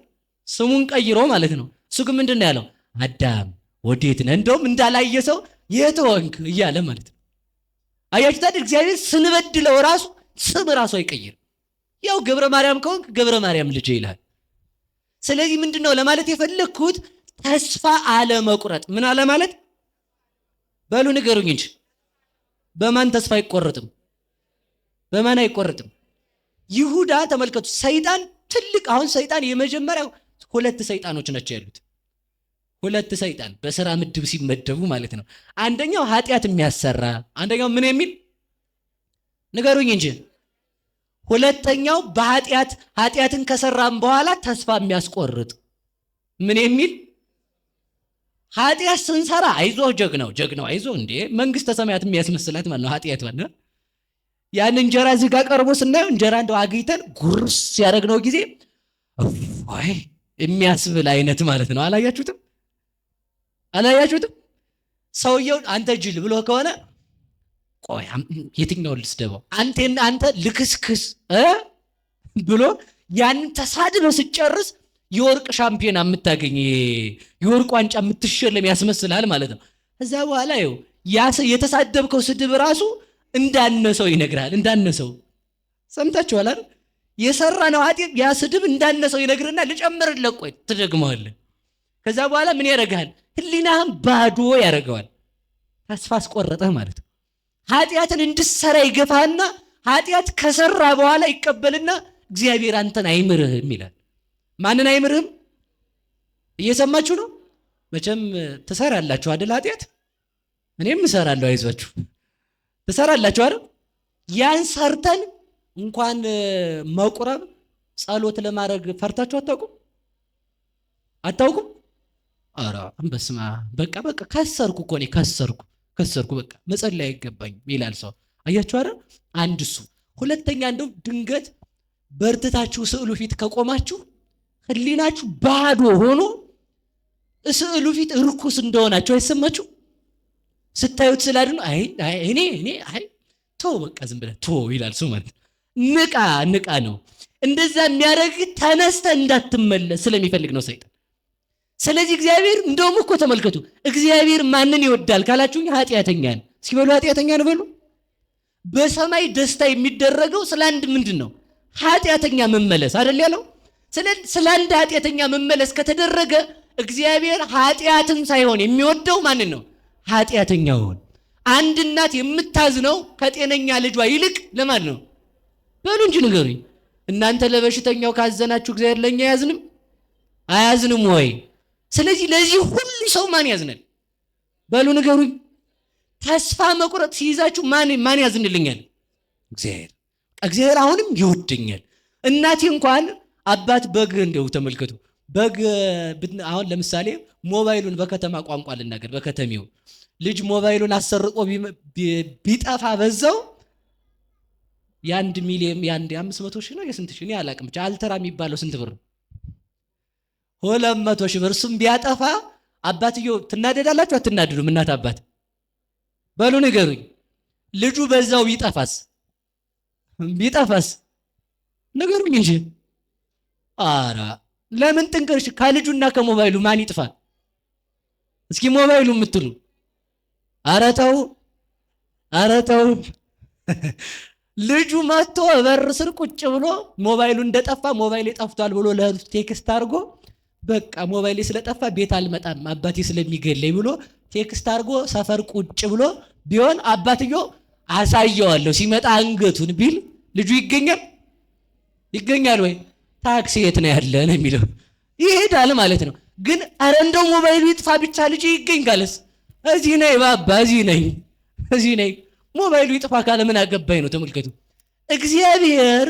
ስሙን ቀይሮ ማለት ነው። እሱ ግን ምንድን ነው ያለው? አዳም ወዴት ነህ? እንደውም እንዳላየ ሰው የት ሆንክ እያለ ማለት ነው። አያችሁ ታዲያ እግዚአብሔር ስንበድለው ራሱ ስም ራሱ አይቀይርም። ያው ገብረ ማርያም ከሆንክ ገብረ ማርያም ልጅ ይላል። ስለዚህ ምንድን ነው ለማለት የፈለግኩት? ተስፋ አለመቁረጥ። ምን አለ ማለት? በሉ ንገሩኝ እንጂ በማን ተስፋ አይቆረጥም? በማን አይቆረጥም? ይሁዳ ተመልከቱ። ሰይጣን ትልቅ አሁን ሰይጣን የመጀመሪያው ሁለት ሰይጣኖች ናቸው ያሉት። ሁለት ሰይጣን በሥራ ምድብ ሲመደቡ ማለት ነው። አንደኛው ኃጢአት የሚያሰራ፣ አንደኛው ምን የሚል ንገሩኝ እንጂ። ሁለተኛው ኃጢአትን ከሰራም በኋላ ተስፋ የሚያስቆርጥ ምን የሚል? ኃጢአት ስንሰራ አይዞህ ጀግናው አይዞህ እንዴ መንግስተ ሰማያት የሚያስመስላት ማለት ነው ኃጢአት ማለት ነው። ያን እንጀራ እዚህ ጋር ቀርቦ ስናየው እንጀራ እንደው አግኝተን ጉርስ ያደረግነው ጊዜ ወይ የሚያስብል አይነት ማለት ነው። አላያችሁትም? ሰውየው አንተ ጅል ብሎ ከሆነ ቆይ የትኛውን ልስደበው አንተ ልክስክስ ብሎ ያንን ተሳድበው ስጨርስ የወርቅ ሻምፒዮን የምታገኝ የወርቅ ዋንጫ የምትሸለም ያስመስላል ማለት ነው። ከዛ በኋላ የተሳደብከው ስድብ ራሱ እንዳነሰው ይነግራል። እንዳነሰው ሰምታችኋል አይደል? የሰራነው ኃጢአት ያ ስድብ እንዳነሰው ይነግርና ልጨምርልህ ቆይ ትደግመዋለህ። ከዛ በኋላ ምን ያደርጋል? ህሊናህን ባዶ ያደርገዋል። ተስፋ አስቆረጠህ ማለት ነው። ኃጢአትን እንድትሰራ ይገፋና ኃጢአት ከሰራ በኋላ ይቀበልና እግዚአብሔር አንተን አይምርህም ይላል። ማንን አይምርህም? እየሰማችሁ ነው? መቼም ትሰራላችሁ አይደል? ኃጢአት እኔም እሰራለሁ። አይዟችሁ ትሰራላችሁ አይደል? ያን ሰርተን እንኳን መቁረብ ጸሎት ለማድረግ ፈርታችሁ አታውቁም? ኧረ በስመ አብ በቃ ከሰርኩ እኮ እኔ ከሰርኩ በቃ መጸለይ አይገባኝም ይላል ሰው። አያችሁ አይደል? አንድ እሱ። ሁለተኛ እንደው ድንገት በርትታችሁ ስዕሉ ፊት ከቆማችሁ ህሊናችሁ ባዶ ሆኖ ስዕሉ ፊት እርኩስ እንደሆናችሁ አይሰማችሁ? ስታዩት ስላድኑ እኔ ተው በቃ ዝም ብለህ ተው ይላል ሰው ማለት ነው። ንቃ ነው። እንደዛ የሚያደርግ ተነስተ እንዳትመለስ ስለሚፈልግ ነው ሰይጣን። ስለዚህ እግዚአብሔር እንደውም እኮ ተመልከቱ፣ እግዚአብሔር ማንን ይወዳል ካላችሁ ኃጢአተኛን። ሲበሉ ኃጢአተኛን በሉ። በሰማይ ደስታ የሚደረገው ስለ አንድ ምንድን ነው? ኃጢአተኛ መመለስ አይደል ያለው? ስለ አንድ ኃጢአተኛ መመለስ ከተደረገ እግዚአብሔር ኃጢአትን ሳይሆን የሚወደው ማንን ነው? ኃጢአተኛውን። አንድ እናት የምታዝነው ከጤነኛ ልጇ ይልቅ ለማን ነው? በሉ እንጂ ንገሩኝ። እናንተ ለበሽተኛው ካዘናችሁ እግዚአብሔር ለኛ አያዝንም ወይ? ስለዚህ ለዚህ ሁሉ ሰው ማን ያዝናል? በሉ ንገሩኝ። ተስፋ መቁረጥ ሲይዛችሁ ማን ያዝንልኛል? እግዚአብሔር አሁንም ይወደኛል። እናቴ እንኳን አባት በግ እንደው ተመልከቱ በግ አሁን ለምሳሌ ሞባይሉን በከተማ ቋንቋ ልናገር፣ በከተሜው ልጅ ሞባይሉን አሰርቆ ቢጠፋ በዛው የ1 ሚሊዮን የ500 ሺህ ነው የስንት ሺህ ነው አላውቅም፣ ብቻ አልተራ የሚባለው ስንት ብር 200 ሺህ ብር። እሱም ቢያጠፋ አባትየው ትናደዳላችሁ አትናደዱም? እናት አባት በሉ ንገሩኝ። ልጁ በዛው ቢጠፋስ ንገሩኝ እንጂ። ኧረ ለምን ጥንቅርሽ? ከልጁና ከሞባይሉ ማን ይጥፋ? እስኪ ሞባይሉ የምትሉ ኧረ ተው። ልጁ መጥቶ በር ስር ቁጭ ብሎ ሞባይሉ እንደጠፋ ሞባይሌ ጠፍቷል ብሎ ለእህቱ ቴክስት አድርጎ በቃ ሞባይሌ ስለጠፋ ቤት አልመጣም አባቴ ስለሚገለኝ ብሎ ቴክስት አድርጎ ሰፈር ቁጭ ብሎ ቢሆን አባትዮ አሳየዋለሁ ሲመጣ አንገቱን ቢል ልጁ ይገኛል ወይ? ታክሲ የት ነው ያለ ነው የሚለው፣ ይሄዳል ማለት ነው። ግን ኧረ እንደው ሞባይሉ ይጥፋ ብቻ ልጅ ይገኝ ካለስ እዚህ ነኝ ባባ እዚህ ነኝ ሞባይሉ ይጥፋ ካለ ምን አገባኝ ነው። ተመልከቱ፣ እግዚአብሔር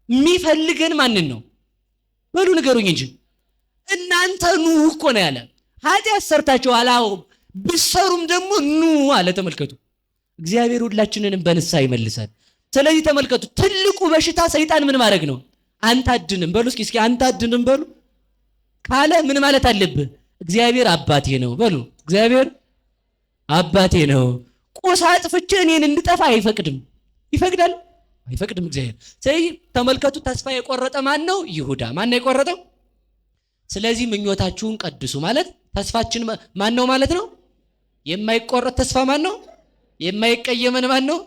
የሚፈልገን ማንን ነው? በሉ ንገሩኝ እንጂ። እናንተ ኑ እኮ ነው ያለ። ኃጢአት ሰርታችኋል፣ አዎ ብትሰሩም ደግሞ ኑ አለ። ተመልከቱ፣ እግዚአብሔር ሁላችንንም በንስሐ ይመልሳል። ስለዚህ ተመልከቱ፣ ትልቁ በሽታ ሰይጣን ምን ማድረግ ነው? አንተ አድንም በሉ እስኪ አንተ አድንም በሉ ካለ ምን ማለት አለብህ? እግዚአብሔር አባቴ ነው በሉ። እግዚአብሔር አባቴ ነው። ቁስ አጥፍቼ እኔን እንድጠፋ አይፈቅድም። ይፈቅዳል? አይፈቅድም እግዚአብሔር። ስለዚህ ተመልከቱ፣ ተስፋ የቆረጠ ማን ነው? ይሁዳ። ማን ነው የቆረጠው? ስለዚህ ምኞታችሁን ቀድሱ ማለት ተስፋችን ማን ነው ማለት ነው? የማይቆረጥ ተስፋ ማን ነው? የማይቀየመን ማን ነው?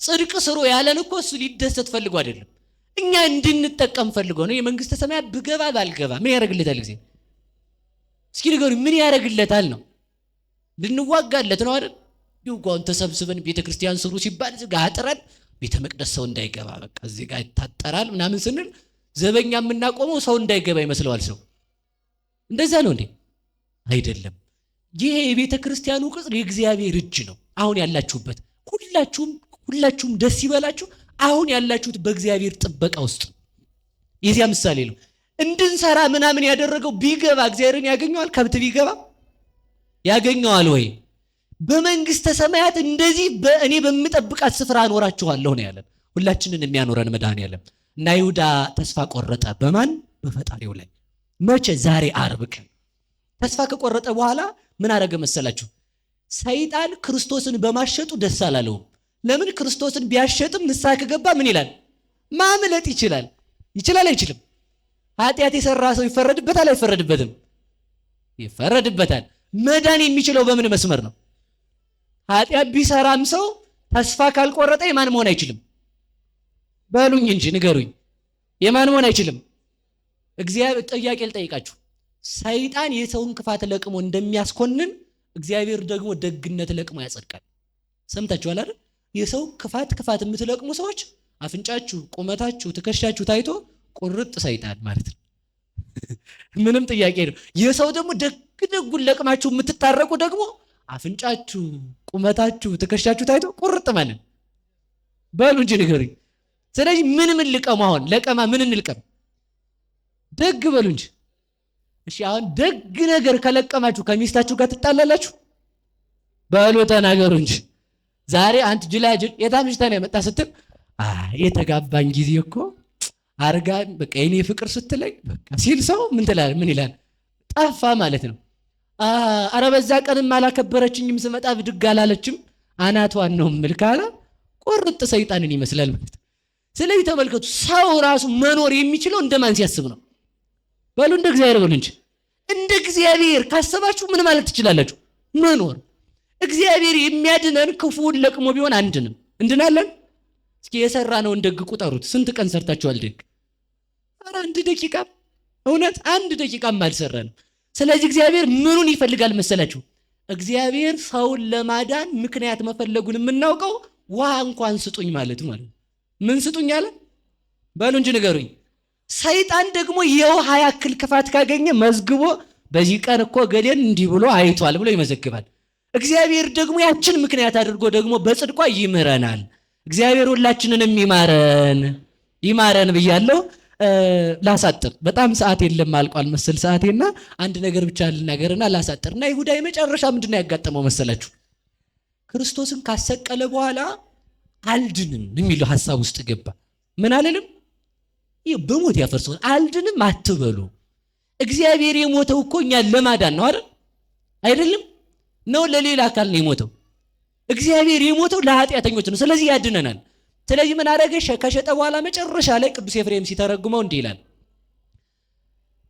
ጽድቅ ስሩ ያለን እኮ እሱ ሊደሰት ፈልጎ አይደለም፣ እኛ እንድንጠቀም ፈልጎ ነው። የመንግስተ ሰማያት ብገባ ባልገባ ምን ያደርግለታል ጊዜ? እስኪ ንገሩኝ፣ ምን ያደርግለታል ነው? ልንዋጋለት ነው አይደል? ይጓን ተሰብስበን ቤተክርስቲያን ስሩ ሲባል እዚህ ጋር አጥረን ቤተ መቅደስ ሰው እንዳይገባ በቃ እዚህ ጋር ይታጠራል ምናምን ስንል ዘበኛ የምናቆመው ሰው እንዳይገባ ይመስለዋል ሰው። እንደዛ ነው እንዴ? አይደለም። ይሄ የቤተ ክርስቲያኑ ቅጽር የእግዚአብሔር እጅ ነው። አሁን ያላችሁበት ሁላችሁም ደስ ይበላችሁ። አሁን ያላችሁት በእግዚአብሔር ጥበቃ ውስጥ የዚያ ምሳሌ ነው። እንድንሰራ ምናምን ያደረገው ቢገባ እግዚአብሔርን ያገኘዋል? ከብት ቢገባ ያገኘዋል ወይ? በመንግስተ ሰማያት እንደዚህ እኔ በምጠብቃት ስፍራ አኖራችኋለሁ ነው ያለን። ሁላችንን የሚያኖረን መድኃኔዓለም እና ይሁዳ ተስፋ ቆረጠ። በማን? በፈጣሪው ላይ። መቼ? ዛሬ ዓርብ ቀን ተስፋ ከቆረጠ በኋላ ምን አደረገ መሰላችሁ? ሰይጣን ክርስቶስን በማሸጡ ደስ አላለውም። ለምን? ክርስቶስን ቢያሸጥም ንስሐ ከገባ ምን ይላል? ማምለጥ ይችላል። አይችልም? ኃጢአት የሰራ ሰው ይፈረድበታል አይፈረድበትም? ይፈረድበታል። መዳን የሚችለው በምን መስመር ነው? ኃጢአት ቢሰራም ሰው ተስፋ ካልቆረጠ የማን መሆን አይችልም? በሉኝ እንጂ ንገሩኝ፣ የማን መሆን አይችልም? እግዚአብሔር ጥያቄ ልጠይቃችሁ። ሰይጣን የሰውን ክፋት ለቅሞ እንደሚያስኮንን እግዚአብሔር ደግሞ ደግነት ለቅሞ ያጸድቃል። ሰምታችኋል አይደል? የሰው ክፋት የምትለቅሙ ሰዎች አፍንጫችሁ፣ ቁመታችሁ፣ ትከሻችሁ ታይቶ ቁርጥ ሰይጣን ማለት ነው። ምንም ጥያቄ ነው። የሰው ደግሞ ደጉን ለቅማችሁ የምትታረቁ ደግሞ አፍንጫችሁ፣ ቁመታችሁ፣ ትከሻችሁ ታይቶ ቁርጥ ማለት በሉ እንጂ ንገሩኝ። ስለዚህ ምን ልቀሙ? አሁን ለቀማ ምን እንልቀም? ደግ በሉ እንጂ። እሺ አሁን ደግ ነገር ከለቀማችሁ ከሚስታችሁ ጋር ትጣላላችሁ? በሉ ተናገሩ እንጂ። ዛሬ አንተ ጅላጅል የታምሽታ ነው የመጣ ስትል የተጋባኝ ጊዜ እኮ አርጋ በቃ የኔ ፍቅር ስትለኝ በቃ ሲል ሰው ምን ይላል? ጠፋ ማለት ነው። አረ በዛ ቀንም አላከበረችኝም፣ ስመጣ ብድግ አላለችም፣ አናቷን ነው ምልካላ ቁርጥ ሰይጣንን ይመስላል ማለት። ስለዚህ ተመልከቱ፣ ሰው ራሱ መኖር የሚችለው እንደማን ሲያስብ ነው? በሉ እንደ እግዚአብሔር በሉ እንጂ። እንደ እግዚአብሔር ካሰባችሁ ምን ማለት ትችላላችሁ? መኖር። እግዚአብሔር የሚያድነን ክፉን ለቅሞ ቢሆን አንድንም እንድናለን። እስኪ የሰራነውን ደግ ቁጠሩት። ስንት ቀን ሰርታችኋል ደግ? ኧረ 1 ደቂቃ፣ እውነት 1 ደቂቃም አልሰራንም። ስለዚህ እግዚአብሔር ምኑን ይፈልጋል መሰላችሁ? እግዚአብሔር ሰውን ለማዳን ምክንያት መፈለጉን የምናውቀው ውሃ እንኳን ስጡኝ ማለት ነው። ምን ስጡኝ አለ? በሉ እንጂ ንገሩኝ። ሰይጣን ደግሞ የውሃ ያክል ክፋት ካገኘ መዝግቦ በዚህ ቀን እኮ ገሌን እንዲህ ብሎ አይቷል ብሎ ይመዘግባል። እግዚአብሔር ደግሞ ያችን ምክንያት አድርጎ ደግሞ በጽድቋ ይምረናል። እግዚአብሔር ሁላችንንም ይማረን ብያለሁ። ላሳጥር፣ በጣም ሰዓት የለም አልቋል መሰል ሰዓቴና አንድ ነገር ብቻ ልናገርና ላሳጥርና ይሁዳ የመጨረሻ ምንድነው ያጋጠመው መሰላችሁ? ክርስቶስን ካሰቀለ በኋላ አልድንም የሚለው ሐሳብ ውስጥ ገባ። ምን አለንም? ይሄ በሞት ያፈርሰው አልድንም አትበሉ። እግዚአብሔር የሞተው እኮ እኛን ለማዳን ነው አይደለም? ነው ለሌላ አካል ነው የሞተው። እግዚአብሔር የሞተው ለኃጢአተኞች ነው። ስለዚህ ያድነናል። ስለዚህ ምን አደረገ? ከሸጠ በኋላ መጨረሻ ላይ ቅዱስ ኤፍሬም ሲተረጉመው እንዲህ ይላል፣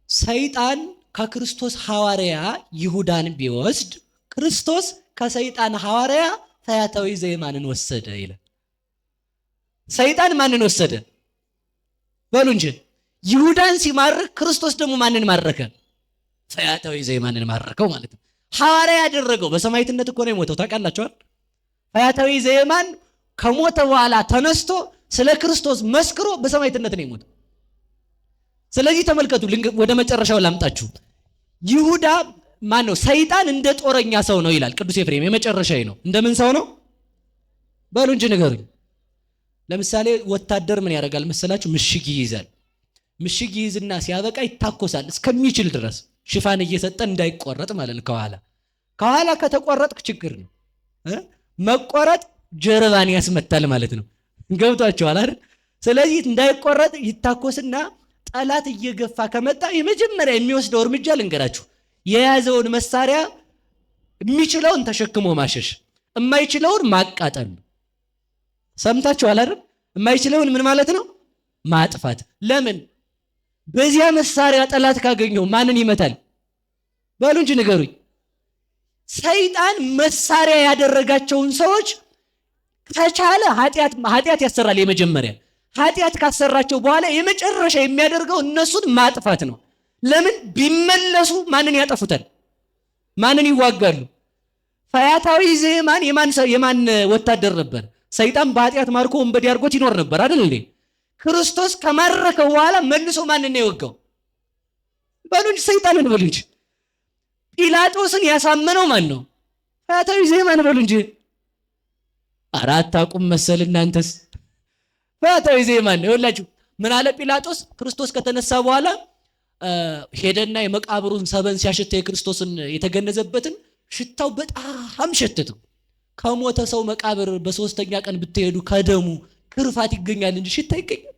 ሰይጣን ከክርስቶስ ሐዋርያ ይሁዳን ቢወስድ ክርስቶስ ከሰይጣን ሐዋርያ ፈያታዊ ዘየማንን ወሰደ ይላል። ሰይጣን ማንን ወሰደ? በሉ እንጂ ይሁዳን ሲማርክ ክርስቶስ ደግሞ ማንን ማረከ? ፈያታዊ ዘየማንን ማረከው ማለት ነው። ሐዋርያ ያደረገው በሰማዕትነት እኮ ነው የሞተው ታውቃላችሁ። ፈያታዊ ዘየማን ከሞተ በኋላ ተነስቶ ስለ ክርስቶስ መስክሮ በሰማዕትነት ነው የሞተው። ስለዚህ ተመልከቱ፣ ወደ መጨረሻው ላምጣችሁ። ይሁዳ ማን ነው? ሰይጣን እንደ ጦረኛ ሰው ነው ይላል ቅዱስ ኤፍሬም። የመጨረሻዬ ነው። እንደምን ሰው ነው በሉ እንጂ ንገሩኝ። ለምሳሌ ወታደር ምን ያደርጋል መሰላችሁ? ምሽግ ይይዛል። ምሽግ ይይዝና ሲያበቃ ይታኮሳል እስከሚችል ድረስ ሽፋን እየሰጠ እንዳይቆረጥ ማለት ነው። ከኋላ ከተቆረጥክ ችግር ነው። መቆረጥ ጀርባን ያስመታል ማለት ነው። ገብቷችኋል አይደል? ስለዚህ እንዳይቆረጥ ይታኮስና ጠላት እየገፋ ከመጣ የመጀመሪያ የሚወስደው እርምጃ ልንገራችሁ፣ የያዘውን መሳሪያ የሚችለውን ተሸክሞ ማሸሽ፣ የማይችለውን ማቃጠል። ሰምታችኋል አይደል? የማይችለውን ምን ማለት ነው? ማጥፋት። ለምን? በዚያ መሳሪያ ጠላት ካገኘው ማንን ይመታል? በሉ እንጂ ንገሩኝ። ሰይጣን መሳሪያ ያደረጋቸውን ሰዎች ከቻለ ኃጢአት ያሰራል። የመጀመሪያ ኃጢአት ካሰራቸው በኋላ የመጨረሻ የሚያደርገው እነሱን ማጥፋት ነው። ለምን? ቢመለሱ ማንን ያጠፉታል? ማንን ይዋጋሉ? ፈያታዊ ዘየማን የማን ወታደር ነበር? ሰይጣን በኃጢአት ማርኮ ወንበዴ አድርጎት ይኖር ነበር አይደል እንዴ? ክርስቶስ ከማረከው በኋላ መልሶ ማንን ነው የወጋው? በሉ እንጂ ሰይጣንን በሉ እንጂ። ጲላጦስን ያሳመነው ማን ነው? ፈያታዊ ዘየማን በሉ እንጂ። አራት አቁም መሰል እናንተስ። ፈያታዊ ዘየማን ነው። ይኸውላችሁ ምን አለ ጲላጦስ? ክርስቶስ ከተነሳ በኋላ ሄደና የመቃብሩን ሰበን ሲያሸተ የክርስቶስን የተገነዘበትን ሽታው በጣም ሸተተው። ከሞተ ሰው መቃብር በሶስተኛ ቀን ብትሄዱ ከደሙ ክርፋት ይገኛል እንጂ ሽታ ይገኛል?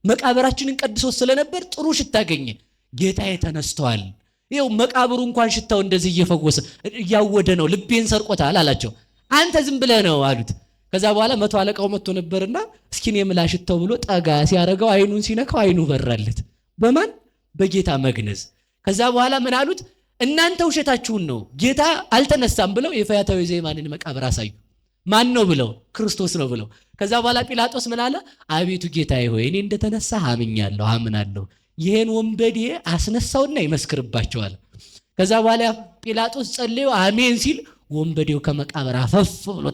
መቃብራችንን ቀድሶ ስለነበር ጥሩ ሽታ አገኘ። ጌታዬ ተነስተዋል። ይኸው መቃብሩ እንኳን ሽታው እንደዚህ እየፈወሰ እያወደ ነው፣ ልቤን ሰርቆታል አላቸው። አንተ ዝም ብለህ ነው አሉት። ከዛ በኋላ መቶ አለቃው መጥቶ ነበርና እስኪን የምላ ሽታው ብሎ ጠጋ ሲያደርገው አይኑን ሲነካው አይኑ በራለት። በማን? በጌታ መግነዝ። ከዛ በኋላ ምን አሉት? እናንተ ውሸታችሁን ነው፣ ጌታ አልተነሳም ብለው የፈያታዊ ዘየማንን መቃብር አሳዩ። ማን ነው ብለው? ክርስቶስ ነው ብለው። ከዛ በኋላ ጲላጦስ ምን አለ? አቤቱ ጌታዬ ሆይ እኔ እንደተነሳ አምኛለሁ፣ አምናለሁ። ይሄን ወንበዴ አስነሳውና ይመስክርባቸዋል። ከዛ በኋላ ጲላጦስ ጸልዮ አሜን ሲል ወንበዴው ከመቃብር አፈፍ ብሎ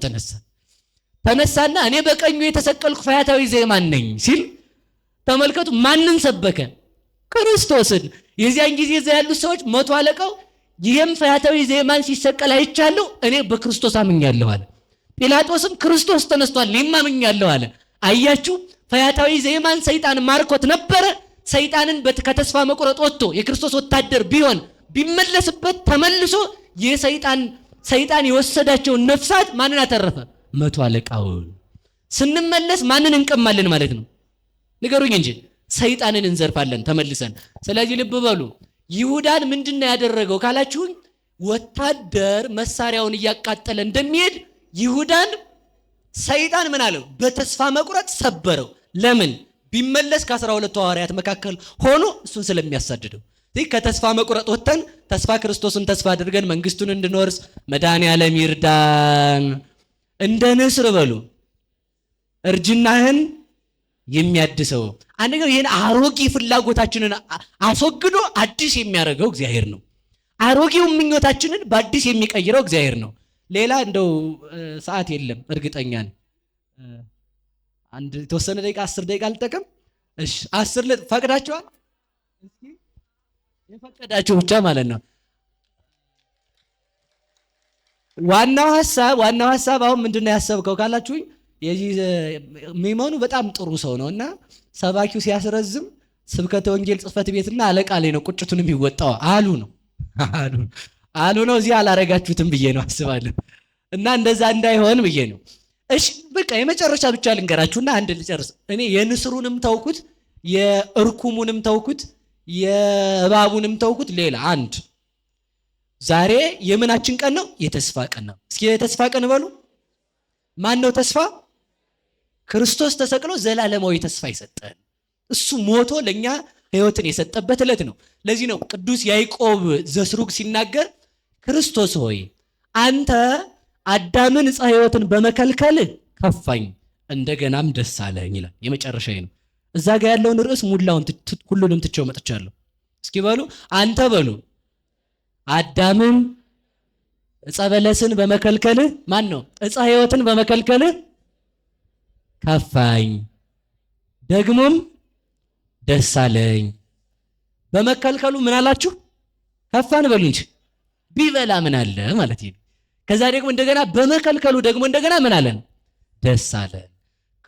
ተነሳና እኔ በቀኙ የተሰቀልኩ ፈያታዊ ዘየማን ነኝ ሲል ተመልከቱ። ማንን ሰበከ? ክርስቶስን። የዚያን ጊዜ እዛ ያሉት ሰዎች መቶ አለቃው ይህም ፈያታዊ ዘየማን ሲሰቀል አይቻለሁ፣ እኔ በክርስቶስ አምኛለሁ አለ። ጲላጦስም ክርስቶስ ተነስቷል እኔም አምኛለሁ አለ። አያችሁ፣ ፈያታዊ ዘየማን ሰይጣን ማርኮት ነበረ። ሰይጣንን ከተስፋ መቁረጥ ወጥቶ የክርስቶስ ወታደር ቢሆን ቢመለስበት ተመልሶ ሰይጣን የወሰዳቸውን ነፍሳት ማንን አተረፈ? መቶ አለቃውን። ስንመለስ ማንን እንቀማለን ማለት ነው? ንገሩኝ እንጂ ሰይጣንን እንዘርፋለን ተመልሰን። ስለዚህ ልብ በሉ። ይሁዳን ምንድነው ያደረገው ካላችሁኝ፣ ወታደር መሳሪያውን እያቃጠለ እንደሚሄድ ይሁዳን ሰይጣን ምን አለው? በተስፋ መቁረጥ ሰበረው። ለምን? ቢመለስ ከ12 ሐዋርያት መካከል ሆኖ እሱን ስለሚያሳድደው። ስለዚህ ከተስፋ መቁረጥ ወጥተን ተስፋ ክርስቶስን ተስፋ አድርገን መንግስቱን እንድንወርስ መድኃኔዓለም ይርዳን። እንደ ንስር በሉ እርጅናህን የሚያድሰው አንደኛው ይሄን አሮጌ ፍላጎታችንን አስወግዶ አዲስ የሚያደርገው እግዚአብሔር ነው። አሮጌው ምኞታችንን በአዲስ የሚቀይረው እግዚአብሔር ነው። ሌላ እንደው ሰዓት የለም እርግጠኛ ነኝ። አንድ የተወሰነ ደቂቃ 10 ደቂቃ ልጠቀም። እሺ 10 ፈቅዳችኋል? እስኪ የፈቀዳችሁ ብቻ ማለት ነው። ዋናው ሐሳብ አሁን ምንድነው ያሰብከው ካላችሁኝ፣ የዚህ ሚመኑ በጣም ጥሩ ሰው ነውና ሰባኪው ሲያስረዝም ስብከተ ወንጌል ጽሕፈት ቤትና አለቃ ላይ ነው ቁጭቱን የሚወጣው አሉ ነው። እዚህ አላረጋችሁትም ብዬ ነው አስባለሁ። እና እንደዛ እንዳይሆን ብዬ ነው። እሺ በቃ የመጨረሻ ብቻ ልንገራችሁና አንድ ልጨርስ። እኔ የንስሩንም ተውኩት፣ የእርኩሙንም ተውኩት፣ የእባቡንም ተውኩት። ሌላ አንድ ዛሬ የምናችን ቀን ነው? የተስፋ ቀን ነው። እስኪ የተስፋ ቀን በሉ። ማን ነው ተስፋ? ክርስቶስ ተሰቅሎ ዘላለማዊ ተስፋ ይሰጠን። እሱ ሞቶ ለኛ ሕይወትን የሰጠበት ዕለት ነው። ለዚህ ነው ቅዱስ ያዕቆብ ዘስሩግ ሲናገር ክርስቶስ ሆይ አንተ አዳምን ዕፀ ሕይወትን በመከልከል ከፋኝ፣ እንደገናም ደስ አለኝ ይላል። የመጨረሻዬ ነው። እዛ ጋር ያለውን ርዕስ ሙላውን ሁሉንም ትቼው መጥቻለሁ። እስኪ በሉ አንተ በሉ አዳምን ዕፀ በለስን በመከልከል ማን ነው? ዕፀ ሕይወትን በመከልከል ከፋኝ፣ ደግሞም ደስ አለኝ። በመከልከሉ ምን አላችሁ? ከፋን በሉ እንጂ ቢበላ ምን አለ ማለት ነው። ከዛ ደግሞ እንደገና በመከልከሉ ደግሞ እንደገና ምን አለን? ደስ አለን።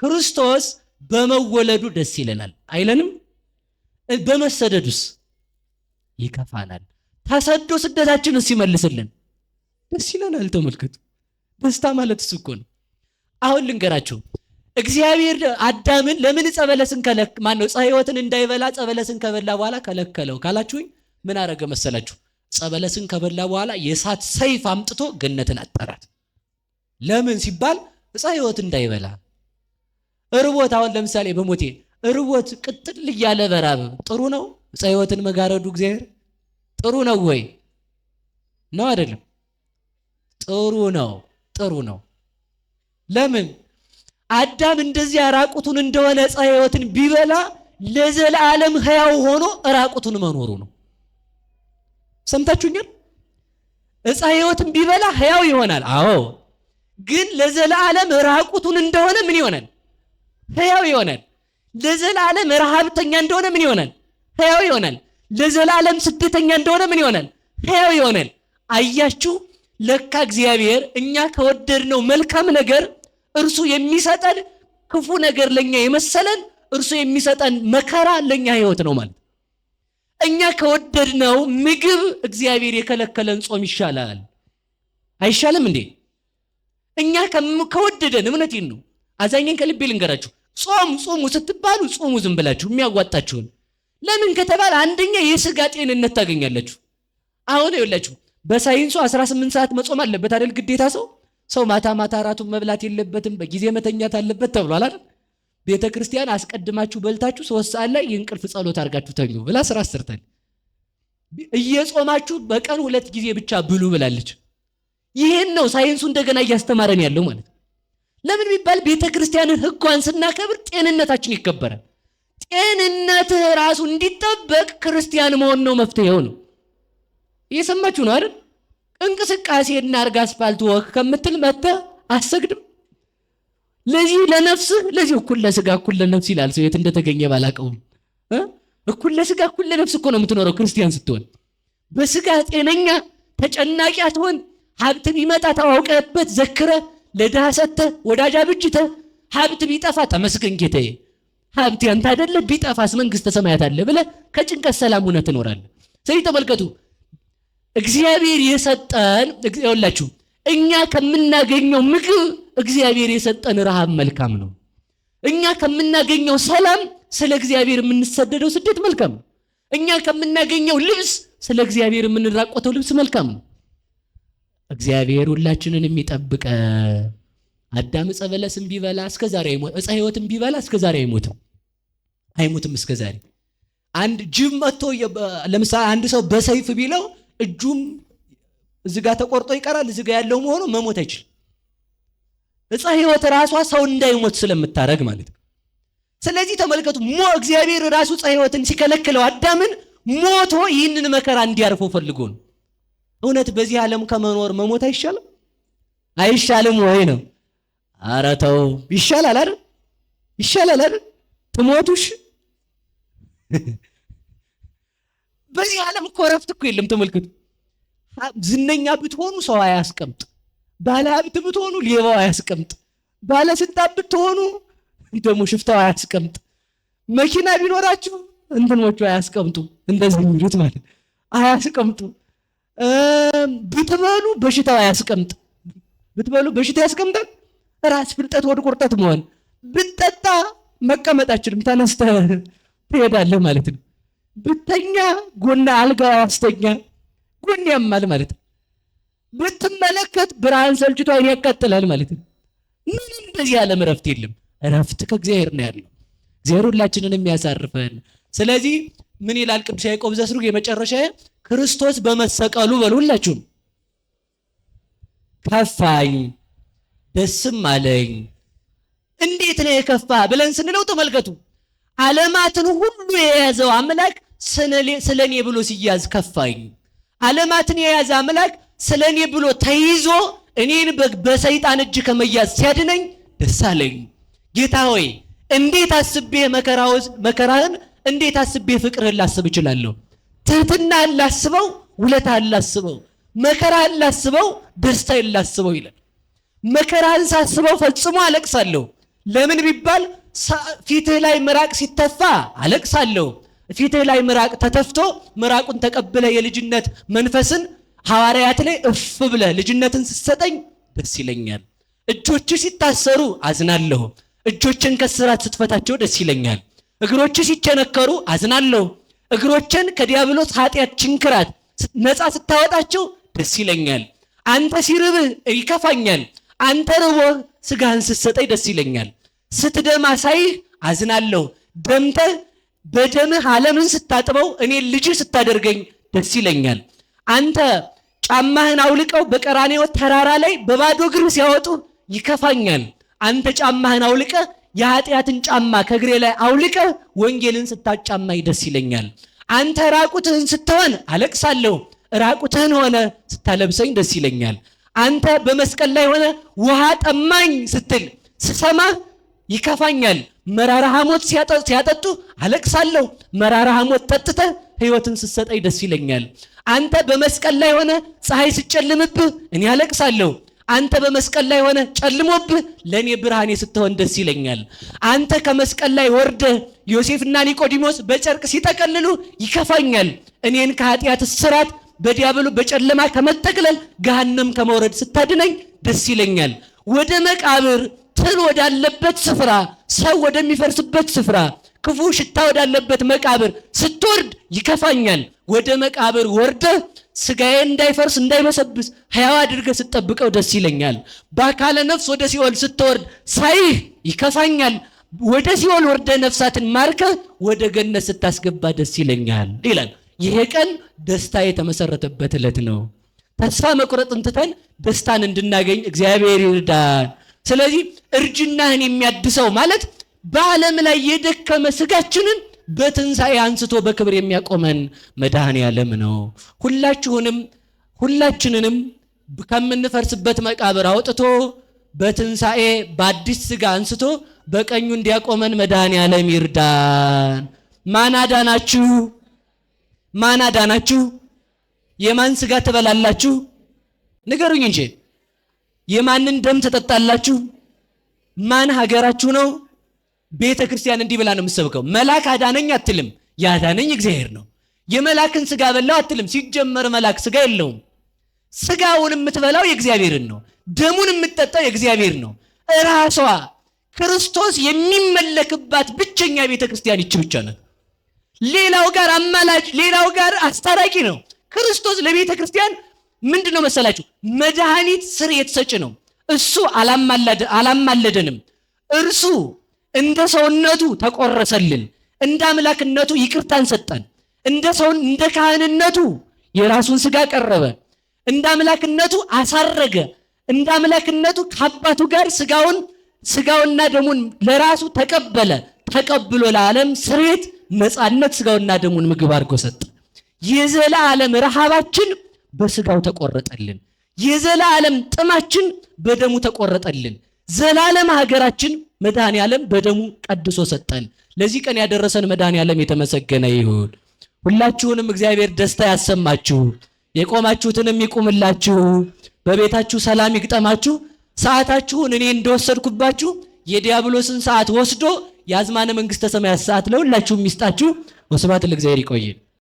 ክርስቶስ በመወለዱ ደስ ይለናል አይለንም? በመሰደዱስ ይከፋናል። ተሰዶ ስደታችንን ሲመልስልን ደስ ይለናል። ተመልከቱ፣ ደስታ ማለት እሱ እኮ ነው። አሁን ልንገራችሁ፣ እግዚአብሔር አዳምን ለምን ዕፀ በለስን ማነው ዕፀ ሕይወትን እንዳይበላ ዕፀ በለስን ከበላ በኋላ ከለከለው ካላችሁኝ ምን አረገ መሰላችሁ? ዕፀ በለስን ከበላ በኋላ የእሳት ሰይፍ አምጥቶ ገነትን አጠራት። ለምን ሲባል ዕፀ ሕይወት እንዳይበላ እርቦት። አሁን ለምሳሌ በሞቴ እርቦት ቅጥል እያለ በራብ ጥሩ ነው? ዕፀ ሕይወትን መጋረዱ እግዚአብሔር ጥሩ ነው ወይ? ነው አይደለም? ጥሩ ነው። ለምን አዳም እንደዚህ ራቁቱን እንደሆነ ዕፀ ሕይወትን ቢበላ ለዘላለም ሕያው ሆኖ ራቁቱን መኖሩ ነው። ሰምታችሁኛል? ዕፀ ሕይወትን ቢበላ ሕያው ይሆናል። አዎ፣ ግን ለዘላለም ራቁቱን እንደሆነ ምን ይሆናል? ሕያው ይሆናል። ለዘላለም ረሃብተኛ እንደሆነ ምን ይሆናል? ሕያው ይሆናል። ለዘላለም ስደተኛ እንደሆነ ምን ይሆናል? ሕያው ይሆናል። አያችሁ፣ ለካ እግዚአብሔር እኛ ከወደድነው መልካም ነገር እርሱ የሚሰጠን ክፉ ነገር ለኛ የመሰለን እርሱ የሚሰጠን መከራ ለኛ ሕይወት ነው ማለት። እኛ ከወደድነው ምግብ እግዚአብሔር የከለከለን ጾም ይሻላል አይሻልም እንዴ? እኛ ከወደደን እምነቴን ነው አዛኝን ከልቤ ልንገራችሁ፣ ጾሙ ስትባሉ ጾሙ ዝም ብላችሁ የሚያዋጣችሁን። ለምን ከተባለ አንደኛ የሥጋ ጤንነት ታገኛላችሁ። አሁን ይኸውላችሁ በሳይንሱ 18 ሰዓት መጾም አለበት አይደል? ግዴታ ሰው ማታ እራቱን መብላት የለበትም፣ በጊዜ መተኛት አለበት ተብሏል አይደል? ቤተ ክርስቲያን አስቀድማችሁ በልታችሁ 3 ሰዓት ላይ የእንቅልፍ ጸሎት አድርጋችሁ ተኙ ብላ ስራ አሰርታል። እየጾማችሁ በቀን 2 ጊዜ ብቻ ብሉ ብላለች። ይሄን ነው ሳይንሱ እንደገና እያስተማረን ያለው ማለት። ለምን ቢባል ቤተ ክርስቲያንን ሕጓን ስናከብር ጤንነታችን ይከበራል። ጤንነትህ ራሱ እንዲጠበቅ ክርስቲያን መሆን ነው መፍትሄው ነው። እየሰማችሁ ነው አይደል? እንቅስቃሴ እናርግ አስፋልት ወክ ከምትል መጥተህ አሰግድም። ለዚህ ለነፍስህ ለዚህ እኩል ለሥጋ እኩል ለነፍስ ይላል ሰው የት እንደተገኘ ባላቀውም እኩል ለሥጋ እኩል ለነፍስ እኮ ነው የምትኖረው ክርስቲያን ስትሆን። በሥጋ ጤነኛ ተጨናቂ አትሆን። ሀብት ቢመጣ ታውቀበት ዘክረ ለድሃ ሰጥተህ ወዳጅ አብጅተህ ሀብት ቢጠፋ ተመስገን ጌታዬ ሀብት ያንተ አይደለ ቢጠፋስ መንግሥተ ሰማያት አለ ብለህ ከጭንቀት ሰላም ሆነህ ትኖራለህ። ስለዚህ ተመልከቱ እግዚአብሔር የሰጠን ይኸውላችሁ እኛ ከምናገኘው ምግብ እግዚአብሔር የሰጠን ረሃብ መልካም ነው። እኛ ከምናገኘው ሰላም ስለ እግዚአብሔር የምንሰደደው ስደት መልካም ነው። እኛ ከምናገኘው ልብስ ስለ እግዚአብሔር የምንራቆተው ልብስ መልካም ነው። እግዚአብሔር ሁላችንን የሚጠብቀ አዳም ዕፀ በለስን ቢበላ እስከ ዛሬ አይሞት፣ ዕፀ ሕይወትን ቢበላ እስከ ዛሬ አይሞትም እስከ ዛሬ። አንድ ጅብ መጥቶ ለምሳሌ አንድ ሰው በሰይፍ ቢለው እጁም እዚህ ጋር ተቆርጦ ይቀራል። እዚህ ጋር ያለው መሆኑ መሞት አይችልም። ዕፀ ሕይወት ራሷ ሰው እንዳይሞት ስለምታረግ ማለት ነው። ስለዚህ ተመልከቱ እግዚአብሔር ራሱ ዕፀ ሕይወትን ሲከለክለው አዳምን ሞቶ ይህንን መከራ እንዲያርፈው ፈልጎ ነው። እውነት በዚህ ዓለም ከመኖር መሞት አይሻልም ወይ ነው? ኧረ ተው ይሻላል አይደል? ትሞቱሽ በዚህ ዓለም እኮ ረፍት እኮ የለም። ተመልከቱ ዝነኛ ብትሆኑ ሰው አያስቀምጥ፣ ባለ ሀብት ብትሆኑ ሌባው አያስቀምጥ፣ ባለስልጣን ብትሆኑ ደግሞ ሽፍታው አያስቀምጥ። መኪና ቢኖራችሁ እንትኖቹ አያስቀምጡ። እንደዚህ የሚሉት ማለት አያስቀምጡ። ብትበሉ በሽታው አያስቀምጥ። ብትበሉ በሽታ ያስቀምጣል። ራስ ፍልጠት፣ ወድ ቁርጠት መሆን። ብትጠጣ መቀመጣችንም ተነስተህ ትሄዳለህ ማለት ነው። ብተኛ ጎና አልጋ ያስተኛ ጎን ያማል ማለት ነው። ብትመለከት ብርሃን ሰልችቶ አይን ያቃጥላል ማለት ነው። ምንም በዚህ ዓለም እረፍት የለም። እረፍት ከእግዚአብሔር ነው ያለው። እግዚአብሔር ሁላችንን የሚያሳርፈን። ስለዚህ ምን ይላል ቅዱስ ያዕቆብ ዘስሩግ የመጨረሻ ክርስቶስ በመሰቀሉ በሉ ሁላችሁም ከፋኝ ደስም አለኝ። እንዴት ነው የከፋ ብለን ስንለው ተመልከቱ። ዓለማትን ሁሉ የያዘው አምላክ ስለኔ ብሎ ሲያዝ ከፋኝ። ዓለማትን የያዘ አምላክ ስለኔ ብሎ ተይዞ እኔን በሰይጣን እጅ ከመያዝ ሲያድነኝ ደስ አለኝ። ጌታ ሆይ እንዴት አስቤ መከራህን እንዴት አስቤ ፍቅርህን ላስብ እችላለሁ? ትህትናህን ላስበው፣ ውለታህን ላስበው፣ መከራህን ላስበው፣ ደስታህን ላስበው ይላል። መከራህን ሳስበው ፈጽሞ አለቅሳለሁ። ለምን ቢባል ፊትህ ላይ ምራቅ ሲተፋ አለቅሳለሁ። ፊትህ ላይ ምራቅ ተተፍቶ ምራቁን ተቀብለ የልጅነት መንፈስን ሐዋርያት ላይ እፍ ብለ ልጅነትን ስትሰጠኝ ደስ ይለኛል። እጆች ሲታሰሩ አዝናለሁ። እጆችን ከስራት ስትፈታቸው ደስ ይለኛል። እግሮች ሲቸነከሩ አዝናለሁ። እግሮችን ከዲያብሎስ ኃጢአት ችንክራት ነፃ ስታወጣቸው ደስ ይለኛል። አንተ ሲርብህ ይከፋኛል። አንተ ርቦህ ስጋህን ስትሰጠኝ ደስ ይለኛል። ስትደማ ሳይህ አዝናለሁ። ደምተህ በደምህ ዓለምን ስታጥበው እኔን ልጅህ ስታደርገኝ ደስ ይለኛል። አንተ ጫማህን አውልቀው በቀራንዮ ተራራ ላይ በባዶ እግር ሲያወጡ ይከፋኛል። አንተ ጫማህን አውልቀ የኃጢአትን ጫማ ከእግሬ ላይ አውልቀ ወንጌልን ስታጫማኝ ደስ ይለኛል። አንተ ራቁትህን ስትሆን አለቅሳለሁ። ራቁትህን ሆነ ስታለብሰኝ ደስ ይለኛል። አንተ በመስቀል ላይ ሆነ ውሃ ጠማኝ ስትል ስሰማህ ይከፋኛል። መራራ ሐሞት ሲያጠጡ አለቅሳለሁ። መራራ ሐሞት ጠጥተህ ሕይወትን ስትሰጠኝ ደስ ይለኛል። አንተ በመስቀል ላይ ሆነ ፀሐይ ስጨልምብህ እኔ አለቅሳለሁ። አንተ በመስቀል ላይ ሆነ ጨልሞብህ ለእኔ ብርሃኔ ስትሆን ደስ ይለኛል። አንተ ከመስቀል ላይ ወርደህ ዮሴፍና ኒቆዲሞስ በጨርቅ ሲጠቀልሉ ይከፋኛል። እኔን ከኃጢአት እስራት በዲያብሎ በጨለማ ከመጠቅለል ገሃነም ከመውረድ ስታድነኝ ደስ ይለኛል። ወደ መቃብር ትል ወዳለበት ስፍራ፣ ሰው ወደሚፈርስበት ስፍራ፣ ክፉ ሽታ ወዳለበት መቃብር ስትወርድ ይከፋኛል። ወደ መቃብር ወርደህ ስጋዬ እንዳይፈርስ እንዳይበሰብስ ሕያው አድርገህ ስትጠብቀው ደስ ይለኛል። በአካለ ነፍስ ወደ ሲኦል ስትወርድ ሳይህ ይከፋኛል። ወደ ሲኦል ወርደህ ነፍሳትን ማርከህ ወደ ገነት ስታስገባ ደስ ይለኛል ይላል። ይሄ ቀን ደስታ የተመሰረተበት ዕለት ነው። ተስፋ መቁረጥን ትተን ደስታን እንድናገኝ እግዚአብሔር ይርዳን። ስለዚህ እርጅናህን የሚያድሰው ማለት በዓለም ላይ የደከመ ስጋችንን በትንሣኤ አንስቶ በክብር የሚያቆመን መድኃኔ ዓለም ነው። ሁላችንንም ከምንፈርስበት መቃብር አውጥቶ በትንሣኤ በአዲስ ስጋ አንስቶ በቀኙ እንዲያቆመን መድኃኔ ዓለም ይርዳን። ማን አዳናችሁ? ማን አዳናችሁ? የማን ስጋ ትበላላችሁ? ንገሩኝ እንጂ። የማንን ደም ትጠጣላችሁ? ማን ሀገራችሁ ነው? ቤተ ክርስቲያን እንዲህ ብላ ነው የምትሰብከው። መልአክ አዳነኝ አትልም፣ ያዳነኝ እግዚአብሔር ነው። የመልአክን ስጋ በላው አትልም፣ ሲጀመር መልአክ ስጋ የለውም። ስጋውን የምትበላው የእግዚአብሔርን ነው፣ ደሙን የምትጠጣው የእግዚአብሔር ነው። እራሷ ክርስቶስ የሚመለክባት ብቸኛ ቤተ ክርስቲያን ይች ብቻ ናት። ሌላው ጋር አማላጅ፣ ሌላው ጋር አስታራቂ ነው። ክርስቶስ ለቤተ ክርስቲያን ምንድነው መሰላችሁ? መድኃኒት ስርየት ሰጪ ነው። እሱ አላማለደንም። እርሱ እንደ ሰውነቱ ተቆረሰልን፣ እንደ አምላክነቱ ይቅርታን ሰጠን። እንደ ካህንነቱ የራሱን ስጋ ቀረበ፣ እንደ አምላክነቱ አሳረገ። እንደ አምላክነቱ ከአባቱ ጋር ስጋውና ደሙን ለራሱ ተቀበለ። ተቀብሎ ለዓለም ስርየት ነፃነት ስጋውና ደሙን ምግብ አድርጎ ሰጠ። የዘላለም ረሃባችን በስጋው ተቆረጠልን። የዘላለም ጥማችን በደሙ ተቆረጠልን። ዘላለም ሀገራችን መድኃኔ ዓለም በደሙ ቀድሶ ሰጠን። ለዚህ ቀን ያደረሰን መድኃኔ ዓለም የተመሰገነ ይሁን። ሁላችሁንም እግዚአብሔር ደስታ ያሰማችሁ፣ የቆማችሁትንም ይቁምላችሁ፣ በቤታችሁ ሰላም ይግጠማችሁ። ሰዓታችሁን እኔ እንደወሰድኩባችሁ የዲያብሎስን ሰዓት ወስዶ የአዝማነ መንግስተ ሰማያት ሰዓት ለሁላችሁ የሚስጣችሁ። ወስብሐት ለእግዚአብሔር። ይቆየን።